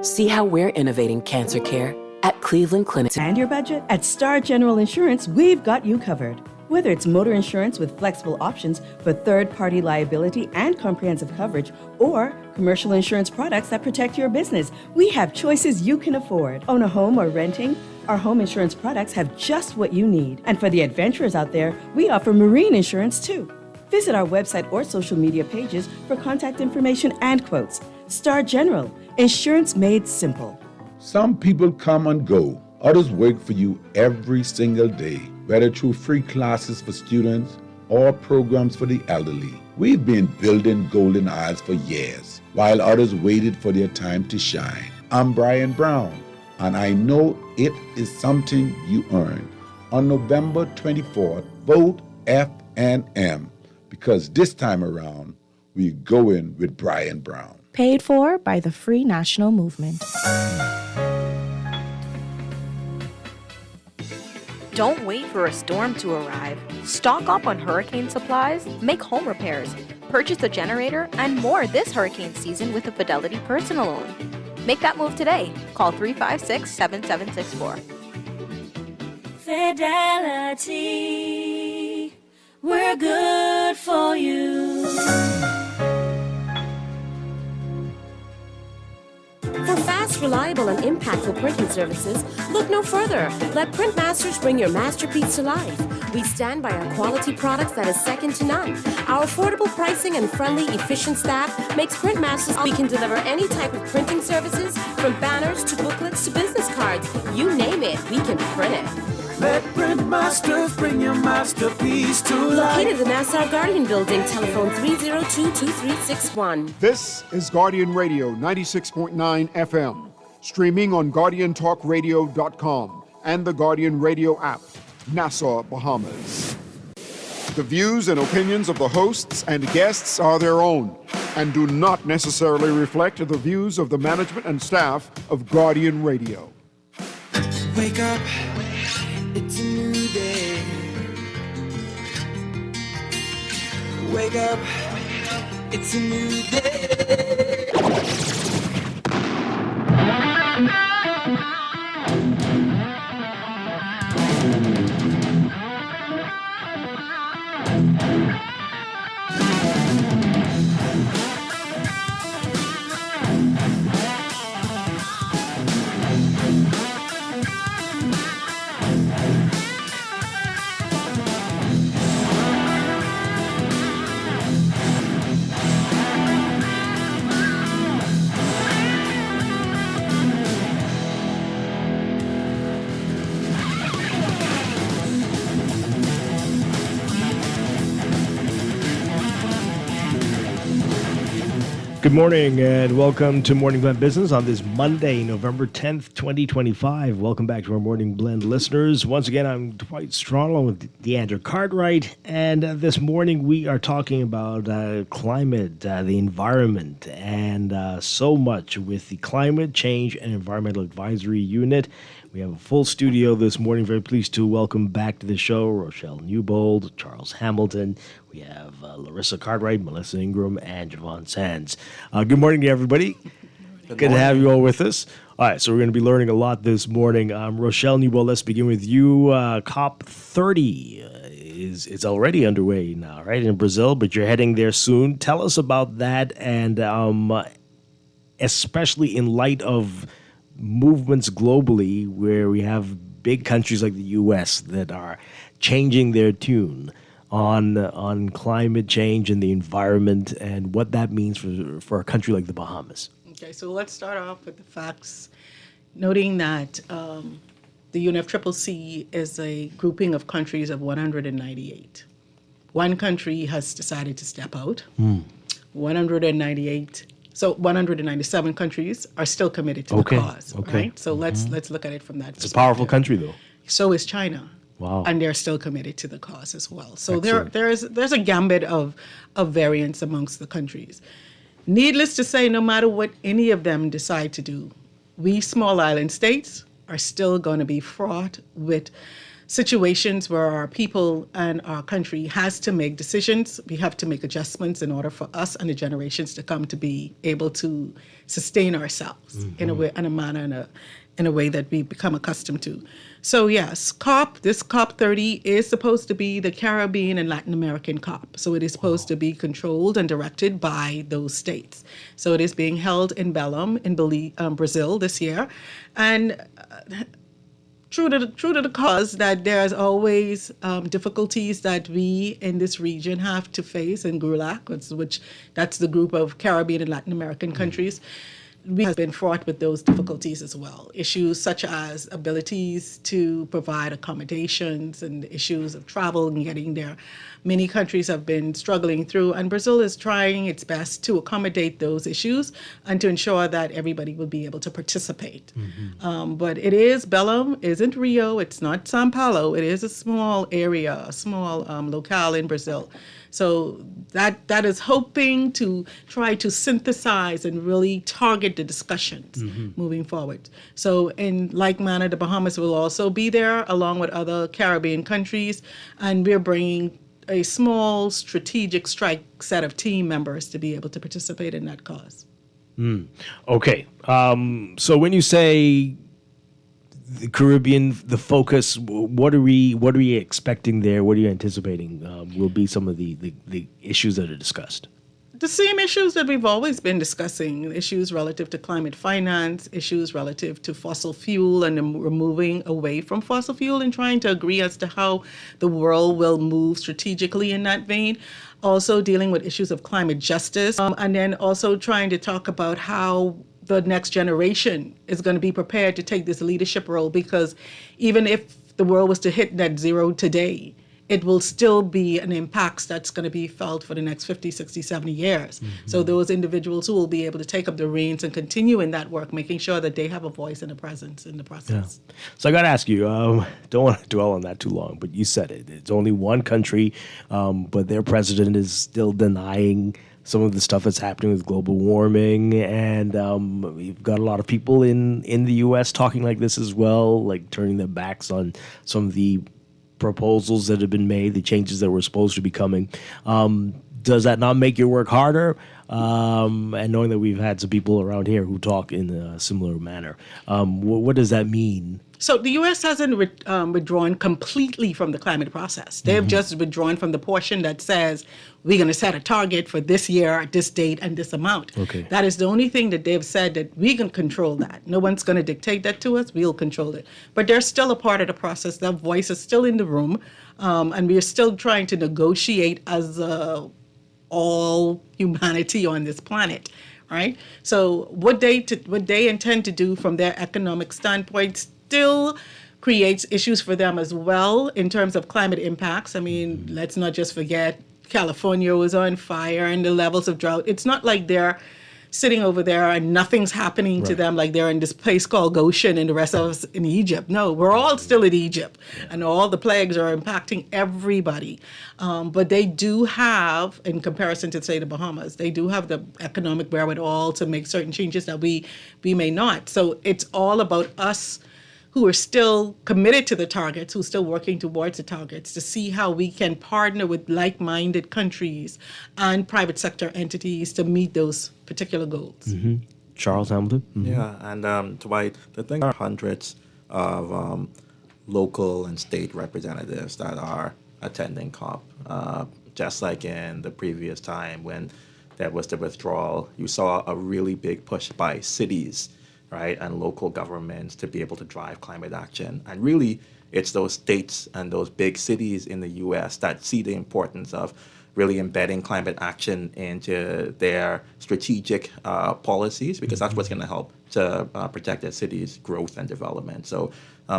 See how we're innovating cancer care at Cleveland Clinic. And your budget? At Star General Insurance, we've got you covered. Whether it's motor insurance with flexible options for third-party liability and comprehensive coverage, or commercial insurance products that protect your business, we have choices you can afford. Own a home or renting? Our home insurance products have just what you need. And for the adventurers out there, we offer marine insurance too. Visit our website or social media pages for contact information and quotes. Star General, insurance made simple. Some people come and go. Others work for you every single day, whether through free classes for students or programs for the elderly. We've been building Golden Isles for years, while others waited for their time to shine. I'm Brian Brown, and I know it is something you earned. On November 24th, vote F&M, because this time around, we're going with Brian Brown. Paid for by the Free National Movement. Don't wait for a storm to arrive. Stock up on hurricane supplies, make home repairs, purchase a generator, and more this hurricane season with a Fidelity personal loan. Make that move today. Call 356-7764. Fidelity, we're good for you. For fast, reliable, and impactful printing services, look no further. Let Printmasters bring your masterpiece to life. We stand by our quality products that is second to none. Our affordable pricing and friendly, efficient staff makes Printmasters. We can deliver any type of printing services, from banners to booklets to business cards. You name it, we can print it. Let Printmasters bring your masterpiece to life. Located in the Nassau Guardian Building, telephone 302-2361. This is Guardian Radio 96.9 FM, streaming on GuardianTalkRadio.com and the Guardian Radio app, Nassau, Bahamas. The views and opinions of the hosts and guests are their own and do not necessarily reflect the views of the management and staff of Guardian Radio. Wake up, it's a new day. Wake up, it's a new day. Good morning and welcome to Morning Blend Business on this Monday, November 10th, 2025. Welcome back to our Morning Blend listeners. Once again, I'm Dwight along with DeAndre Cartwright, and this morning we are talking about climate, the environment, and so much with the Climate Change and Environmental Advisory Unit. We have a full studio this morning. Very pleased to welcome back to the show Rochelle Newbold, Charles Hamilton. We have Larissa Cartwright, Melissa Ingraham, and Jervon Sands. Good morning, everybody. Good to have you all with us. All right, so we're going to be learning a lot this morning. Rochelle Newbold, let's begin with you. COP30 is already underway now, right, in Brazil, but you're heading there soon. Tell us about that, and especially in light of movements globally where we have big countries like the U.S. that are changing their tune on climate change and the environment and what that means for a country like the Bahamas. Okay, so let's start off with the facts, noting that the UNFCCC is a grouping of countries of 198. One country has decided to step out. 197 countries are still committed to the cause, right? So let's look at it from that perspective. It's a powerful country, though. So is China. Wow. And they're still committed to the cause as well. So there's a gambit of variance amongst the countries. Needless to say, no matter what any of them decide to do, we small island states are still going to be fraught with situations where our people and our country has to make decisions. We have to make adjustments in order for us and the generations to come to be able to sustain ourselves in a way, in a manner, in a way that we become accustomed to. So yes, this COP30 is supposed to be the Caribbean and Latin American COP. So it is supposed to be controlled and directed by those states. So it is being held in Belém in Brazil this year. And true to the cause that there's always difficulties that we in this region have to face in GRULAC, which that's the group of Caribbean and Latin American countries. we have been fraught with those difficulties as well. Issues such as abilities to provide accommodations and issues of travel and getting there. Many countries have been struggling through, and Brazil is trying its best to accommodate those issues and to ensure that everybody will be able to participate. But it is, Belém isn't Rio, it's not São Paulo, it is a small area, a small locale in Brazil. So that is hoping to try to synthesize and really target the discussions moving forward. So in like manner, the Bahamas will also be there along with other Caribbean countries, and we're bringing a small strategic strike set of team members to be able to participate in that cause. Okay. So when you say the Caribbean, the focus, what are we expecting there? What are you anticipating will be some of the issues that are discussed? The same issues that we've always been discussing, issues relative to climate finance, issues relative to fossil fuel and we're moving away from fossil fuel and trying to agree as to how the world will move strategically in that vein. Also dealing with issues of climate justice, and then also trying to talk about how the next generation is going to be prepared to take this leadership role, because even if the world was to hit net zero today, it will still be an impact that's going to be felt for the next 50, 60, 70 years. So those individuals who will be able to take up the reins and continue in that work, making sure that they have a voice and a presence in the process. Yeah. So I got to ask you, don't want to dwell on that too long, but you said it. It's only one country, but their president is still denying some of the stuff that's happening with global warming, and we've got a lot of people in the U.S. talking like this as well, like turning their backs on some of the proposals that have been made, the changes that were supposed to be coming. Does that not make your work harder? And knowing that we've had some people around here who talk in a similar manner, what does that mean? So the U.S. hasn't withdrawn completely from the climate process. They've just withdrawn from the portion that says we're going to set a target for this year at this date and this amount. Okay. That is the only thing that they've said, that we can control that. No one's going to dictate that to us. We'll control it. But they're still a part of the process. Their voice is still in the room, and we are still trying to negotiate as all humanity on this planet. Right? So what they intend to do from their economic standpoint still creates issues for them as well in terms of climate impacts. I mean, let's not just forget California was on fire and the levels of drought. It's not like they're sitting over there and nothing's happening to them, like they're in this place called Goshen and the rest of us in Egypt. No, we're all still in Egypt, and all the plagues are impacting everybody. But they do have, in comparison to, say, the Bahamas, they do have the economic wherewithal to make certain changes that we may not. So it's all about us who are still committed to the targets, who are still working towards the targets, to see how we can partner with like-minded countries and private sector entities to meet those particular goals. Charles Hamilton? Yeah, and Dwight, the thing are hundreds of local and state representatives that are attending COP. Just like in the previous time when there was the withdrawal, you saw a really big push by cities, right, and local governments to be able to drive climate action. And really, it's those states and those big cities in the U.S. that see the importance of really embedding climate action into their strategic policies, because that's what's going to help to protect their cities' growth and development. So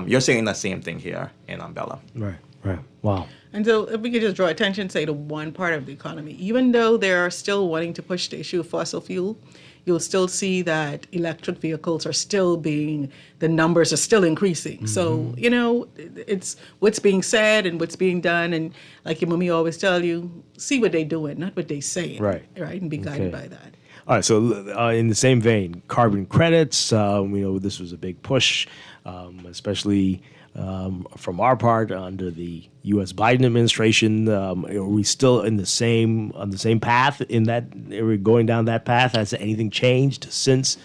you're saying the same thing here in Belém. Right. Wow. And so if we could just draw attention, say, to one part of the economy, even though they're still wanting to push the issue of fossil fuel, you'll still see that electric vehicles are still the numbers are still increasing. So, it's what's being said and what's being done. And like your mommy always tell you, see what they doing, not what they saying. Right. And be guided by that. All right, so in the same vein, carbon credits, this was a big push, especially from our part under the U.S. Biden administration. Are we still on the same path? Are we going down that path? Has anything changed since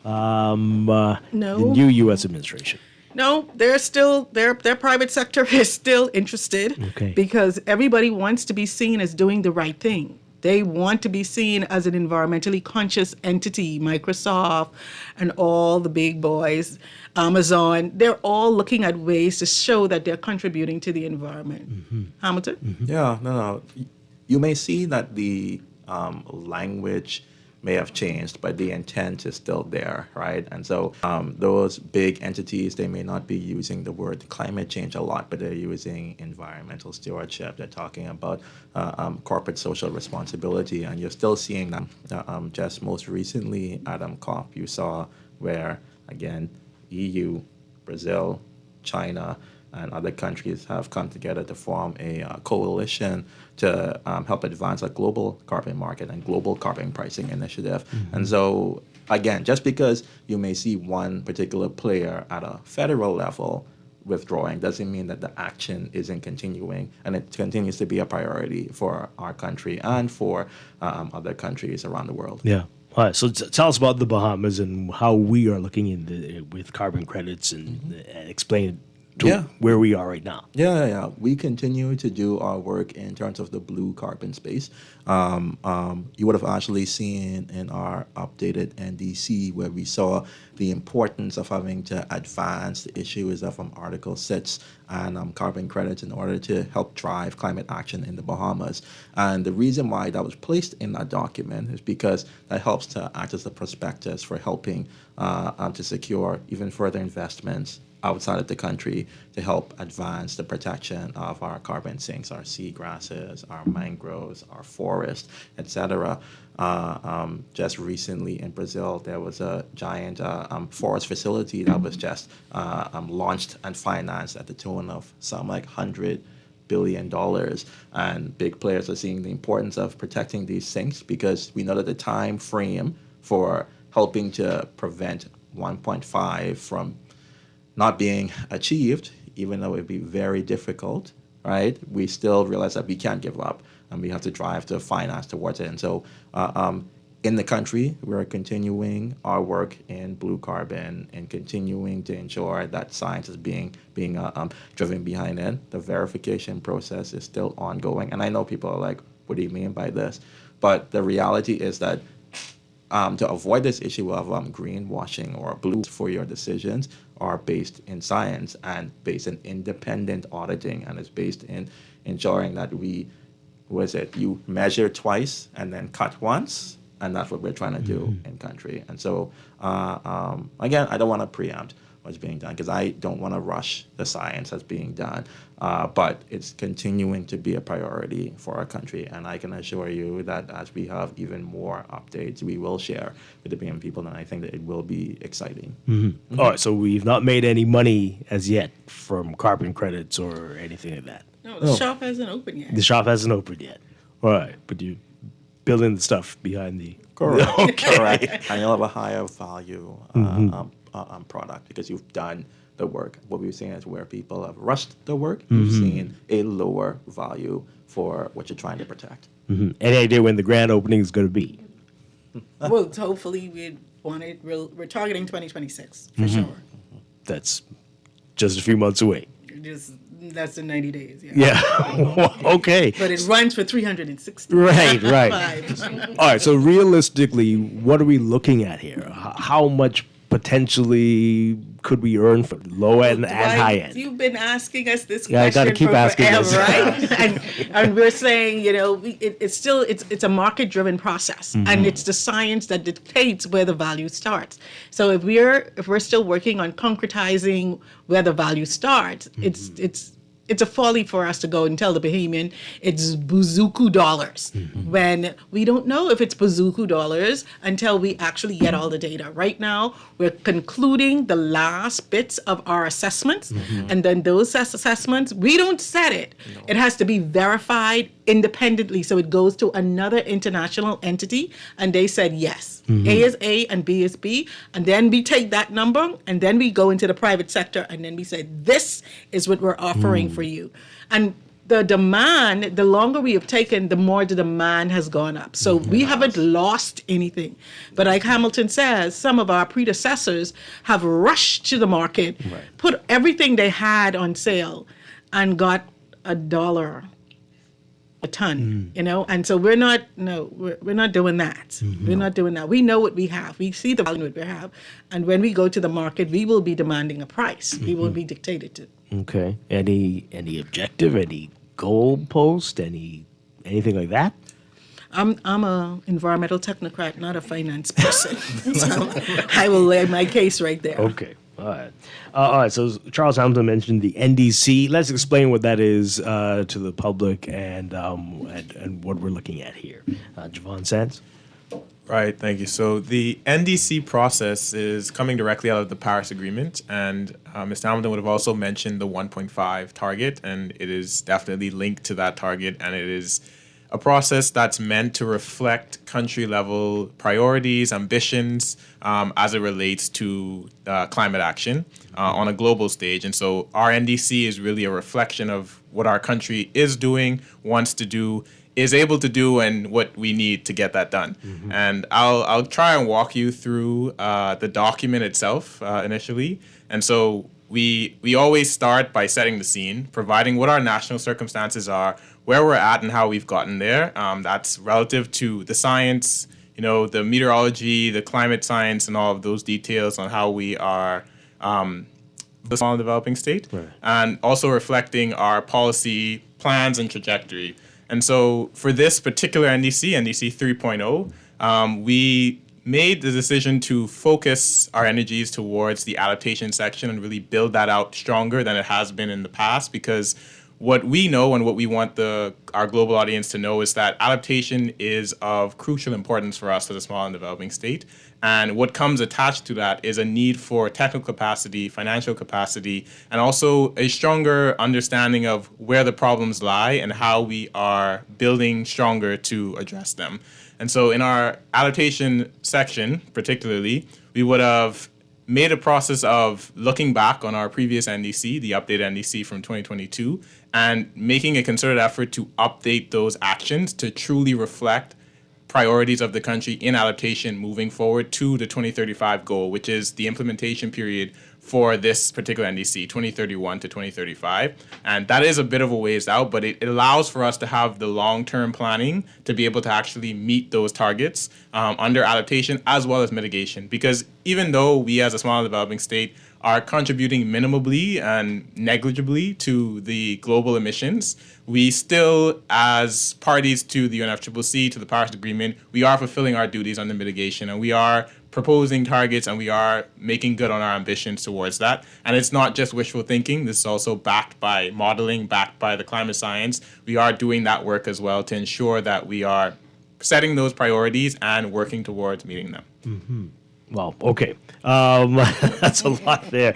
the new U.S. administration? No, they're still their private sector is still interested, because everybody wants to be seen as doing the right thing. They want to be seen as an environmentally conscious entity. Microsoft and all the big boys, Amazon, they're all looking at ways to show that they're contributing to the environment. Hamilton? Yeah, no. You may see that the language may have changed, but the intent is still there, right? And so those big entities, they may not be using the word climate change a lot, but they're using environmental stewardship. They're talking about corporate social responsibility, and you're still seeing them. Just most recently at COP, you saw where, again, EU, Brazil, China, and other countries have come together to form a coalition to help advance a global carbon market and global carbon pricing initiative. And so, again, just because you may see one particular player at a federal level withdrawing doesn't mean that the action isn't continuing, and it continues to be a priority for our country and for other countries around the world. Yeah. All right. So tell us about the Bahamas and how we are looking with carbon credits and explain where we are right now. Yeah. We continue to do our work in terms of the blue carbon space. You would have actually seen in our updated NDC where we saw the importance of having to advance the issues of Article 6 and carbon credits in order to help drive climate action in the Bahamas. And the reason why that was placed in that document is because that helps to act as a prospectus for helping to secure even further investments outside of the country to help advance the protection of our carbon sinks, our seagrasses, our mangroves, our forests, etc. Just recently in Brazil, there was a giant forest facility that was just launched and financed at the tune of some like $100 billion. And big players are seeing the importance of protecting these sinks because we know that the time frame for helping to prevent 1.5 from not being achieved, even though it would be very difficult, right? We still realize that we can't give up and we have to drive to finance towards it. And so in the country, we're continuing our work in blue carbon and continuing to ensure that science is being driven behind it. The verification process is still ongoing. And I know people are like, what do you mean by this? But the reality is that to avoid this issue of greenwashing or blue for your decisions are based in science and based in independent auditing, and is based in ensuring that you measure twice and then cut once, and that's what we're trying to do in country. And so, again, I don't want to preempt what's being done because I don't want to rush the science that's being done, but it's continuing to be a priority for our country. And I can assure you that as we have even more updates, we will share with the BM people, and I think that it will be exciting. All right, so we've not made any money as yet from carbon credits or anything like that. No, the shop hasn't opened yet. The shop hasn't opened yet. All right, but you building the stuff behind the... Correct. Okay. Correct. And you'll have a higher value product because you've done the work. What we've seen is where people have rushed the work, you've seen a lower value for what you're trying to protect. Any idea when the grand opening is going to be? Well, hopefully we're targeting 2026 for sure. That's just a few months away. Just less than 90 days. Yeah. Okay. But it runs for 360. Right. All right. So realistically, what are we looking at here? How much potentially could we earn for low end and high end? You've been asking us this I got to question keep for asking forever, this. right? and we're saying, it's a market driven process, and it's the science that dictates where the value starts. So if we're still working on concretizing where the value starts, it's a folly for us to go and tell the Bahamian it's buzuku dollars when we don't know if it's buzuku dollars until we actually get all the data. Right now, we're concluding the last bits of our assessments, and then those assessments, we don't set it. No. It has to be verified independently, so it goes to another international entity, and they said yes. A is A and B is B, and then we take that number, and then we go into the private sector, and then we say, this is what we're offering for you. And the demand, the longer we have taken, the more the demand has gone up. So we haven't lost anything. But like Hamilton says, some of our predecessors have rushed to the market, put everything they had on sale, and got $1 a ton, and so we're not doing that. We're not doing that. We know what we have. We see the value of what we have, and when we go to the market, we will be demanding a price. We will be dictated to. Okay. Any objective? Any goal post? Anything like that? I'm a environmental technocrat, not a finance person. So I will lay my case right there. Okay. All right. All right. So Charles Hamilton mentioned the NDC. Let's explain what that is to the public and what we're looking at here. Jervon Sands. Right. Thank you. So the NDC process is coming directly out of the Paris Agreement, and Mr. Hamilton would have also mentioned the 1.5 target, and it is definitely linked to that target, and it is a process that's meant to reflect country-level priorities, ambitions, as it relates to climate action on a global stage. And so our NDC is really a reflection of what our country is doing, wants to do, is able to do, and what we need to get that done. Mm-hmm. And I'll try and walk you through the document itself initially. And so we always start by setting the scene, providing what our national circumstances are, where we're at and how we've gotten there. That's relative to the science, the meteorology, the climate science, and all of those details on how we are the small and developing state, right. And also reflecting our policy plans and trajectory. And so for this particular NDC 3.0, we made the decision to focus our energies towards the adaptation section and really build that out stronger than it has been in the past, because what we know and what we want our global audience to know is that adaptation is of crucial importance for us as a small and developing state. And what comes attached to that is a need for technical capacity, financial capacity, and also a stronger understanding of where the problems lie and how we are building stronger to address them. And so in our adaptation section, particularly, we would have made a process of looking back on our previous NDC, the updated NDC from 2022, and making a concerted effort to update those actions to truly reflect priorities of the country in adaptation moving forward to the 2035 goal, which is the implementation period for this particular NDC, 2031 to 2035. And that is a bit of a ways out, but it allows for us to have the long-term planning to be able to actually meet those targets under adaptation as well as mitigation. Because even though we as a small and developing state are contributing minimally and negligibly to the global emissions, we still, as parties to the UNFCCC, to the Paris Agreement, we are fulfilling our duties under mitigation, and we are proposing targets, and we are making good on our ambitions towards that. And it's not just wishful thinking. This is also backed by modeling, backed by the climate science. We are doing that work as well to ensure that we are setting those priorities and working towards meeting them. Mm-hmm. Well, okay. That's a lot there.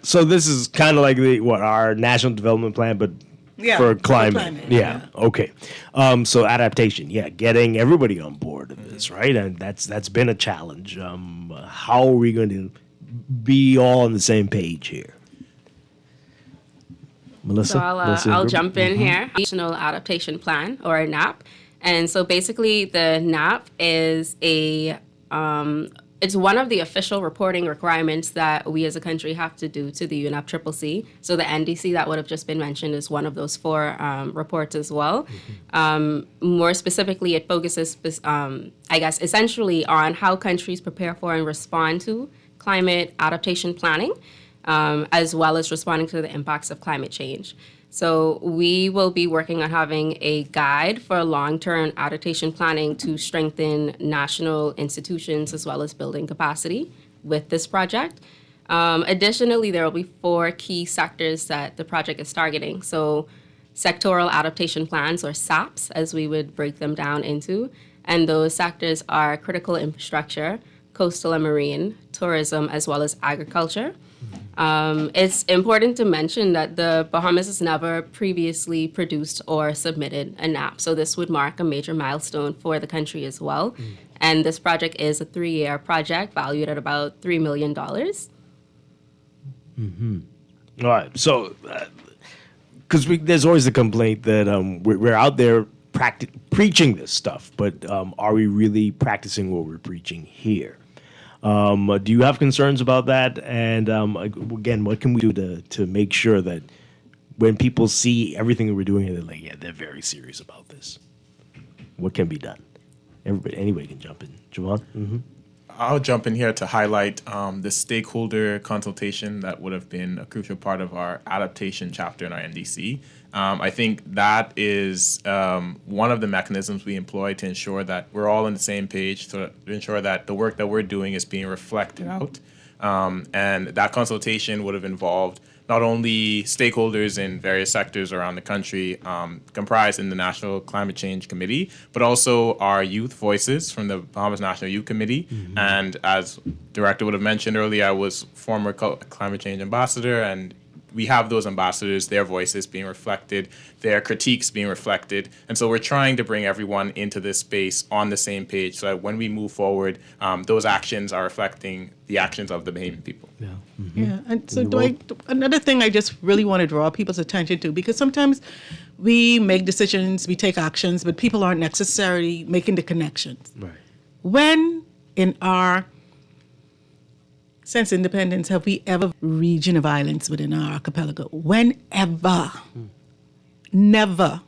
So this is kind of like our national development plan, but for climate. Yeah. Okay. So adaptation. Yeah. Getting everybody on board of this, right? And that's been a challenge. How are we going to be all on the same page here? Melissa? So I'll jump in here. National Adaptation Plan, or NAP. And so basically the NAP is it's one of the official reporting requirements that we as a country have to do to the UNFCCC. So the NDC that would have just been mentioned is one of those 4 reports as well. Mm-hmm. More specifically, it focuses, essentially on how countries prepare for and respond to climate adaptation planning, as well as responding to the impacts of climate change. So we will be working on having a guide for long-term adaptation planning to strengthen national institutions as well as building capacity with this project. Additionally, there will be 4 key sectors that the project is targeting. So sectoral adaptation plans, or SAPs, as we would break them down into. And those sectors are critical infrastructure, coastal and marine, tourism, as well as agriculture. It's important to mention that the Bahamas has never previously produced or submitted a NAP, so this would mark a major milestone for the country as well. Mm. And this project is a 3-year project valued at about $3 million. Mm-hmm. All right, so because there's always the complaint that we're out there preaching this stuff, but are we really practicing what we're preaching here? Do you have concerns about that? And again, what can we do to make sure that when people see everything that we're doing, they're like, yeah, they're very serious about this? What can be done? Anybody can jump in. Jervon? I'll jump in here to highlight the stakeholder consultation that would have been a crucial part of our adaptation chapter in our NDC. I think that is one of the mechanisms we employ to ensure that we're all on the same page, to ensure that the work that we're doing is being reflected out. And that consultation would have involved not only stakeholders in various sectors around the country comprised in the National Climate Change Committee, but also our youth voices from the Bahamas National Youth Committee. Mm-hmm. And as Director would have mentioned earlier, I was former climate change ambassador, and we have those ambassadors, their voices being reflected, their critiques being reflected. And so we're trying to bring everyone into this space on the same page so that when we move forward, those actions are reflecting the actions of the Bahamian people. Yeah. Mm-hmm. Yeah. And so Dwight, another thing I just really want to draw people's attention to, because sometimes we make decisions, we take actions, but people aren't necessarily making the connections. Right. When in our since independence, have we ever region of islands within our archipelago? Whenever. Never.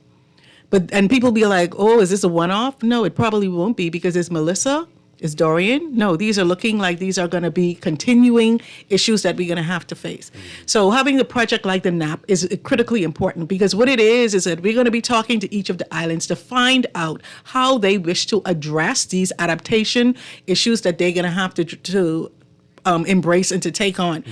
And people be like, oh, is this a one-off? No, it probably won't be, because it's Melissa, it's Dorian. No, these are looking like these are going to be continuing issues that we're going to have to face. So having a project like the NAP is critically important, because what it is that we're going to be talking to each of the islands to find out how they wish to address these adaptation issues that they're going to have to embrace and to take on.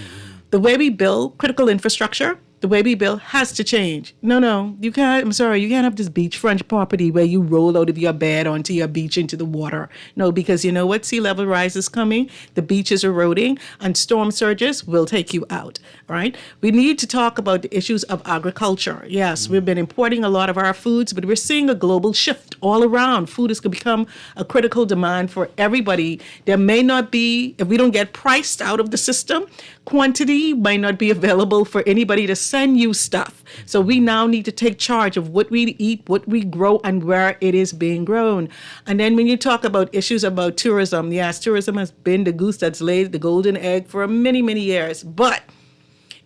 The way we build critical infrastructure, the way we build has to change. No, you can't. I'm sorry, you can't have this beachfront property where you roll out of your bed onto your beach into the water. No, because you know what? Sea level rise is coming, the beach is eroding, and storm surges will take you out, right? We need to talk about the issues of agriculture. Yes, we've been importing a lot of our foods, but we're seeing a global shift all around. Food is going to become a critical demand for everybody. There may not be, if we don't get priced out of the system, quantity might not be available for anybody to send you stuff. So we now need to take charge of what we eat, what we grow, and where it is being grown. And then when you talk about issues about tourism, yes, tourism has been the goose that's laid the golden egg for many, many years. But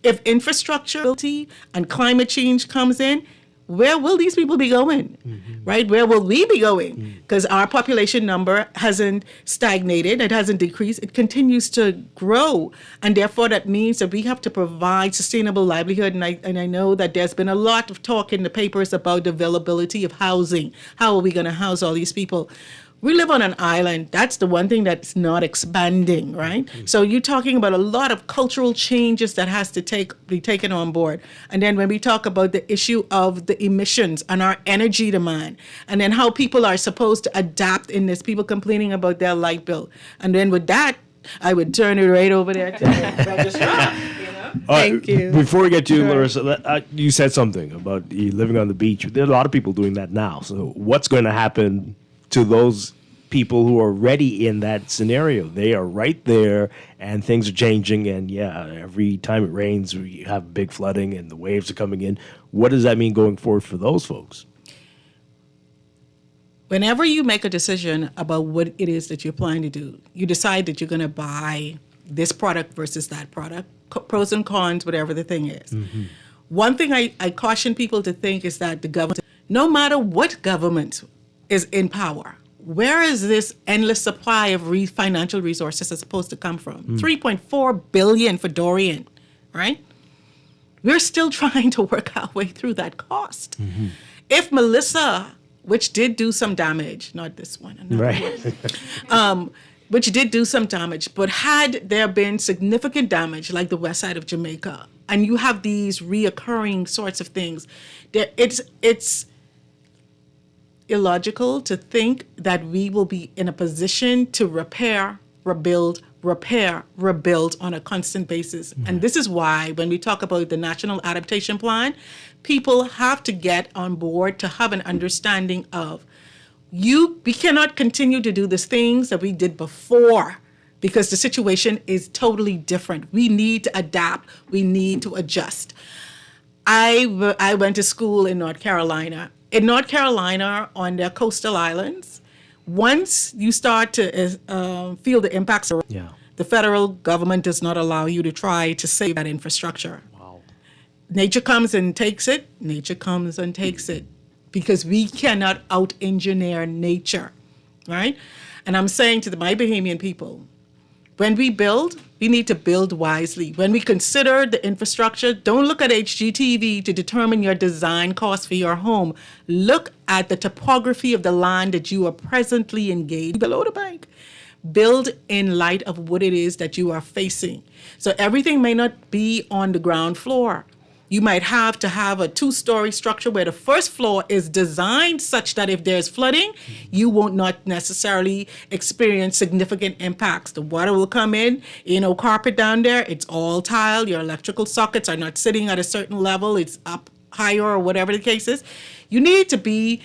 if infrastructure and climate change comes in, where will these people be going, right? Where will we be going? Because our population number hasn't stagnated, it hasn't decreased, it continues to grow. And therefore that means that we have to provide sustainable livelihood. And I know that there's been a lot of talk in the papers about the availability of housing. How are we gonna house all these people? We live on an island. That's the one thing that's not expanding, right? So you're talking about a lot of cultural changes that has to be taken on board. And then when we talk about the issue of the emissions and our energy demand, and then how people are supposed to adapt in this, people complaining about their light bill. And then with that, I would turn it right over there to the Registrar. Thank you. Before we get to you, Larissa, you said something about you living on the beach. There are a lot of people doing that now. So what's going to happen to those people who are already in that scenario? They are right there, and things are changing. And yeah, every time it rains, we have big flooding, and the waves are coming in. What does that mean going forward for those folks? Whenever you make a decision about what it is that you're planning to do, you decide that you're going to buy this product versus that product, pros and cons, whatever the thing is. One thing I caution people to think is that the government, no matter what government is in power, where is this endless supply of financial resources supposed to come from? $3.4 billion for Dorian, right? We're still trying to work our way through that cost. If Melissa, which did do some damage, not this one, right? Which did do some damage, but had there been significant damage, like the west side of Jamaica, and you have these reoccurring sorts of things, it's illogical to think that we will be in a position to repair, rebuild on a constant basis. And this is why when we talk about the National Adaptation Plan, people have to get on board to have an understanding of we cannot continue to do these things that we did before, because the situation is totally different. We need to adapt. We need to adjust. I went to school in North Carolina. In North Carolina, on their coastal islands, once you start to feel the impacts, the federal government does not allow you to try to save that infrastructure. Wow. Nature comes and takes it. Nature comes and takes it, because we cannot out-engineer nature, right? And I'm saying to my Bahamian people, When we build, we need to build wisely. When we consider the infrastructure, don't look at HGTV to determine your design cost for your home. Look at the topography of the land that you are presently engaged below the bank. Build in light of what it is that you are facing. So everything may not be on the ground floor. You might have to have a 2-story structure where the first floor is designed such that if there's flooding, you won't not necessarily experience significant impacts. The water will come in, carpet down there, it's all tile, your electrical sockets are not sitting at a certain level, it's up higher or whatever the case is. You need to be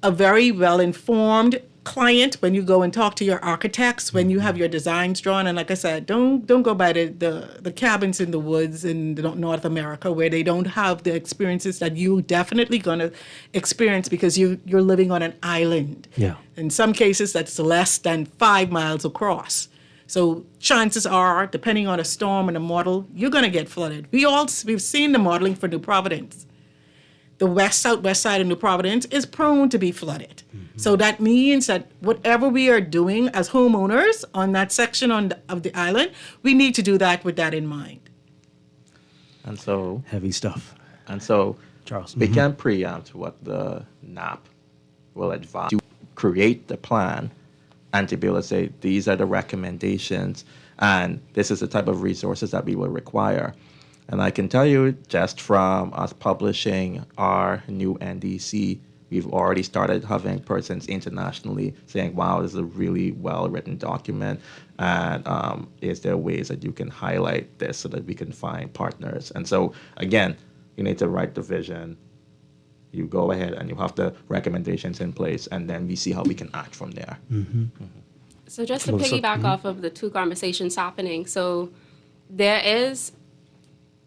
a very well-informed client when you go and talk to your architects, when you have your designs drawn. And like I said, don't go by the cabins in the woods in North America where they don't have the experiences that you definitely gonna experience because you're living on an island. Yeah. In some cases, that's less than 5 miles across. So chances are, depending on a storm and a model, you're gonna get flooded. We've seen the modeling for New Providence. The southwest side of New Providence is prone to be flooded. So that means that whatever we are doing as homeowners on that section of the island, we need to do that with that in mind. And so heavy stuff. And so Charles, we can preempt what the NAP will advise to create the plan and to be able to say these are the recommendations and this is the type of resources that we will require. And I can tell you just from us publishing our new NDC, we've already started having persons internationally saying, wow, this is a really well-written document. And is there ways that you can highlight this so that we can find partners? And so, again, you need to write the vision. You go ahead and you have the recommendations in place, and then we see how we can act from there. So just to piggyback off of the two conversations happening, so there is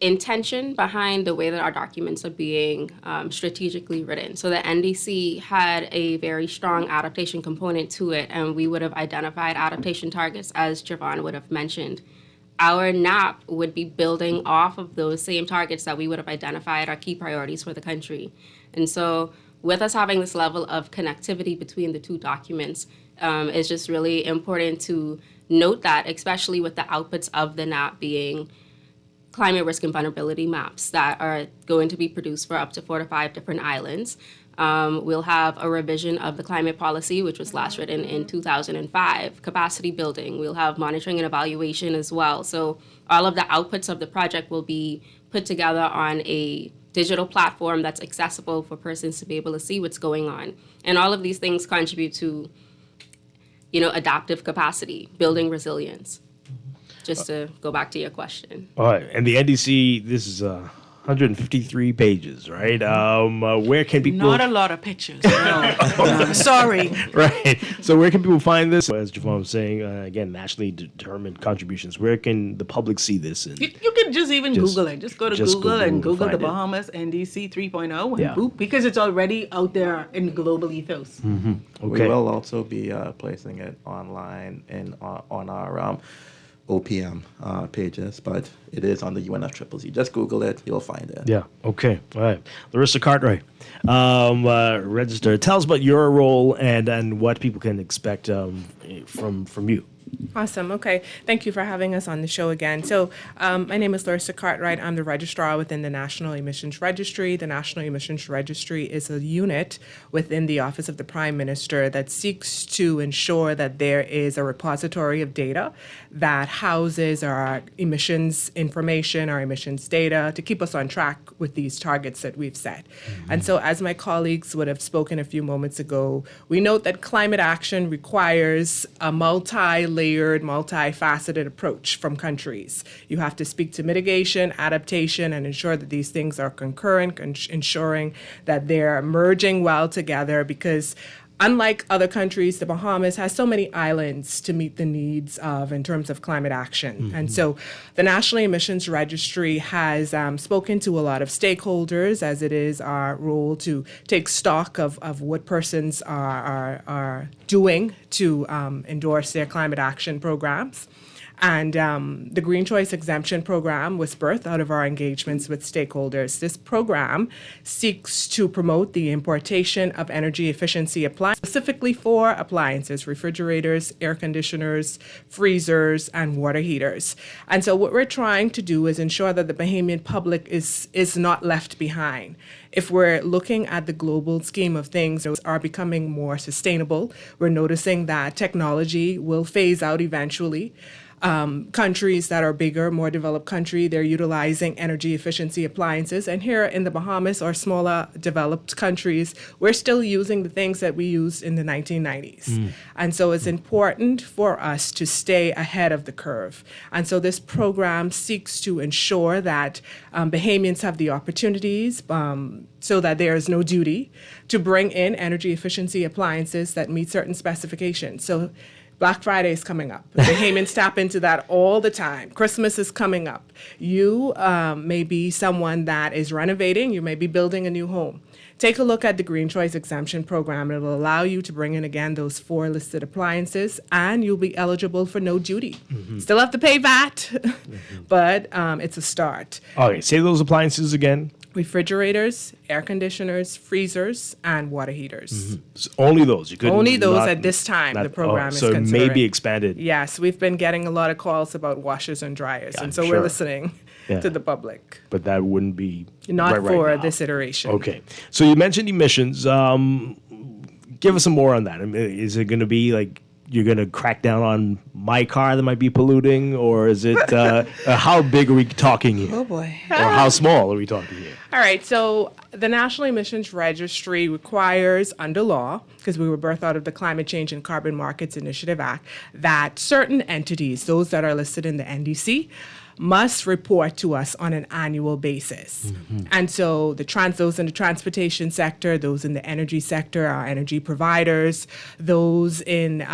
intention behind the way that our documents are being strategically written. So the NDC had a very strong adaptation component to it, and we would have identified adaptation targets, as Jervon would have mentioned. Our NAP would be building off of those same targets that we would have identified our key priorities for the country. And so with us having this level of connectivity between the two documents, it's just really important to note that, especially with the outputs of the NAP being climate risk and vulnerability maps that are going to be produced for up to 4 to 5 different islands. We'll have a revision of the climate policy, which was last written in 2005, capacity building. We'll have monitoring and evaluation as well. So all of the outputs of the project will be put together on a digital platform that's accessible for persons to be able to see what's going on. And all of these things contribute to, adaptive capacity, building resilience. Just to go back to your question. All right, and the NDC, this is 153 pages, right? Where can people... Not a lot of pictures, no. Sorry. Right, so where can people find this? As Jervon was saying, again, nationally determined contributions. Where can the public see this? And you can just Google it. Just go to Google and Google the Bahamas NDC 3.0 and boop, because it's already out there in the global ethos. Okay. We will also be placing it online on our... OPM pages, but it is on the UNFCCC. Just Google it, you'll find it. Yeah, okay, all right. Larissa Cartwright, Registrar. Tell us about your role and what people can expect from you. Awesome. Okay. Thank you for having us on the show again. So my name is Larissa Cartwright. I'm the registrar within the National Emissions Registry. The National Emissions Registry is a unit within the Office of the Prime Minister that seeks to ensure that there is a repository of data that houses our emissions information, our emissions data, to keep us on track with these targets that we've set. And so, as my colleagues would have spoken a few moments ago, we note that climate action requires a multi-layered, multifaceted approach from countries. You have to speak to mitigation, adaptation, and ensure that these things are concurrent, ensuring that they're merging well together, because unlike other countries, the Bahamas has so many islands to meet the needs of in terms of climate action. And so the National Emissions Registry has spoken to a lot of stakeholders, as it is our role to take stock of what persons are doing to endorse their climate action programs. And the Green Choice Exemption Program was birthed out of our engagements with stakeholders. This program seeks to promote the importation of energy efficiency appliances, specifically for appliances, refrigerators, air conditioners, freezers, and water heaters. And so what we're trying to do is ensure that the Bahamian public is not left behind. If we're looking at the global scheme of things, those are becoming more sustainable. We're noticing that technology will phase out eventually. Countries that are bigger, more developed country, they're utilizing energy efficiency appliances. And here in the Bahamas or smaller developed countries, we're still using the things that we used in the 1990s. And so it's important for us to stay ahead of the curve. And so this program seeks to ensure that Bahamians have the opportunities so that there is no duty to bring in energy efficiency appliances that meet certain specifications. So Black Friday is coming up. Bahamians tap into that all the time. Christmas is coming up. You may be someone that is renovating. You may be building a new home. Take a look at the Green Choice Exemption Program. It will allow you to bring in, again, those 4 listed appliances, and you'll be eligible for no duty. Still have to pay VAT, but it's a start. Okay, say those appliances again. Refrigerators, air conditioners, freezers, and water heaters. So only those. You couldn't. Only those not- at this time. The program is so it considering. may be expanded. Yes, we've been getting a lot of calls about washers and dryers, and so sure. we're listening Yeah. to the public. But that wouldn't be Not right for now. this iteration. Okay. So you mentioned emissions. Give us some more on that. I mean, is it going to be like you're going to crack down on my car that might be polluting, or is it how big are we talking here? Oh boy. Or how small are we talking here? All right, so the National Emissions Registry requires, under law, because we were birthed out of the Climate Change and Carbon Markets Initiative Act, that certain entities, those that are listed in the NDC, must report to us on an annual basis. And so those in the transportation sector, those in the energy sector, our energy providers, those in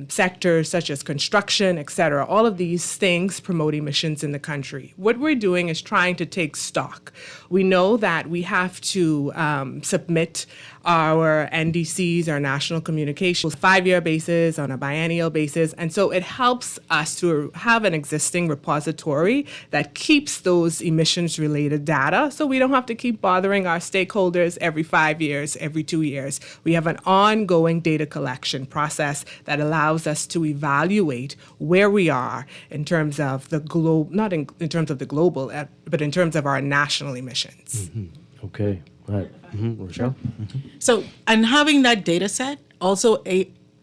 sectors such as construction, et cetera, all of these things promote emissions in the country. What we're doing is trying to take stock. We know that we have to submit our NDCs, our national communications, 5-year basis, on a biennial basis. And so it helps us to have an existing repository that keeps those emissions-related data so we don't have to keep bothering our stakeholders every 5 years, every 2 years. We have an ongoing data collection process that allows us to evaluate where we are in terms of the not in terms of the global, but in terms of our national emissions. Okay. All right. Rochelle? So, and having that data set also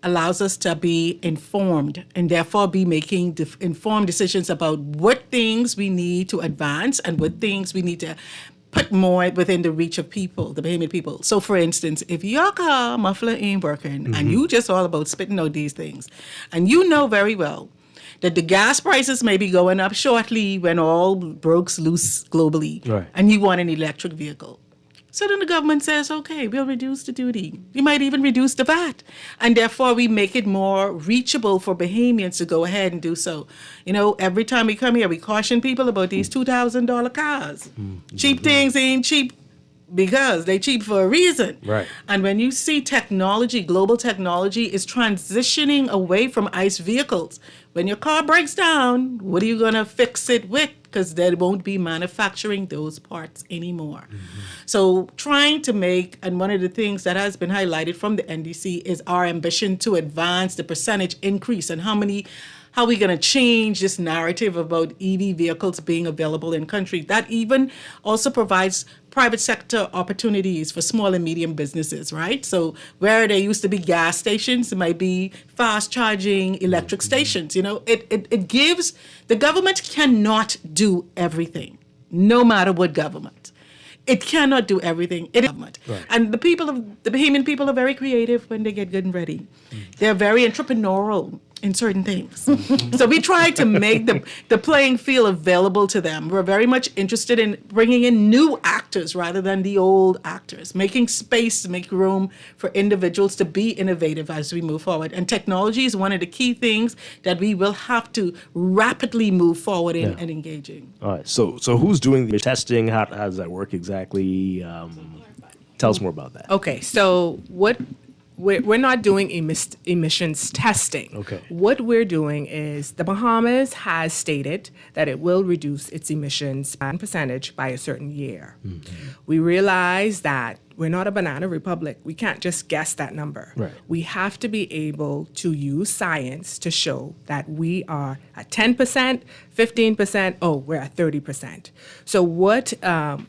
allows us to be informed and therefore be making informed decisions about what things we need to advance and what things we need to put more within the reach of people, the Bahamian people. So, for instance, if your car muffler ain't working and you just all about spitting out these things, and you know very well that the gas prices may be going up shortly when all breaks loose globally, Right. and you want an electric vehicle. So then the government says, okay, we'll reduce the duty. We might even reduce the VAT. And therefore, we make it more reachable for Bahamians to go ahead and do so. You know, every time we come here, we caution people about these $2,000 cars. Cheap things ain't cheap because they cheap for a reason. Right. And when you see technology, global technology is transitioning away from ICE vehicles. When your car breaks down, what are you going to fix it with? Because they won't be manufacturing those parts anymore. So trying to make, and one of the things that has been highlighted from the NDC is our ambition to advance the percentage increase and how are we going to change this narrative about EV vehicles being available in country. That even also provides private sector opportunities for small and medium businesses, right? So where there used to be gas stations, it might be fast charging electric stations. You know, it gives, the government cannot do everything, no matter what government. It cannot do everything. It is government. Right. And the Bahamian people are very creative when they get good and ready. They're very entrepreneurial in certain things. So we try to make the playing field available to them. We're very much interested in bringing in new actors rather than the old actors, making space, make room for individuals to be innovative as we move forward. And technology is one of the key things that we will have to rapidly move forward in and engaging. All right. So who's doing the testing? How does that work exactly? Tell us more about that. Okay, so what We're not doing emissions testing. Okay. What we're doing is the Bahamas has stated that it will reduce its emissions percentage by a certain year. We realize that we're not a banana republic. We can't just guess that number. Right. We have to be able to use science to show that we are at 10%, 15%, we're at 30%. So what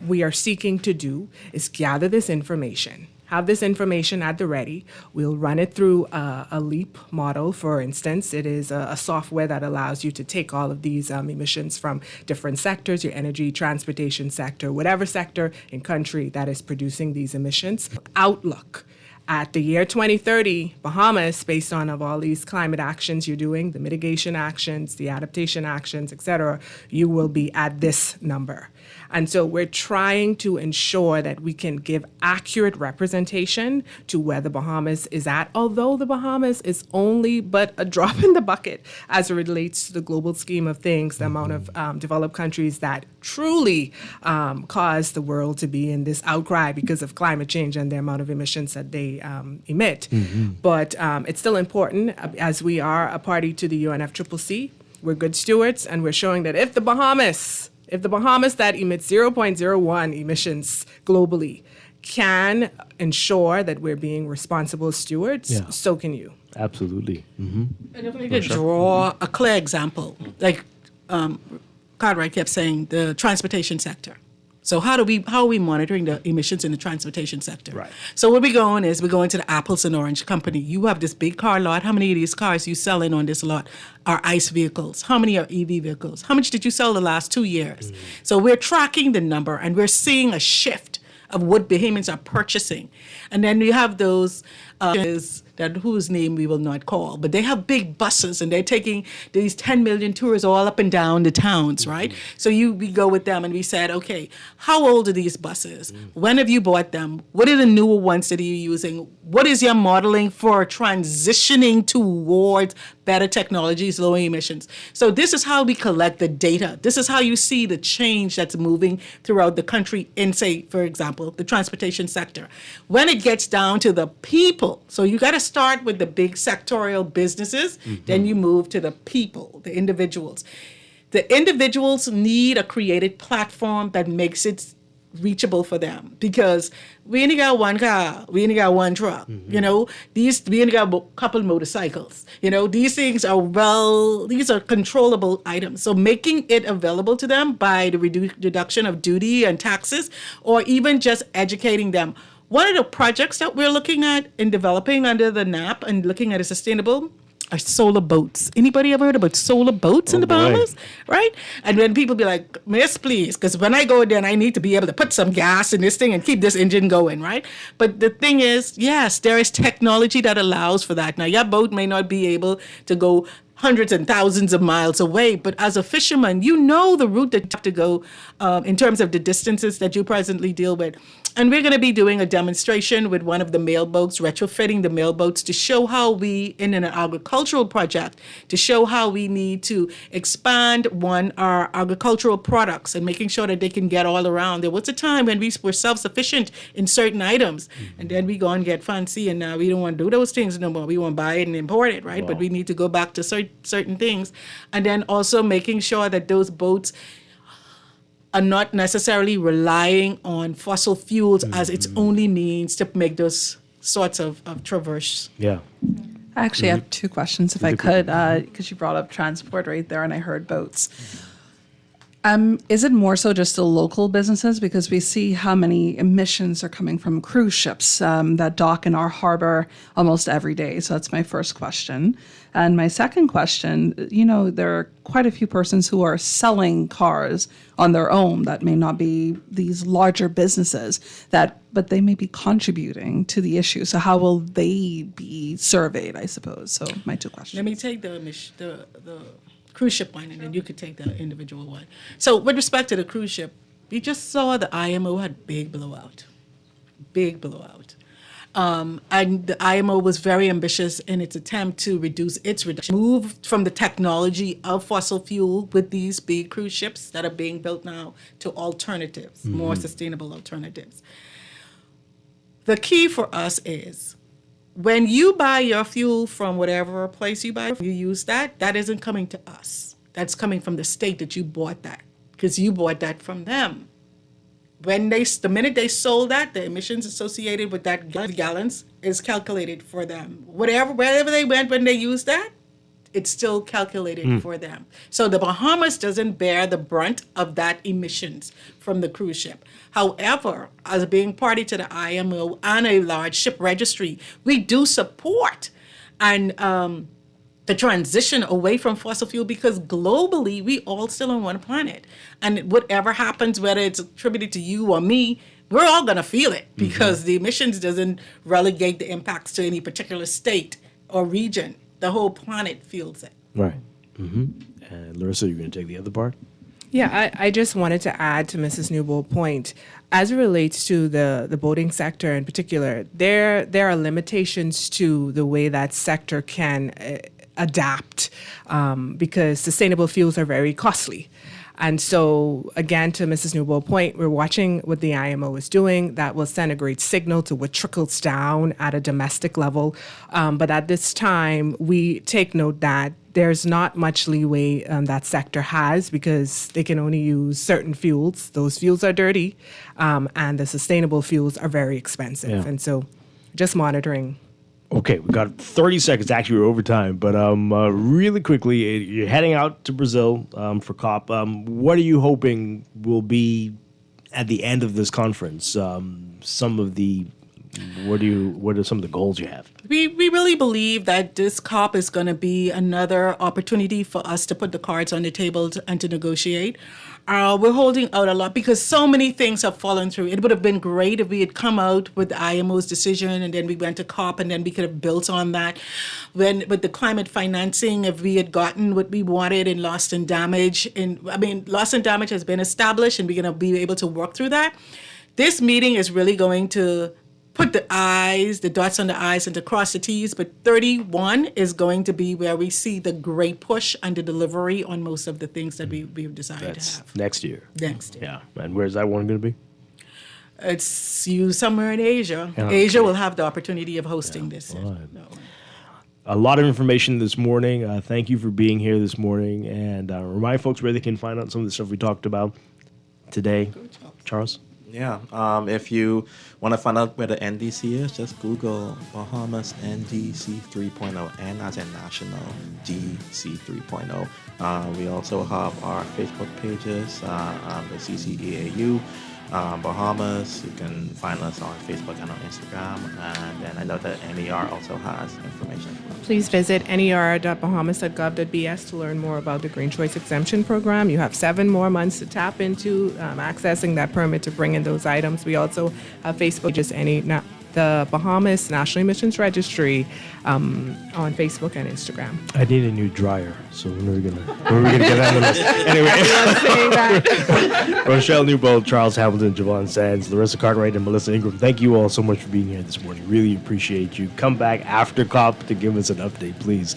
we are seeking to do is gather this information, have this information at the ready. We'll run it through a LEAP model, for instance. It is a software that allows you to take all of these emissions from different sectors, your energy, transportation sector, whatever sector in country that is producing these emissions. Outlook at the year 2030, Bahamas, based on of all these climate actions you're doing, the mitigation actions, the adaptation actions, et cetera, you will be at this number. And so we're trying to ensure that we can give accurate representation to where the Bahamas is at, although the Bahamas is only but a drop in the bucket as it relates to the global scheme of things, the amount of developed countries that truly cause the world to be in this outcry because of climate change and the amount of emissions that they emit. But it's still important, as we are a party to the UNFCCC, we're good stewards, and we're showing that if the Bahamas that emits 0.01 emissions globally can ensure that we're being responsible stewards, so can you. Absolutely. And if we could draw a clear example, like Cartwright kept saying, the transportation sector. So how are we monitoring the emissions in the transportation sector? Right. So where we're going to the apples and orange company. You have this big car lot. How many of these cars you selling on this lot are ICE vehicles? How many are EV vehicles? How much did you sell the last 2 years? So we're tracking the number, and we're seeing a shift of what Bahamians are purchasing. And then you have those that whose name we will not call, but they have big buses, and they're taking these 10 million tourists all up and down the towns, right? So we go with them, and we said, okay, how old are these buses? When have you bought them? What are the newer ones that you're using? What is your modeling for transitioning towards better technologies, lower emissions? So this is how we collect the data. This is how you see the change that's moving throughout the country in, say, for example, the transportation sector. When it gets down to the people, so you got to start with the big sectorial businesses, then you move to the people, the individuals. The individuals need a created platform that makes it reachable for them, because we only got one car, we only got one truck, we only got a couple motorcycles, these things are these are controllable items. So making it available to them by the reduction of duty and taxes, or even just educating them. One of the projects that we're looking at in developing under the NAP and looking at a sustainable are solar boats. Anybody ever heard about solar boats in the Bahamas? Right? And when people be like, miss, please, because when I go there, and I need to be able to put some gas in this thing and keep this engine going, right? But the thing is, yes, there is technology that allows for that. Now, your boat may not be able to go hundreds and thousands of miles away, but as a fisherman, you know the route that you have to go in terms of the distances that you presently deal with. And we're going to be doing a demonstration with one of the mail boats, retrofitting the mail boats to show how we, in an agricultural project, to show how we need to expand, our agricultural products and making sure that they can get all around. There was a time when we were self-sufficient in certain items, and then we go and get fancy, and now we don't want to do those things no more. We want to buy it and import it, right? Wow. But we need to go back to certain things. And then also making sure that those boats are not necessarily relying on fossil fuels as its only means to make those sorts of traverse. Yeah. I actually have two questions, if I could, because you brought up transport right there, and I heard boats. Is it more so just the local businesses? Because we see how many emissions are coming from cruise ships that dock in our harbor almost every day. So that's my first question. And my second question, there are quite a few persons who are selling cars on their own that may not be these larger businesses, but they may be contributing to the issue. So how will they be surveyed, I suppose? So my two questions. Let me take the cruise ship one, and then you could take the individual one. So with respect to the cruise ship, we just saw the IMO had big blowout. And the IMO was very ambitious in its attempt to reduce its reduction, move from the technology of fossil fuel with these big cruise ships that are being built now to alternatives, more sustainable alternatives. The key for us is when you buy your fuel from whatever place you buy, you use that isn't coming to us. That's coming from the state that you bought that, because you bought that from them. The minute they sold that, the emissions associated with that gallons is calculated for them. Wherever they went when they used that, it's still calculated for them. So the Bahamas doesn't bear the brunt of that emissions from the cruise ship. However, as being party to the IMO and a large ship registry, we do support and the transition away from fossil fuel, because globally we all still on one planet, and whatever happens, whether it's attributed to you or me, we're all going to feel it, because the emissions doesn't relegate the impacts to any particular state or region. The whole planet feels it. Right. And Larissa, you're going to take the other part? Yeah, I just wanted to add to Mrs. Newbold's point. As it relates to the boating sector in particular, there are limitations to the way that sector can adapt, because sustainable fuels are very costly. And so, again, to Mrs. Newbold's point, we're watching what the IMO is doing. That will send a great signal to what trickles down at a domestic level. But at this time, we take note that there's not much leeway that sector has, because they can only use certain fuels. Those fuels are dirty, and the sustainable fuels are very expensive. Yeah. And so just monitoring. Okay, we got 30 seconds. Actually, we're over time. But really quickly, you're heading out to Brazil for COP. What are you hoping will be at the end of this conference? What are some of the goals you have? We really believe that this COP is going to be another opportunity for us to put the cards on the table and to negotiate. We're holding out a lot because so many things have fallen through. It would have been great if we had come out with the IMO's decision and then we went to COP and then we could have built on that. With the climate financing, if we had gotten what we wanted in loss and damage, loss and damage has been established and we're going to be able to work through that. This meeting is really going to put the dots on the I's and to cross the T's, but 31 is going to be where we see the great push and the delivery on most of the things that we've decided to have. Next year. Next year. Yeah. And where's that one going to be? It's somewhere in Asia. Asia will have the opportunity of hosting this. A lot of information this morning. Thank you for being here this morning. And remind folks where they can find out some of the stuff we talked about today. Charles? Yeah, if you want to find out where the NDC is, just Google Bahamas NDC 3.0, N as in national, DC 3.0. We also have our Facebook pages, the CCEAU, Bahamas. You can find us on Facebook and on Instagram. And then I know that NER also has information. Please visit ner.bahamas.gov.bs to learn more about the Green Choice Exemption Program. You have 7 more months to tap into accessing that permit to bring in those items. We also have Facebook pages, the Bahamas National Emissions Registry on Facebook and Instagram. I need a new dryer, so when are we gonna get that on the list? Anyway, Rochelle Newbold, Charles Hamilton, Jervon Sands, Larissa Cartwright, and Melissa Ingraham, thank you all so much for being here this morning. Really appreciate you. Come back after COP to give us an update, please.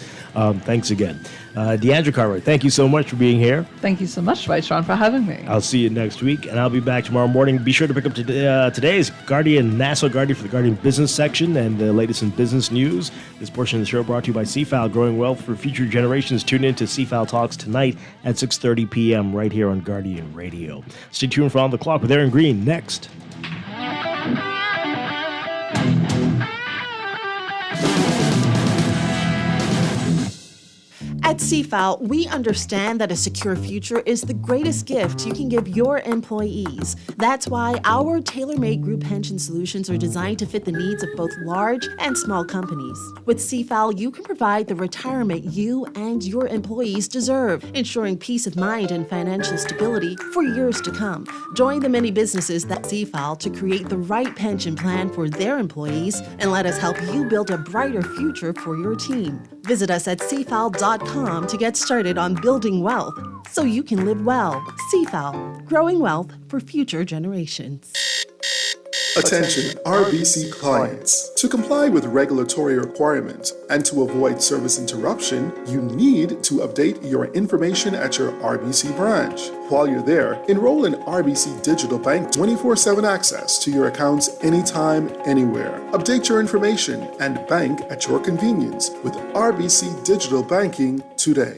Thanks again. Deandra Cartwright, thank you so much for being here. Thank you so much, Dwight, Sean, for having me. I'll see you next week, and I'll be back tomorrow morning. Be sure to pick up today's National Guardian for the Guardian Business section and the latest in business news. This portion of the show brought to you by CFAL, growing wealth for future generations. Tune in to CFAL Talks tonight at 6:30 p.m. right here on Guardian Radio. Stay tuned for On the Clock with Aaron Green next. At CFAL, we understand that a secure future is the greatest gift you can give your employees. That's why our tailor-made group pension solutions are designed to fit the needs of both large and small companies. With CFAL, you can provide the retirement you and your employees deserve, ensuring peace of mind and financial stability for years to come. Join the many businesses that CFAL to create the right pension plan for their employees, and let us help you build a brighter future for your team. Visit us at cfal.com to get started on building wealth so you can live well. CFAL, growing wealth for future generations. Attention RBC clients. To comply with regulatory requirements and to avoid service interruption, you need to update your information at your RBC branch. While you're there, enroll in RBC Digital Bank 24/7 access to your accounts anytime, anywhere. Update your information and bank at your convenience with RBC Digital Banking today.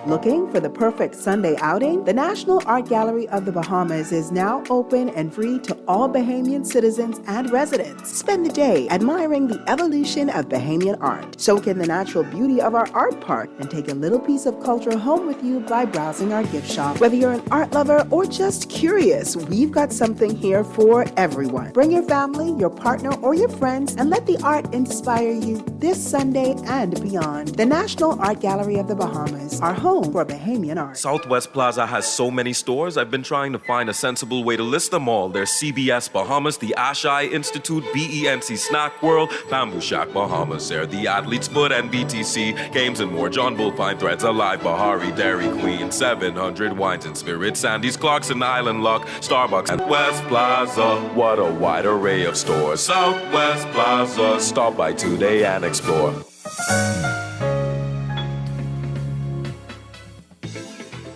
Looking for the perfect Sunday outing? The National Art Gallery of the Bahamas is now open and free to all Bahamian citizens and residents. Spend the day admiring the evolution of Bahamian art. Soak in the natural beauty of our art park and take a little piece of culture home with you by browsing our gift shop. Whether you're an art lover or just curious, we've got something here for everyone. Bring your family, your partner, or your friends and let the art inspire you this Sunday and beyond. The National Art Gallery of the Bahamas, our home for Bahamian art. Southwest Plaza has so many stores, I've been trying to find a sensible way to list them all. There's CBS Bahamas, the Ashai Institute, BENC Snack World, Bamboo Shack Bahamas, there, the Athlete's Foot and BTC, Games and More, John Bull Fine Threads, Alive Bahari, Dairy Queen, 700 Wines and Spirits, Sandy's Clarkson Island Lock, Starbucks, and West Plaza. What a wide array of stores. Southwest Plaza, stop by today and explore.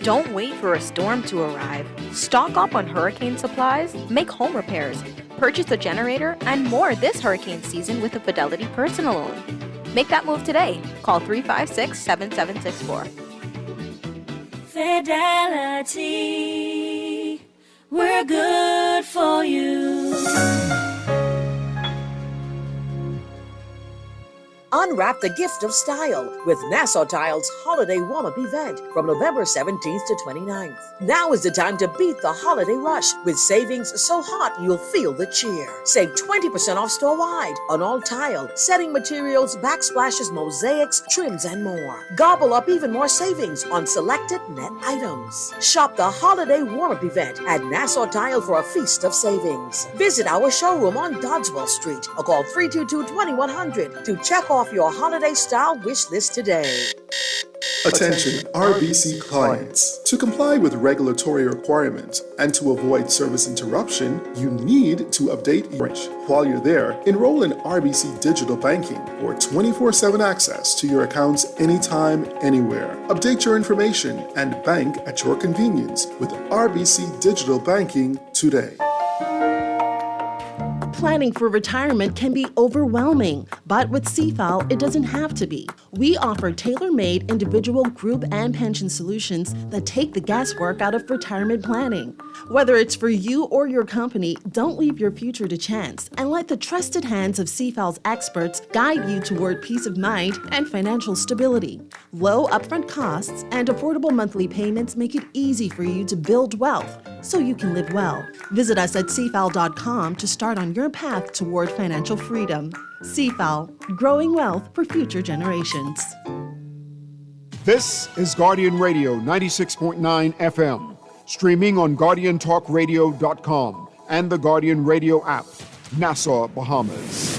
Don't wait for a storm to arrive. Stock up on hurricane supplies, make home repairs, purchase a generator, and more this hurricane season with a Fidelity personal loan. Make that move today. Call 356-7764. Fidelity, we're good for you. Unwrap the gift of style with Nassau Tile's Holiday Warm-Up event from November 17th to 29th. Now is the time to beat the holiday rush with savings so hot you'll feel the cheer. Save 20% off store-wide on all tile, setting materials, backsplashes, mosaics, trims, and more. Gobble up even more savings on selected net items. Shop the Holiday Warm-Up event at Nassau Tile for a feast of savings. Visit our showroom on Doddswell Street or call 322-2100 to check off your holiday style wish list today. Attention RBC clients. To comply with regulatory requirements and to avoid service interruption, you need to update your branch. While you're there, enroll in RBC Digital Banking for 24/7 access to your accounts anytime, anywhere. Update your information and bank at your convenience with RBC Digital Banking today. Planning for retirement can be overwhelming, but with CFAL, it doesn't have to be. We offer tailor-made individual, group, and pension solutions that take the guesswork out of retirement planning. Whether it's for you or your company, don't leave your future to chance and let the trusted hands of CFAL's experts guide you toward peace of mind and financial stability. Low upfront costs and affordable monthly payments make it easy for you to build wealth so you can live well. Visit us at cfal.com to start on your path toward financial freedom. CFAL, growing wealth for future generations. This is Guardian Radio 96.9 FM, streaming on GuardianTalkRadio.com and the Guardian Radio app, Nassau, Bahamas.